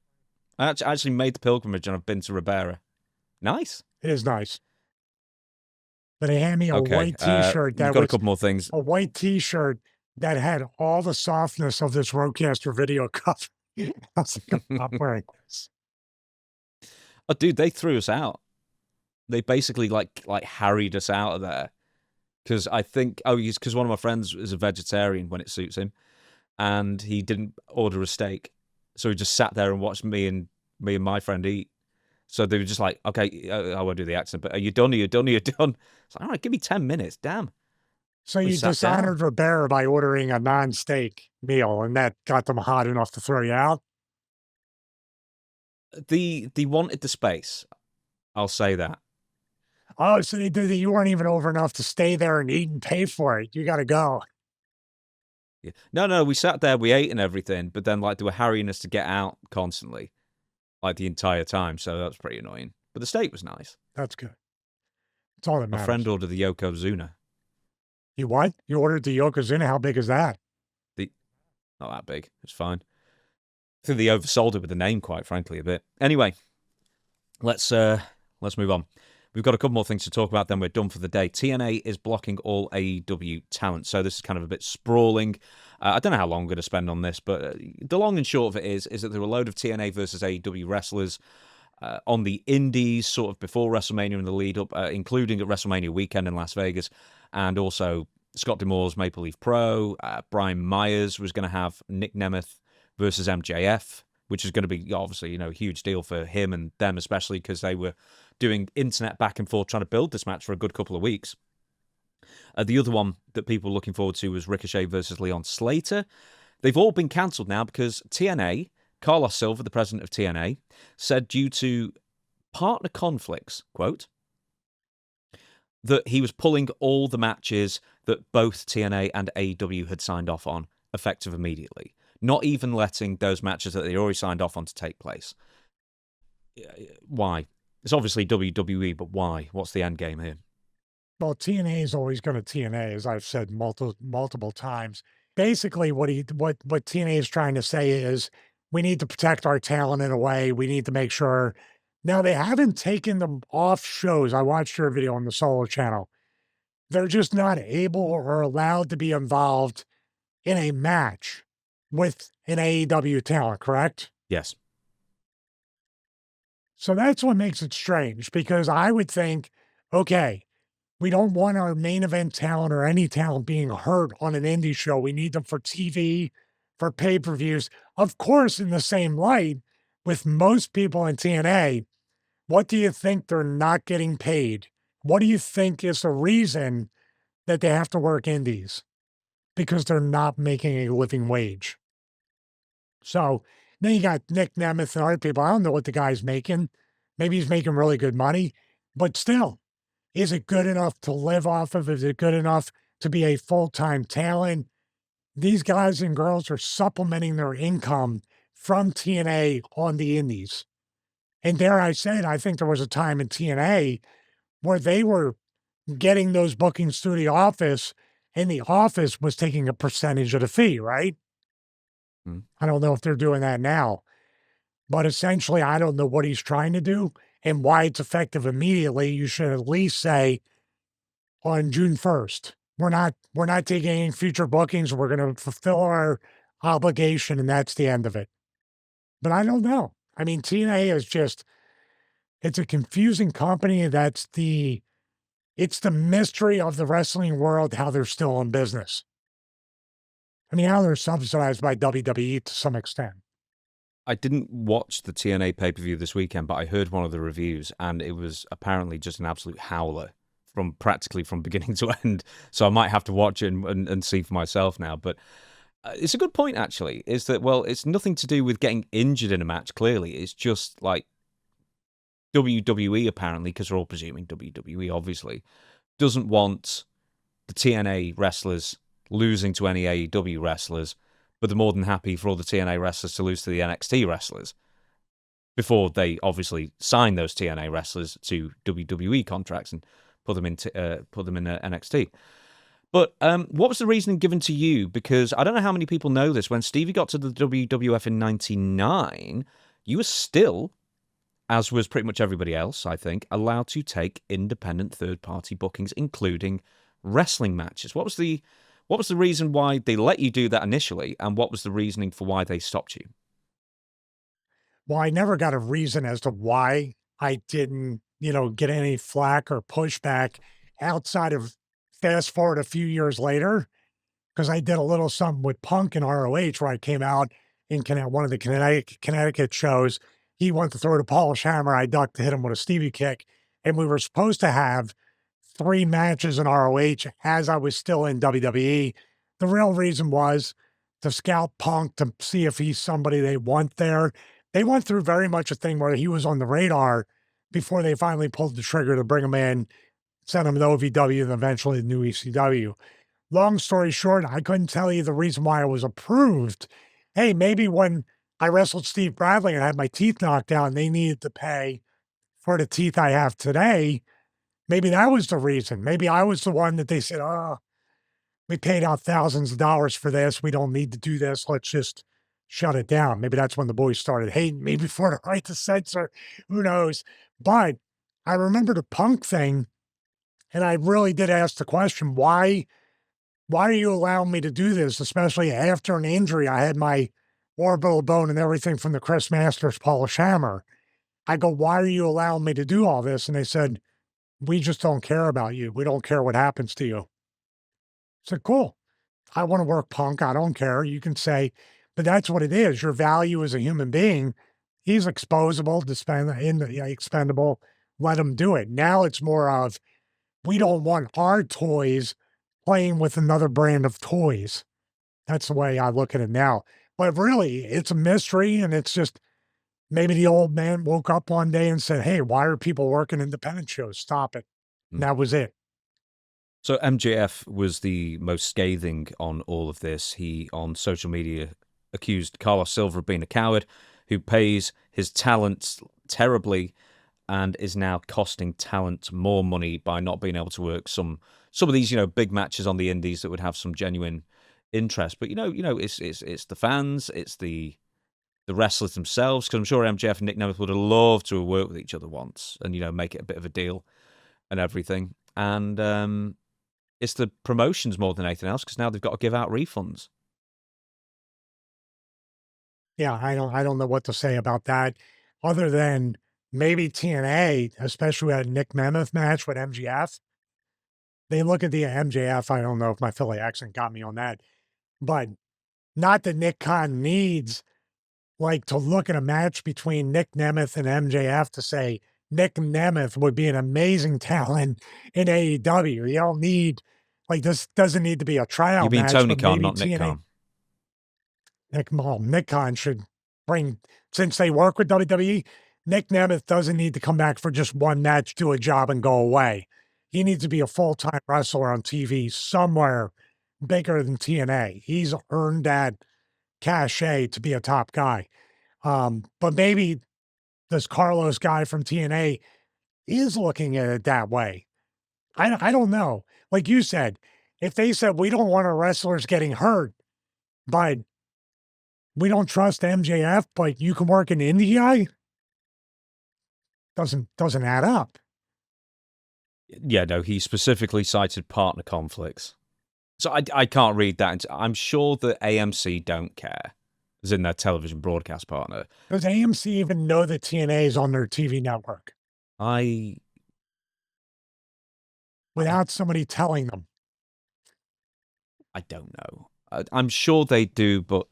I actually made the pilgrimage and I've been to Ribera. Nice. It is nice. But they had me a white T-shirt We've got a couple more things. A white T-shirt that had all the softness of this Rodecaster video cover. I was like, I'm not wearing this. Oh, dude, they threw us out. They basically like harried us out of there. Because I think, because one of my friends is a vegetarian when it suits him, and he didn't order a steak, so he just sat there and watched me and my friend eat. So they were just like, okay, I won't do the accent, but are you done? Are you done? Are you done? It's like, all right, give me 10 minutes. Damn. So you dishonored Ribera by ordering a non-steak meal, and that got them hot enough to throw you out? They wanted the space. I'll say that. Oh, so you weren't even over enough to stay there and eat and pay for it. You got to go. Yeah. No, we sat there, we ate and everything, but then like they were harrying us to get out constantly, like the entire time. So that was pretty annoying. But the steak was nice. That's good. That's all that matters. My friend ordered the Yokozuna. You what? You ordered the Yokozuna? How big is that? Not that big. It's fine. I think they oversold it with the name, quite frankly, a bit. Anyway, let's move on. We've got a couple more things to talk about, then we're done for the day. TNA is blocking all AEW talent, so this is kind of a bit sprawling. I don't know how long I'm going to spend on this, but the long and short of it is that there were a load of TNA versus AEW wrestlers on the indies, sort of before WrestleMania and the lead-up, including at WrestleMania weekend in Las Vegas, and also Scott D'Amore's Maple Leaf Pro. Brian Myers was going to have Nick Nemeth versus MJF, which is going to be obviously, a huge deal for him and them, especially because they were doing internet back and forth trying to build this match for a good couple of weeks. The other one that people were looking forward to was Ricochet versus Leon Slater. They've all been cancelled now because TNA, Carlos Silva, the president of TNA, said due to partner conflicts, quote, that he was pulling all the matches that both TNA and AEW had signed off on effective immediately, not even letting those matches that they already signed off on to take place. Why? It's obviously WWE, but why? What's the end game here? Well, TNA is always going to TNA, as I've said multiple times. Basically, what TNA is trying to say is we need to protect our talent in a way. We need to make sure. Now, they haven't taken them off shows. I watched your video on the Solo channel. They're just not able or allowed to be involved in a match with an AEW talent, correct? Yes. So that's what makes it strange, because I would think, okay, we don't want our main event talent or any talent being hurt on an indie show. We need them for TV, for pay-per-views. Of course, in the same light, with most people in TNA, what do you think they're not getting paid? What do you think is the reason that they have to work indies? Because they're not making a living wage. So Then you got Nick Nemeth and other people. I don't know what the guy's making. Maybe he's making really good money, but still, is it good enough to live off of? Is it good enough to be a full-time talent? These guys and girls are supplementing their income from TNA on the indies. And dare I say it, I think there was a time in TNA where they were getting those bookings through the office, and the office was taking a percentage of the fee, right? I don't know if they're doing that now, but essentially, I don't know what he's trying to do and why it's effective immediately. You should at least say on June 1st, we're not taking any future bookings. We're going to fulfill our obligation, and that's the end of it. But I don't know. I mean, TNA is just, it's a confusing company. It's the mystery of the wrestling world, how they're still in business. I mean, how they're subsidized by WWE to some extent. I didn't watch the TNA pay-per-view this weekend, but I heard one of the reviews, and it was apparently just an absolute howler from beginning to end. So I might have to watch it and see for myself now. But it's a good point, actually, is that, well, it's nothing to do with getting injured in a match, clearly. It's just like WWE, apparently, because we're all presuming WWE, obviously, doesn't want the TNA wrestlers losing to any AEW wrestlers, but they're more than happy for all the TNA wrestlers to lose to the NXT wrestlers before they obviously sign those TNA wrestlers to WWE contracts and put them in NXT. But what was the reasoning given to you? Because I don't know how many people know this. When Stevie got to the WWF in '99, you were still, as was pretty much everybody else, I think, allowed to take independent third-party bookings, including wrestling matches. What was the reason why they let you do that initially, and what was the reasoning for why they stopped you? Well, I never got a reason as to why I didn't, get any flack or pushback outside of fast forward a few years later, because I did a little something with Punk in ROH where I came out in one of the Connecticut shows. He went to throw the polish hammer. I ducked to hit him with a Stevie kick. And we were supposed to have 3 matches in ROH as I was still in WWE. The real reason was to scout Punk to see if he's somebody they want there. They went through very much a thing where he was on the radar before they finally pulled the trigger to bring him in, sent him to OVW, and eventually the new ECW. Long story short, I couldn't tell you the reason why I was approved. Hey, maybe when I wrestled Steve Bradley and had my teeth knocked out and they needed to pay for the teeth I have today, maybe that was the reason. Maybe I was the one that they said, oh, we paid out thousands of dollars for this. We don't need to do this. Let's just shut it down. Maybe that's when the boys started hating me before the right to censor. Who knows? But I remember the Punk thing, and I really did ask the question, why are you allowing me to do this? Especially after an injury, I had my orbital bone and everything from the Chris Masters polish hammer. I go, why are you allowing me to do all this? And they said, we just don't care about you. We don't care what happens to you. I said, cool. I want to work Punk. I don't care. You can say, but that's what it is. Your value as a human being, he's exposable, expendable. Let him do it. Now it's more of, we don't want our toys playing with another brand of toys. That's the way I look at it now. But really, it's a mystery, and it's just maybe the old man woke up one day and said, hey, why are people working independent shows? Stop it. And that was it. So MJF was the most scathing on all of this. He, on social media, accused Carlos Silva of being a coward who pays his talents terribly and is now costing talent more money by not being able to work some of these, big matches on the indies that would have some genuine interest. But it's the fans, it's the wrestlers themselves, because I'm sure MJF and Nick Nemeth would have loved to have worked with each other once and make it a bit of a deal and everything. And it's the promotions more than anything else, because now they've got to give out refunds. Yeah, I don't know what to say about that, other than maybe TNA, especially at Nick Nemeth match with MJF. They look at the MJF. I don't know if my Philly accent got me on that, but not that Nick Khan needs to look at a match between Nick Nemeth and MJF to say Nick Nemeth would be an amazing talent in AEW. You don't need, this doesn't need to be a tryout match. You mean Tony Khan, not Nick Khan? Nick Khan should since they work with WWE, Nick Nemeth doesn't need to come back for just one match, do a job, and go away. He needs to be a full-time wrestler on TV somewhere bigger than TNA. He's earned that cachet to be a top guy. But maybe this Carlos guy from TNA is looking at it that way. I don't know. Like you said, if they said, we don't want our wrestlers getting hurt, but we don't trust MJF, but you can work in India, doesn't add up. Yeah, no, he specifically cited partner conflicts. So I can't read that. I'm sure that AMC don't care, as in their television broadcast partner. Does AMC even know that TNA is on their TV network without somebody telling them? I don't know. I'm sure they do, but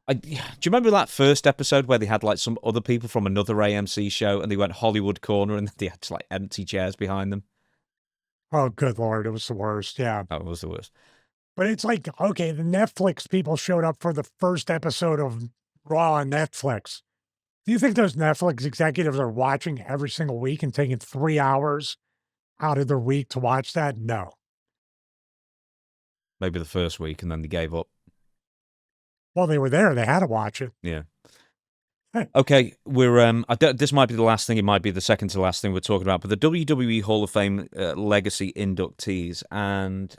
do you remember that first episode where they had like some other people from another AMC show and they went Hollywood Corner and they had like empty chairs behind them? Oh, good Lord. It was the worst. Yeah. That was the worst. But it's like, okay, the Netflix people showed up for the first episode of Raw on Netflix. Do you think those Netflix executives are watching every single week and taking 3 hours out of their week to watch that? No. Maybe the first week and then they gave up. Well, they were there. They had to watch it. Yeah. Okay, we're this might be the last thing. It might be the second to last thing we're talking about. But the WWE Hall of Fame legacy inductees, and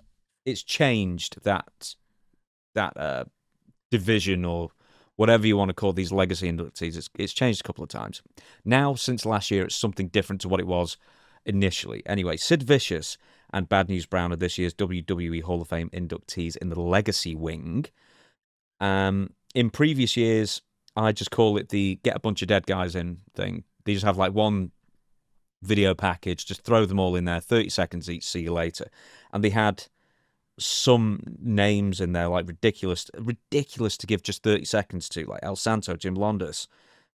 it's changed that division or whatever you want to call these legacy inductees. It's changed a couple of times. Now, since last year, it's something different to what it was initially. Anyway, Sid Vicious and Bad News Brown are this year's WWE Hall of Fame inductees in the legacy wing. In previous years, I just call it the get a bunch of dead guys in thing. They just have like one video package, just throw them all in there, 30 seconds each, see you later. And they had some names in there, like ridiculous to give just 30 seconds to, like El Santo, Jim Londos,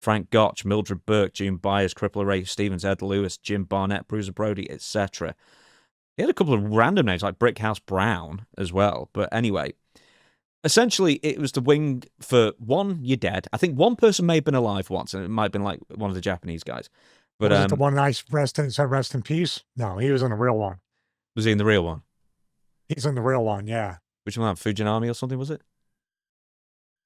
Frank Gotch, Mildred Burke, June Byers, Crippler Ray Stevens, Ed Lewis, Jim Barnett, Bruiser Brody, etc. He had a couple of random names like Brickhouse Brown as well. But anyway, essentially, it was the wing for one, you're dead. I think one person may have been alive once, and it might have been like one of the Japanese guys. But was it the one nice said rest in peace? No, he was in the real one. Was he in the real one? He's in the real one, yeah. Which one? Fujinami or something, was it?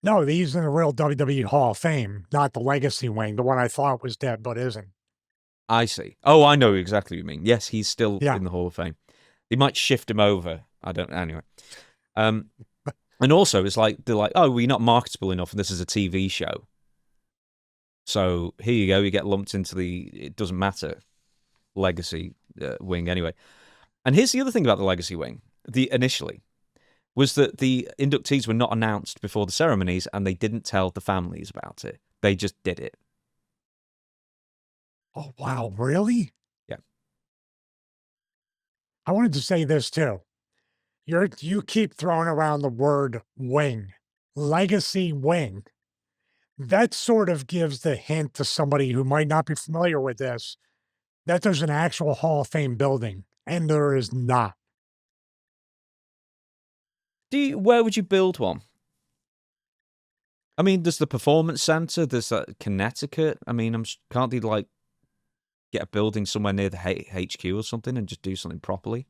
No, he's in the real WWE Hall of Fame, not the legacy wing, the one I thought was dead but isn't. I see. Oh, I know exactly what you mean. Yes, he's still in the Hall of Fame. They might shift him over. I don't know. Anyway. And also, it's like, they're like, oh, we're not marketable enough, and this is a TV show. So here you go. You get lumped into the, it doesn't matter, legacy wing anyway. And here's the other thing about the legacy wing, initially, was that the inductees were not announced before the ceremonies, and they didn't tell the families about it. They just did it. Oh, wow. Really? Yeah. I wanted to say this, too. You keep throwing around the word wing, legacy wing. That sort of gives the hint to somebody who might not be familiar with this that there's an actual Hall of Fame building, and there is not. Where would you build one? I mean, there's the Performance Center, there's Connecticut. I mean, can't they like get a building somewhere near the HQ or something and just do something properly?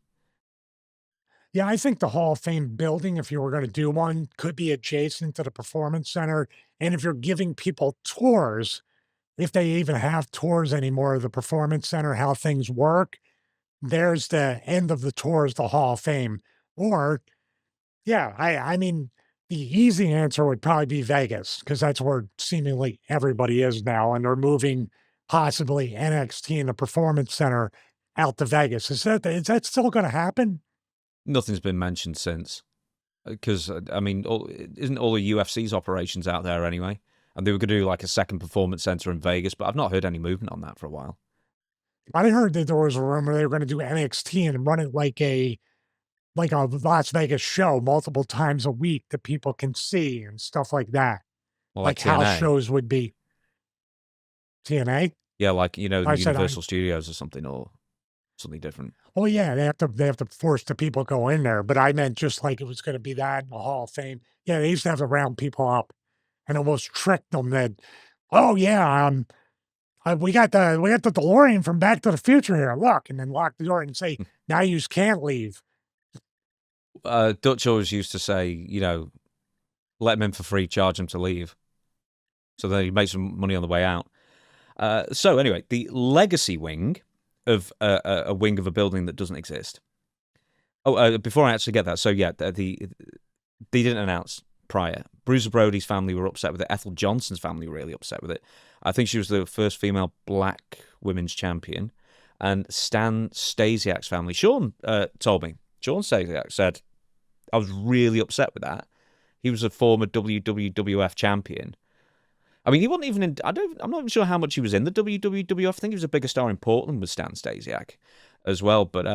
Yeah, I think the Hall of Fame building, if you were going to do one, could be adjacent to the Performance Center. And if you're giving people tours, if they even have tours anymore of the Performance Center, how things work, there's the end of the tours, the Hall of Fame. Or, yeah, I mean, the easy answer would probably be Vegas, because that's where seemingly everybody is now. And they're moving possibly NXT and the Performance Center out to Vegas. Is that still going to happen? Nothing's been mentioned since. Because, I mean, isn't all the UFC's operations out there anyway? And they were going to do like a second Performance Center in Vegas, but I've not heard any movement on that for a while. I heard that there was a rumor they were going to do NXT and run it like a Las Vegas show multiple times a week that people can see and stuff like that. Well, like TNA. house shows would be. TNA? Yeah, like, the Universal I Studios or something different. Oh yeah, they have to force the people to go in there. But I meant just like it was going to be that in the Hall of Fame. Yeah, they used to have to round people up and almost tricked them that, oh yeah, we got the DeLorean from Back to the Future here. Look, and then lock the door and say, now you can't leave. Dutch always used to say, let him in for free, charge him to leave. So then he makes some money on the way out. So anyway, the legacy wing of a wing of a building that doesn't exist. Oh, before I actually get that, so yeah, they didn't announce prior. Bruiser Brody's family were upset with it. Ethel Johnson's family were really upset with it. I think she was the first female black women's champion. And Stan Stasiak's family, Sean told me, Sean Stasiak said, I was really upset with that. He was a former WWF champion. I mean, he wasn't even in. I'm not even sure how much he was in the WWF. I think he was a bigger star in Portland with Stan Stasiak as well. But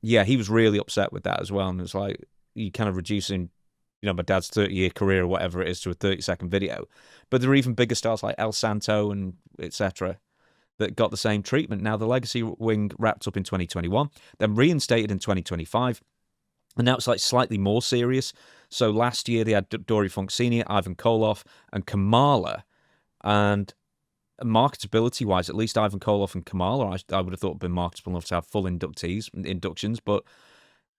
yeah, he was really upset with that as well. And it's like, you kind of reducing, my dad's 30-year career or whatever it is to a 30-second video. But there are even bigger stars like El Santo and etc. that got the same treatment. Now, the legacy wing wrapped up in 2021, then reinstated in 2025. And now it's like slightly more serious. So last year they had Dory Funk Sr., Ivan Koloff, and Kamala. And marketability-wise, at least Ivan Koloff and Kamala, I would have thought been marketable enough to have full inductions, but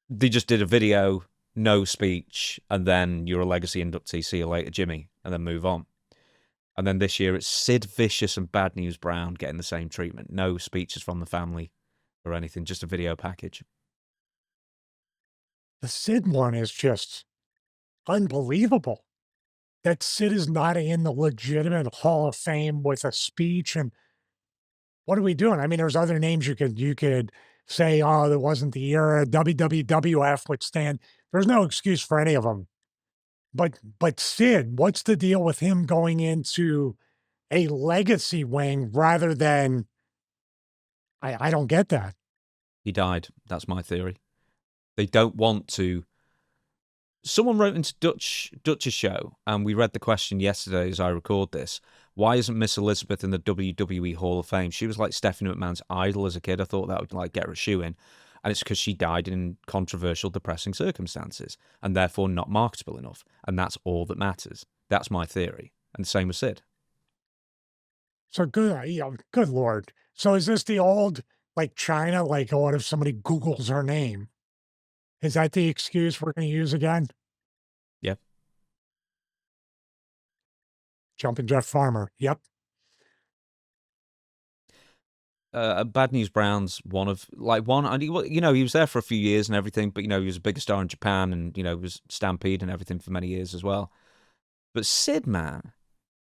they just did a video, no speech, and then you're a legacy inductee, see you later, Jimmy, and then move on. And then this year it's Sid Vicious and Bad News Brown getting the same treatment. No speeches from the family or anything, just a video package. The Sid one is just unbelievable. That Sid is not in the legitimate Hall of Fame with a speech. And what are we doing? I mean, there's other names you could say, oh, there wasn't the era. WWF would stand. There's no excuse for any of them. But Sid, what's the deal with him going into a legacy wing rather than? I don't get that. He died. That's my theory. They don't want to. Someone wrote into Dutch's show, and we read the question yesterday as I record this. Why isn't Miss Elizabeth in the WWE Hall of Fame? She was like Stephanie McMahon's idol as a kid. I thought that would get her a shoe in. And it's because she died in controversial, depressing circumstances, and therefore not marketable enough. And that's all that matters. That's my theory. And the same with Sid. So good Lord. So is this the old, China, what if somebody Googles her name? Is that the excuse we're going to use again? Yep. Jumping Jeff Farmer. Yep. Bad News Brown's one, and he was there for a few years and everything, but, he was a bigger star in Japan and, was Stampede and everything for many years as well. But Sid, man,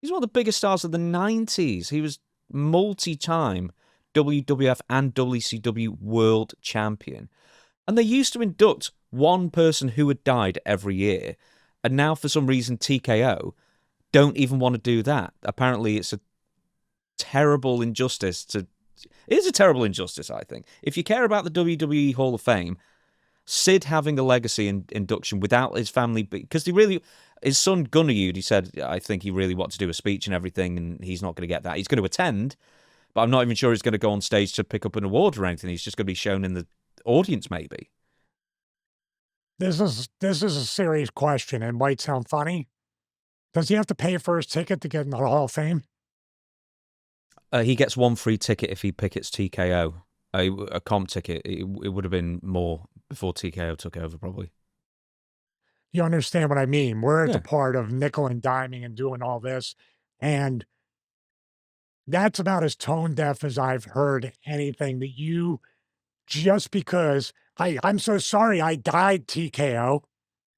he's one of the biggest stars of the 90s. He was multi-time WWF and WCW world champion. And they used to induct one person who had died every year. And now, for some reason, TKO don't even want to do that. Apparently, it's a terrible injustice It is a terrible injustice, I think. If you care about the WWE Hall of Fame, Sid having a legacy induction without his family, because his son Gunnar You'd, he said, I think he really wanted to do a speech and everything, and he's not going to get that. He's going to attend, but I'm not even sure he's going to go on stage to pick up an award or anything. He's just going to be shown in the audience, maybe. This is a serious question and might sound funny. Does he have to pay for his ticket to get in the Hall of Fame? He gets one free ticket if he pickets TKO. A comp ticket, it would have been more before TKO took over, probably. You understand what I mean? We're at the part of nickel and diming and doing all this, and that's about as tone deaf as I've heard anything. That you, just because I'm so sorry I died, TKO.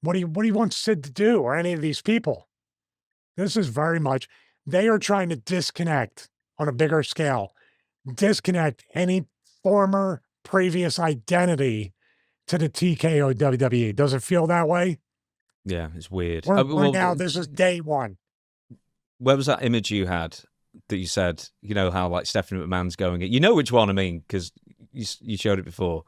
What do you want Sid to do, or any of these people? This is very much, they are trying to disconnect on a bigger scale, disconnect any former previous identity to the TKO WWE. Does it feel that way? Yeah, it's weird. Now, this is day one. Where was that image you had that you said, how Stephanie McMahon's going in? You know which one I mean, because you showed it before.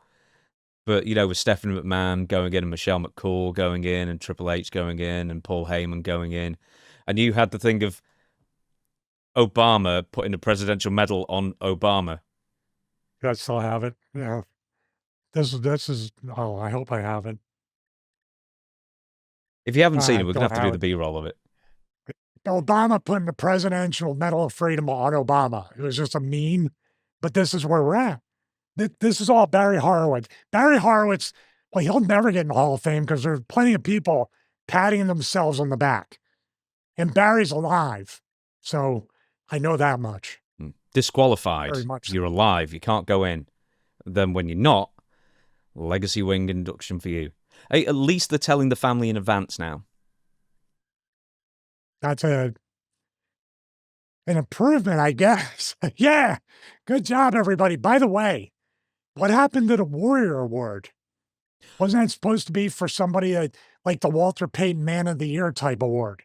But, with Stephanie McMahon going in and Michelle McCool going in and Triple H going in and Paul Heyman going in. And you had the thing of Obama putting a presidential medal on Obama. I still have it. Yeah. This is, I hope I have it. If you haven't seen it, we're going to have to do the B-roll of it. Obama putting the Presidential Medal of Freedom on Obama. It was just a meme, but this is where we're at. This is all Barry Horowitz. Barry Horowitz, well, he'll never get in the Hall of Fame because there's plenty of people patting themselves on the back. And Barry's alive. So I know that much. Disqualified. Very much so. You're alive. You can't go in. Then when you're not, legacy wing induction for you. Hey, at least they're telling the family in advance now. That's an improvement, I guess. Yeah. Good job, everybody. By the way, what happened to the Warrior Award? Wasn't that supposed to be for somebody like the Walter Payton Man of the Year type award?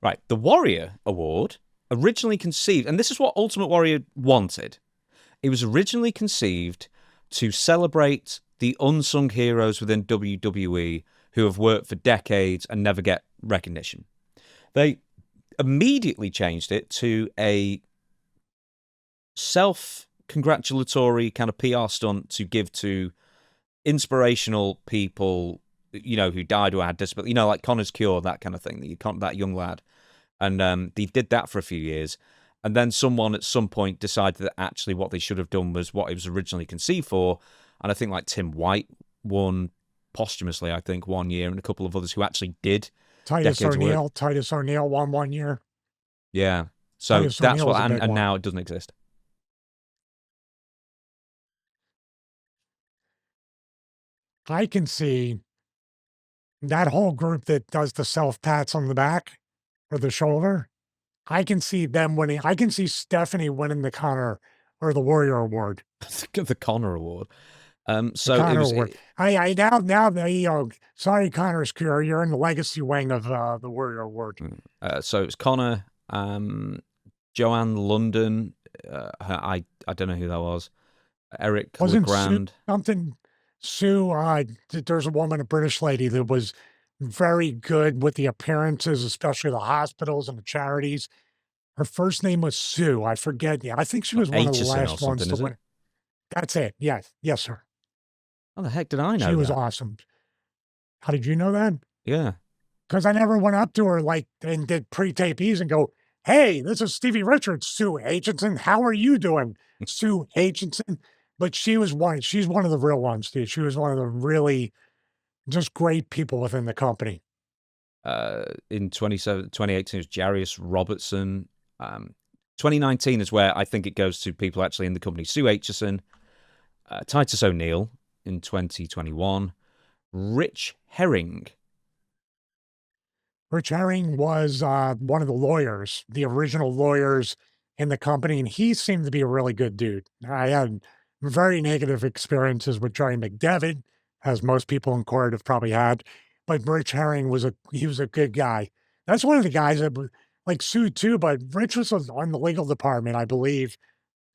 Right. The Warrior Award, originally conceived, and this is what Ultimate Warrior wanted. It was originally conceived to celebrate the unsung heroes within WWE who have worked for decades and never get recognition. They immediately changed it to a self-congratulatory kind of PR stunt to give to inspirational people, who died or had disability, like Connor's Cure, that kind of thing, that young lad. And they did that for a few years. And then someone at some point decided that actually what they should have done was what it was originally conceived for. And I think like Tim White won posthumously, I think, 1 year, and a couple of others who actually did. Titus O'Neil won 1 year. Yeah. So Titus that's O'Neil what, was a and big one. now it doesn't exist. I can see that whole group that does the self-pats on the back or the shoulder. I can see them winning. I can see Stephanie winning the Connor or the Warrior Award. The Connor Award. The So Connor it was. Award. Now, sorry, Connor's Cure, you're in the legacy wing of the Warrior Award. So it's Connor, Joanne London. I don't know who that was. Eric Wasn't Legrand. Sue, there's a woman, a British lady that was very good with the appearances, especially the hospitals and the charities. Her first name was Sue. I forget. Yeah, I think she was one of the Aitchison or last ones something, to is it? win. That's it. Yes, sir. How the heck did I know She was that? awesome. How did you know that? Yeah. Because I never went up to her and did pre-tapees and go, "Hey, this is Stevie Richards, Sue Aitchison. How are you doing, Sue Aitchison?" But she's one of the real ones, dude. She was one of the really just great people within the company. In 2018 was Jarius Robertson. 2019 is where I think it goes to people actually in the company. Sue Aitchison, Titus O'Neil in 2021, Rich Herring. Rich Herring was one of the lawyers, the original lawyers in the company, and he seemed to be a really good dude. I had very negative experiences with Jerry McDevitt, as most people in court have probably had, but Rich Herring was a good guy. That's one of the guys that like Sue too, but Rich was on the legal department, I believe,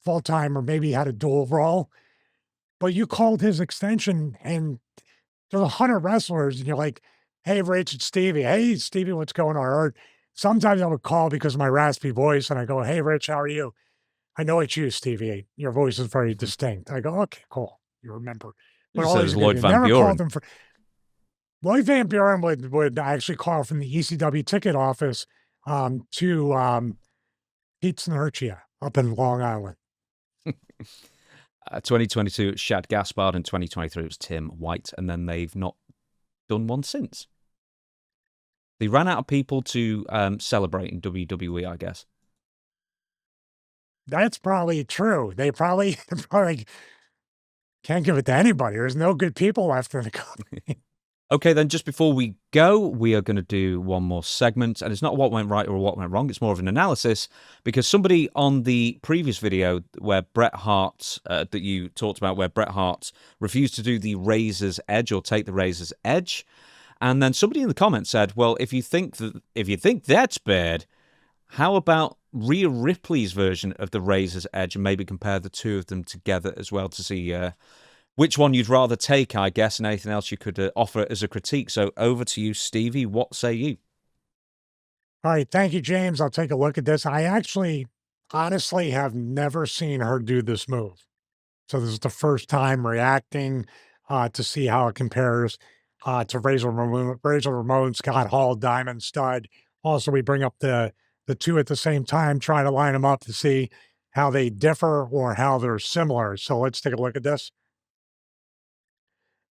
full time, or maybe had a dual role. But you called his extension, and there's 100 wrestlers, and you're like, "Hey, Rich, it's Stevie. Hey, Stevie, what's going on?" Or sometimes I would call because of my raspy voice, and I go, "Hey, Rich, how are you?" "I know it's you, Stevie. Your voice is very distinct." I go, "Okay, cool. You remember." You all said it these was Lloyd guys, Van never Buren. called them for. Lloyd Van Buren would actually call from the ECW ticket office to Pete's Inertia up in Long Island. 2022 it was Shad Gaspard, and 2023 it was Tim White, and then they've not done one since. They ran out of people to celebrate in WWE, I guess. That's probably true. They probably can't give it to anybody. There's no good people left in the company. Okay, then just before we go, we are going to do one more segment, and it's not what went right or what went wrong. It's more of an analysis, because somebody on the previous video where Bret Hart, that you talked about, where Bret Hart refused to do the Razor's Edge or take the Razor's Edge, and then somebody in the comments said, "Well, if you think that's bad, how about Rhea Ripley's version of the Razor's Edge, and maybe compare the two of them together as well to see which one you'd rather take, I guess, and anything else you could offer as a critique." So over to you, Stevie. What say you? All right. Thank you, James. I'll take a look at this. I actually, honestly, have never seen her do this move. So this is the first time reacting to see how it compares to Razor Ramon, Scott Hall, Diamond Stud. Also, we bring up the the two at the same time, trying to line them up to see how they differ or how they're similar. So let's take a look at this.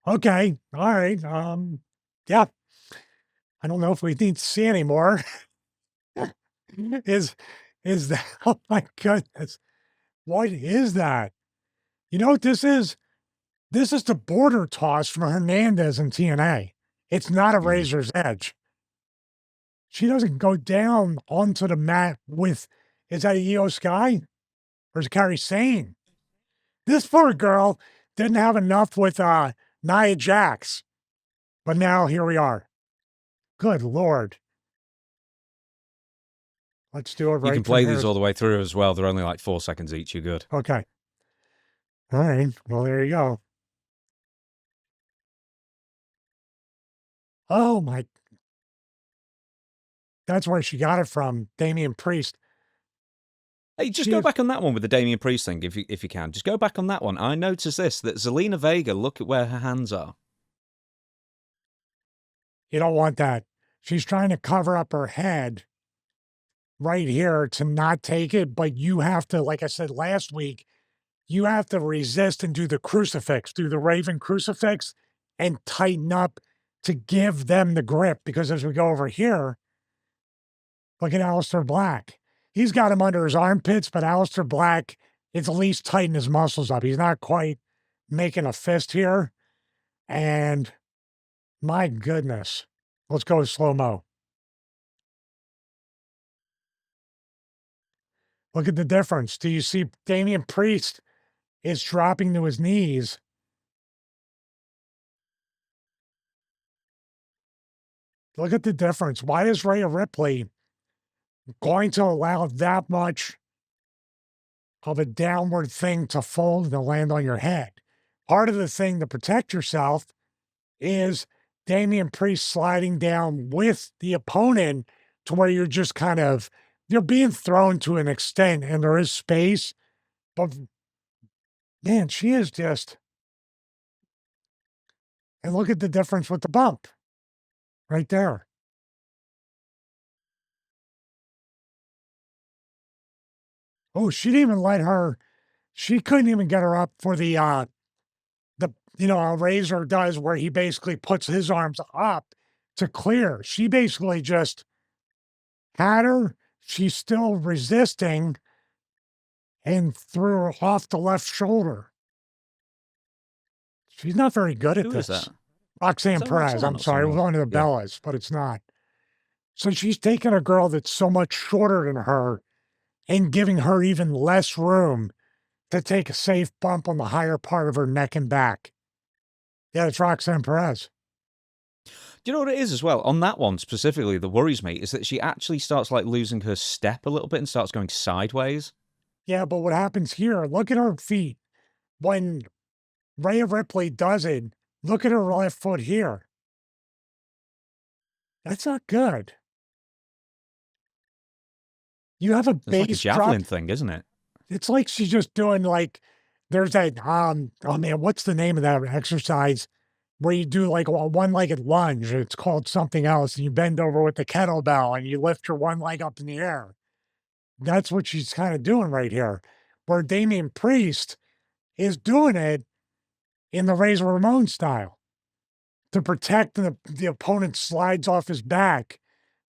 Okay. All right. Yeah. I don't know if we need to see any more. is that, oh my goodness. What is that? You know what this is? This is the border toss from Hernandez and TNA. It's not a razor's edge. She doesn't go down onto the mat with, is that a Io Sky? Or is it Kairi Sane? This poor girl didn't have enough with Nia Jax. But now here we are. Good Lord. Let's do it right. You can play these all the way through as well. They're only like 4 seconds each. You're good. Okay. All right. Well, there you go. Oh, my. That's where she got it from, Damian Priest. Hey, just go back on that one with the Damian Priest thing, if you can. Just go back on that one. I noticed this, that Zelina Vega, look at where her hands are. You don't want that. She's trying to cover up her head right here to not take it, but you have to, like I said last week, you have to resist and do the crucifix, do the Raven crucifix and tighten up to give them the grip. Because as we go over here, look at Aleister Black. He's got him under his armpits, but Aleister Black is at least tighten his muscles up. He's not quite making a fist here. And my goodness, let's go slow-mo. Look at the difference. Do you see Damian Priest is dropping to his knees? Look at the difference. Why is Rhea Ripley going to allow that much of a downward thing to fold and to land on your head? Part of the thing to protect yourself is Damian Priest sliding down with the opponent to where you're just kind of, you're being thrown to an extent and there is space. But man, she is just, and look at the difference with the bump right there. Oh, she didn't even let her, she couldn't even get her up for the a Razor does where he basically puts his arms up to clear. She basically just had her, she's still resisting and threw her off the left shoulder. She's not very good at Who this. is that? Roxanne Is that Perez, Roxanne I'm or sorry, it was someone one of the else? Bellas, but it's not. So she's taking a girl that's so much shorter than her and giving her even less room to take a safe bump on the higher part of her neck and back. Yeah, it's Roxanne Perez. Do you know what it is as well? On that one specifically, that worries me is that she actually starts like losing her step a little bit and starts going sideways. Yeah, but what happens here, look at her feet. When Rhea Ripley does it, look at her left foot here. That's not good. You have a It's like a base javelin drop. thing, isn't it? It's like she's just doing like, there's that, oh man, what's the name of that exercise where you do like a one-legged lunge? It's called something else. And you bend over with the kettlebell and you lift your one leg up in the air. That's what she's kind of doing right here. Where Damian Priest is doing it in the Razor Ramon style to protect the opponent slides off his back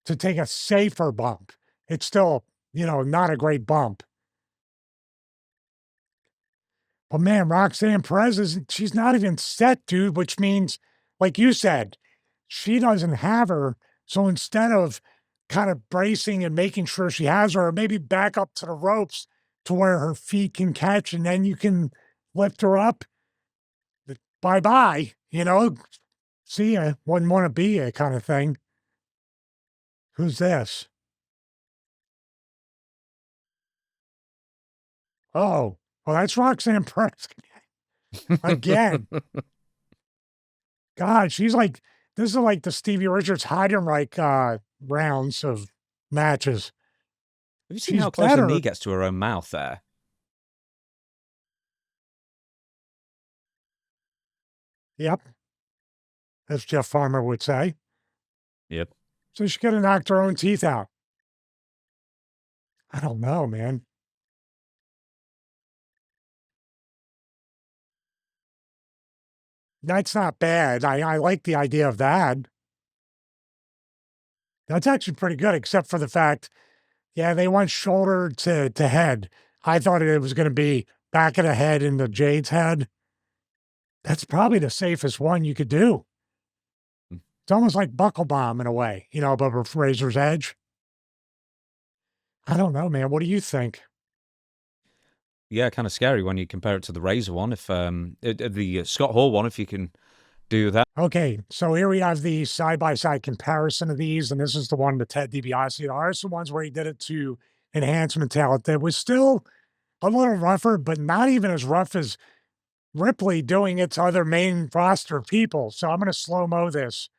to take a safer bump. It's still, not a great bump. But man, Roxanne Perez she's not even set, dude, which means, like you said, she doesn't have her. So instead of kind of bracing and making sure she has her, or maybe back up to the ropes to where her feet can catch and then you can lift her up, bye-bye, see ya, wouldn't want to be ya kind of thing. Who's this? Oh, well, that's Roxanne Perez again. God, she's like, this is like the Stevie Richards Heidenreich rounds of matches. Have you seen She's how close better. her knee gets to her own mouth there? Yep. As Jeff Farmer would say. Yep. So she could have knocked her own teeth out. I don't know, man. That's not bad. I like the idea of that. That's actually pretty good, except for the fact, yeah, they went shoulder to head. I thought it was going to be back of the head into Jade's head. That's probably the safest one you could do. Hmm. It's almost like Buckle Bomb in a way, but with Razor's Edge. I don't know, man. What do you think? Yeah, kind of scary when you compare it to the Razor one. If the Scott Hall one, if you can do that. Okay, so here we have the side-by-side comparison of these, and this is the one to Ted DiBiase. There are some ones where he did it to Enhancement Talent that was still a little rougher, but not even as rough as Ripley doing it to other main roster people. So I'm going to slow-mo this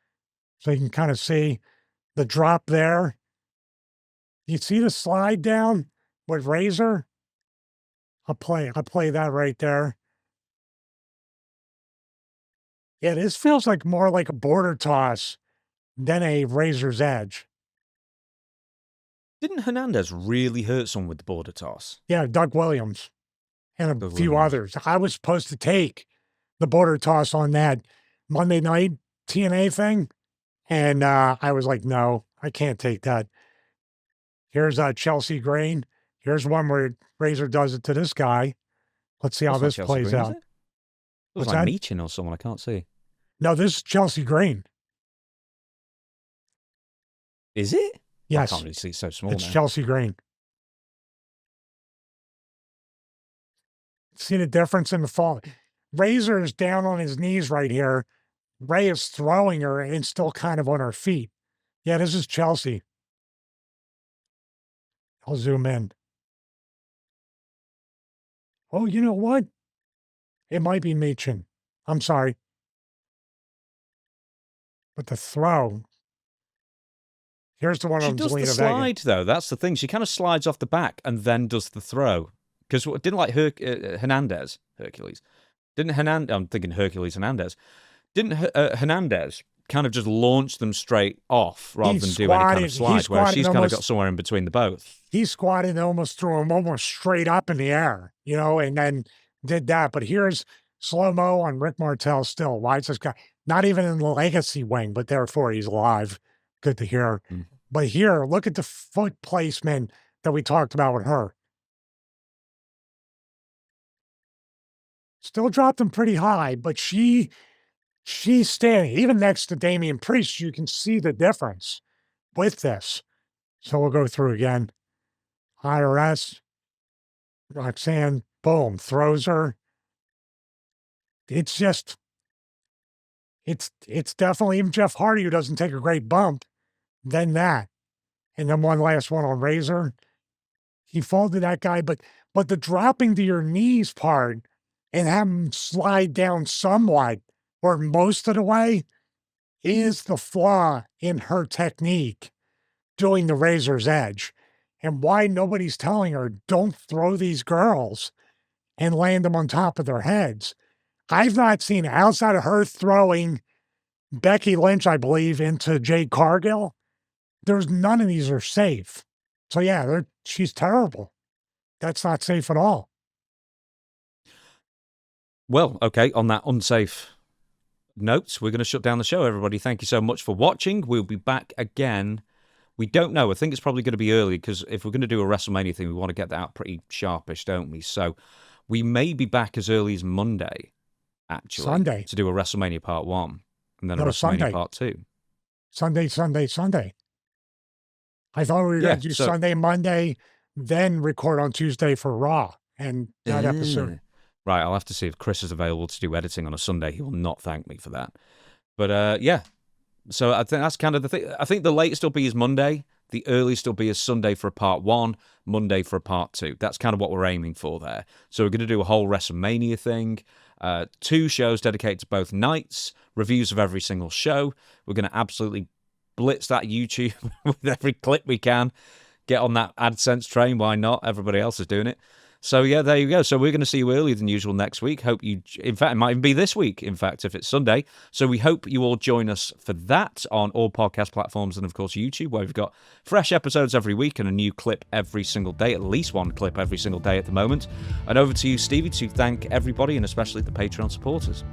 so you can kind of see the drop there. You see the slide down with Razor? I'll play that right there. Yeah, this feels like more like a border toss than a Razor's Edge. Didn't Hernandez really hurt someone with the border toss? Yeah, Doug Williams and a Doug few Williams. others. I was supposed to take the border toss on that Monday night TNA thing, and I was like, no, I can't take that. Here's Chelsea Green. Here's one where Razor does it to this guy. Let's see how That's not this Chelsea plays Green, is out. it? It What's was like that? Meechin or someone. I can't see. No, this is Chelsea Green. Is it? I Yes, can't really see. It's so small it's now. Chelsea Green. See the difference in the fall? Razor is down on his knees right here. Ray is throwing her and still kind of on her feet. Yeah, this is Chelsea. I'll zoom in. Oh, you know what? It might be Meechin. I'm sorry. But the throw. Here's the one She on does the Zelina Vega. slide, though. That's the thing. She kind of slides off the back and then does the throw. Because didn't like Hercules. Didn't Hernandez, I'm thinking Hercules Hernandez. Didn't Hernandez kind of just launch them straight off rather than do any kind of slide, whereas she's kind of got somewhere in between the both. He squatted and almost threw him almost straight up in the air, and then did that. But here's slow-mo on Rick Martel still. Why is this guy not even in the legacy wing, but therefore he's alive. Good to hear. Mm. But here, look at the foot placement that we talked about with her. Still dropped him pretty high, but she's standing. Even next to Damian Priest, you can see the difference with this. So we'll go through again. IRS, Roxanne, boom, throws her. It's just, it's definitely even Jeff Hardy who doesn't take a great bump. Then that. And then one last one on Razor. He folded that guy, but the dropping to your knees part and have him slide down somewhat or most of the way is the flaw in her technique doing the Razor's Edge. And why nobody's telling her, don't throw these girls and land them on top of their heads. I've not seen, outside of her throwing Becky Lynch, I believe, into Jade Cargill, there's none of these are safe. So yeah, she's terrible. That's not safe at all. Well, okay, on that unsafe note, we're going to shut down the show, everybody. Thank you so much for watching. We'll be back again. We don't know. I think it's probably going to be early because if we're going to do a WrestleMania thing, we want to get that out pretty sharpish, don't we? So we may be back as early as Monday, actually. Sunday. To do a WrestleMania Part 1 and then No, a WrestleMania Sunday. Part 2. Sunday. I thought we were going to do Sunday, Monday, then record on Tuesday for Raw and that episode. Right, I'll have to see if Chris is available to do editing on a Sunday. He will not thank me for that. But yeah, so I think that's kind of the thing. I think the latest will be is Monday. The earliest will be is Sunday for a Part 1, Monday for a Part 2. That's kind of what we're aiming for there. So we're going to do a whole WrestleMania thing. 2 shows dedicated to both nights, reviews of every single show. We're going to absolutely blitz that YouTube with every clip we can. Get on that AdSense train, why not? Everybody else is doing it. So yeah, there you go. So we're going to see you earlier than usual next week. Hope you, in fact, it might even be this week, in fact, if it's Sunday. So we hope you all join us for that on all podcast platforms and, of course, YouTube, where we've got fresh episodes every week and a new clip every single day, at least one clip every single day at the moment. And over to you, Stevie, to thank everybody and especially the Patreon supporters.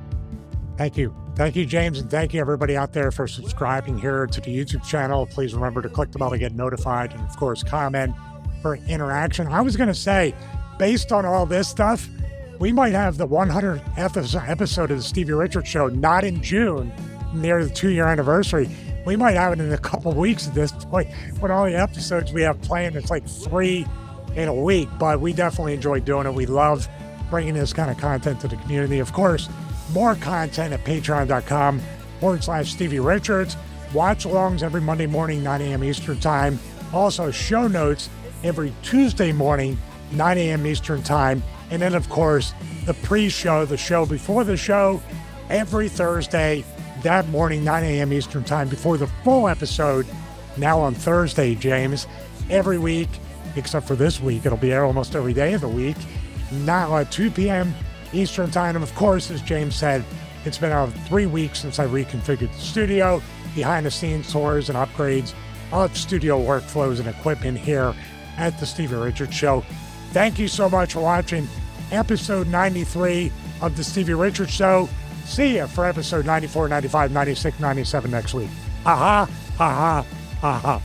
Thank you. Thank you, James, and thank you, everybody out there, for subscribing here to the YouTube channel. Please remember to click the bell to get notified and, of course, comment for interaction. I was going to say, based on all this stuff, we might have the 100th episode of the Stevie Richards Show not in June, near the 2-year anniversary. We might have it in a couple weeks at this point. With all the episodes we have planned, it's like 3 in a week, but we definitely enjoy doing it. We love bringing this kind of content to the community. Of course, more content at patreon.com/Stevie Richards. Watch-alongs every Monday morning, 9 a.m. Eastern Time. Also, show notes every Tuesday morning, 9 a.m. Eastern Time. And then, of course, the pre-show, the show before the show, every Thursday, that morning, 9 a.m. Eastern Time, before the full episode, now on Thursday, James. Every week, except for this week, it'll be almost every day of the week, now at 2 p.m. Eastern Time. And, of course, as James said, it's been about 3 weeks since I reconfigured the studio, behind-the-scenes tours and upgrades of studio workflows and equipment here at the Stevie Richards Show. Thank you so much for watching episode 93 of the Stevie Richards Show. See you for episode 94, 95, 96, 97 next week. Ha ha, ha ha, ha ha.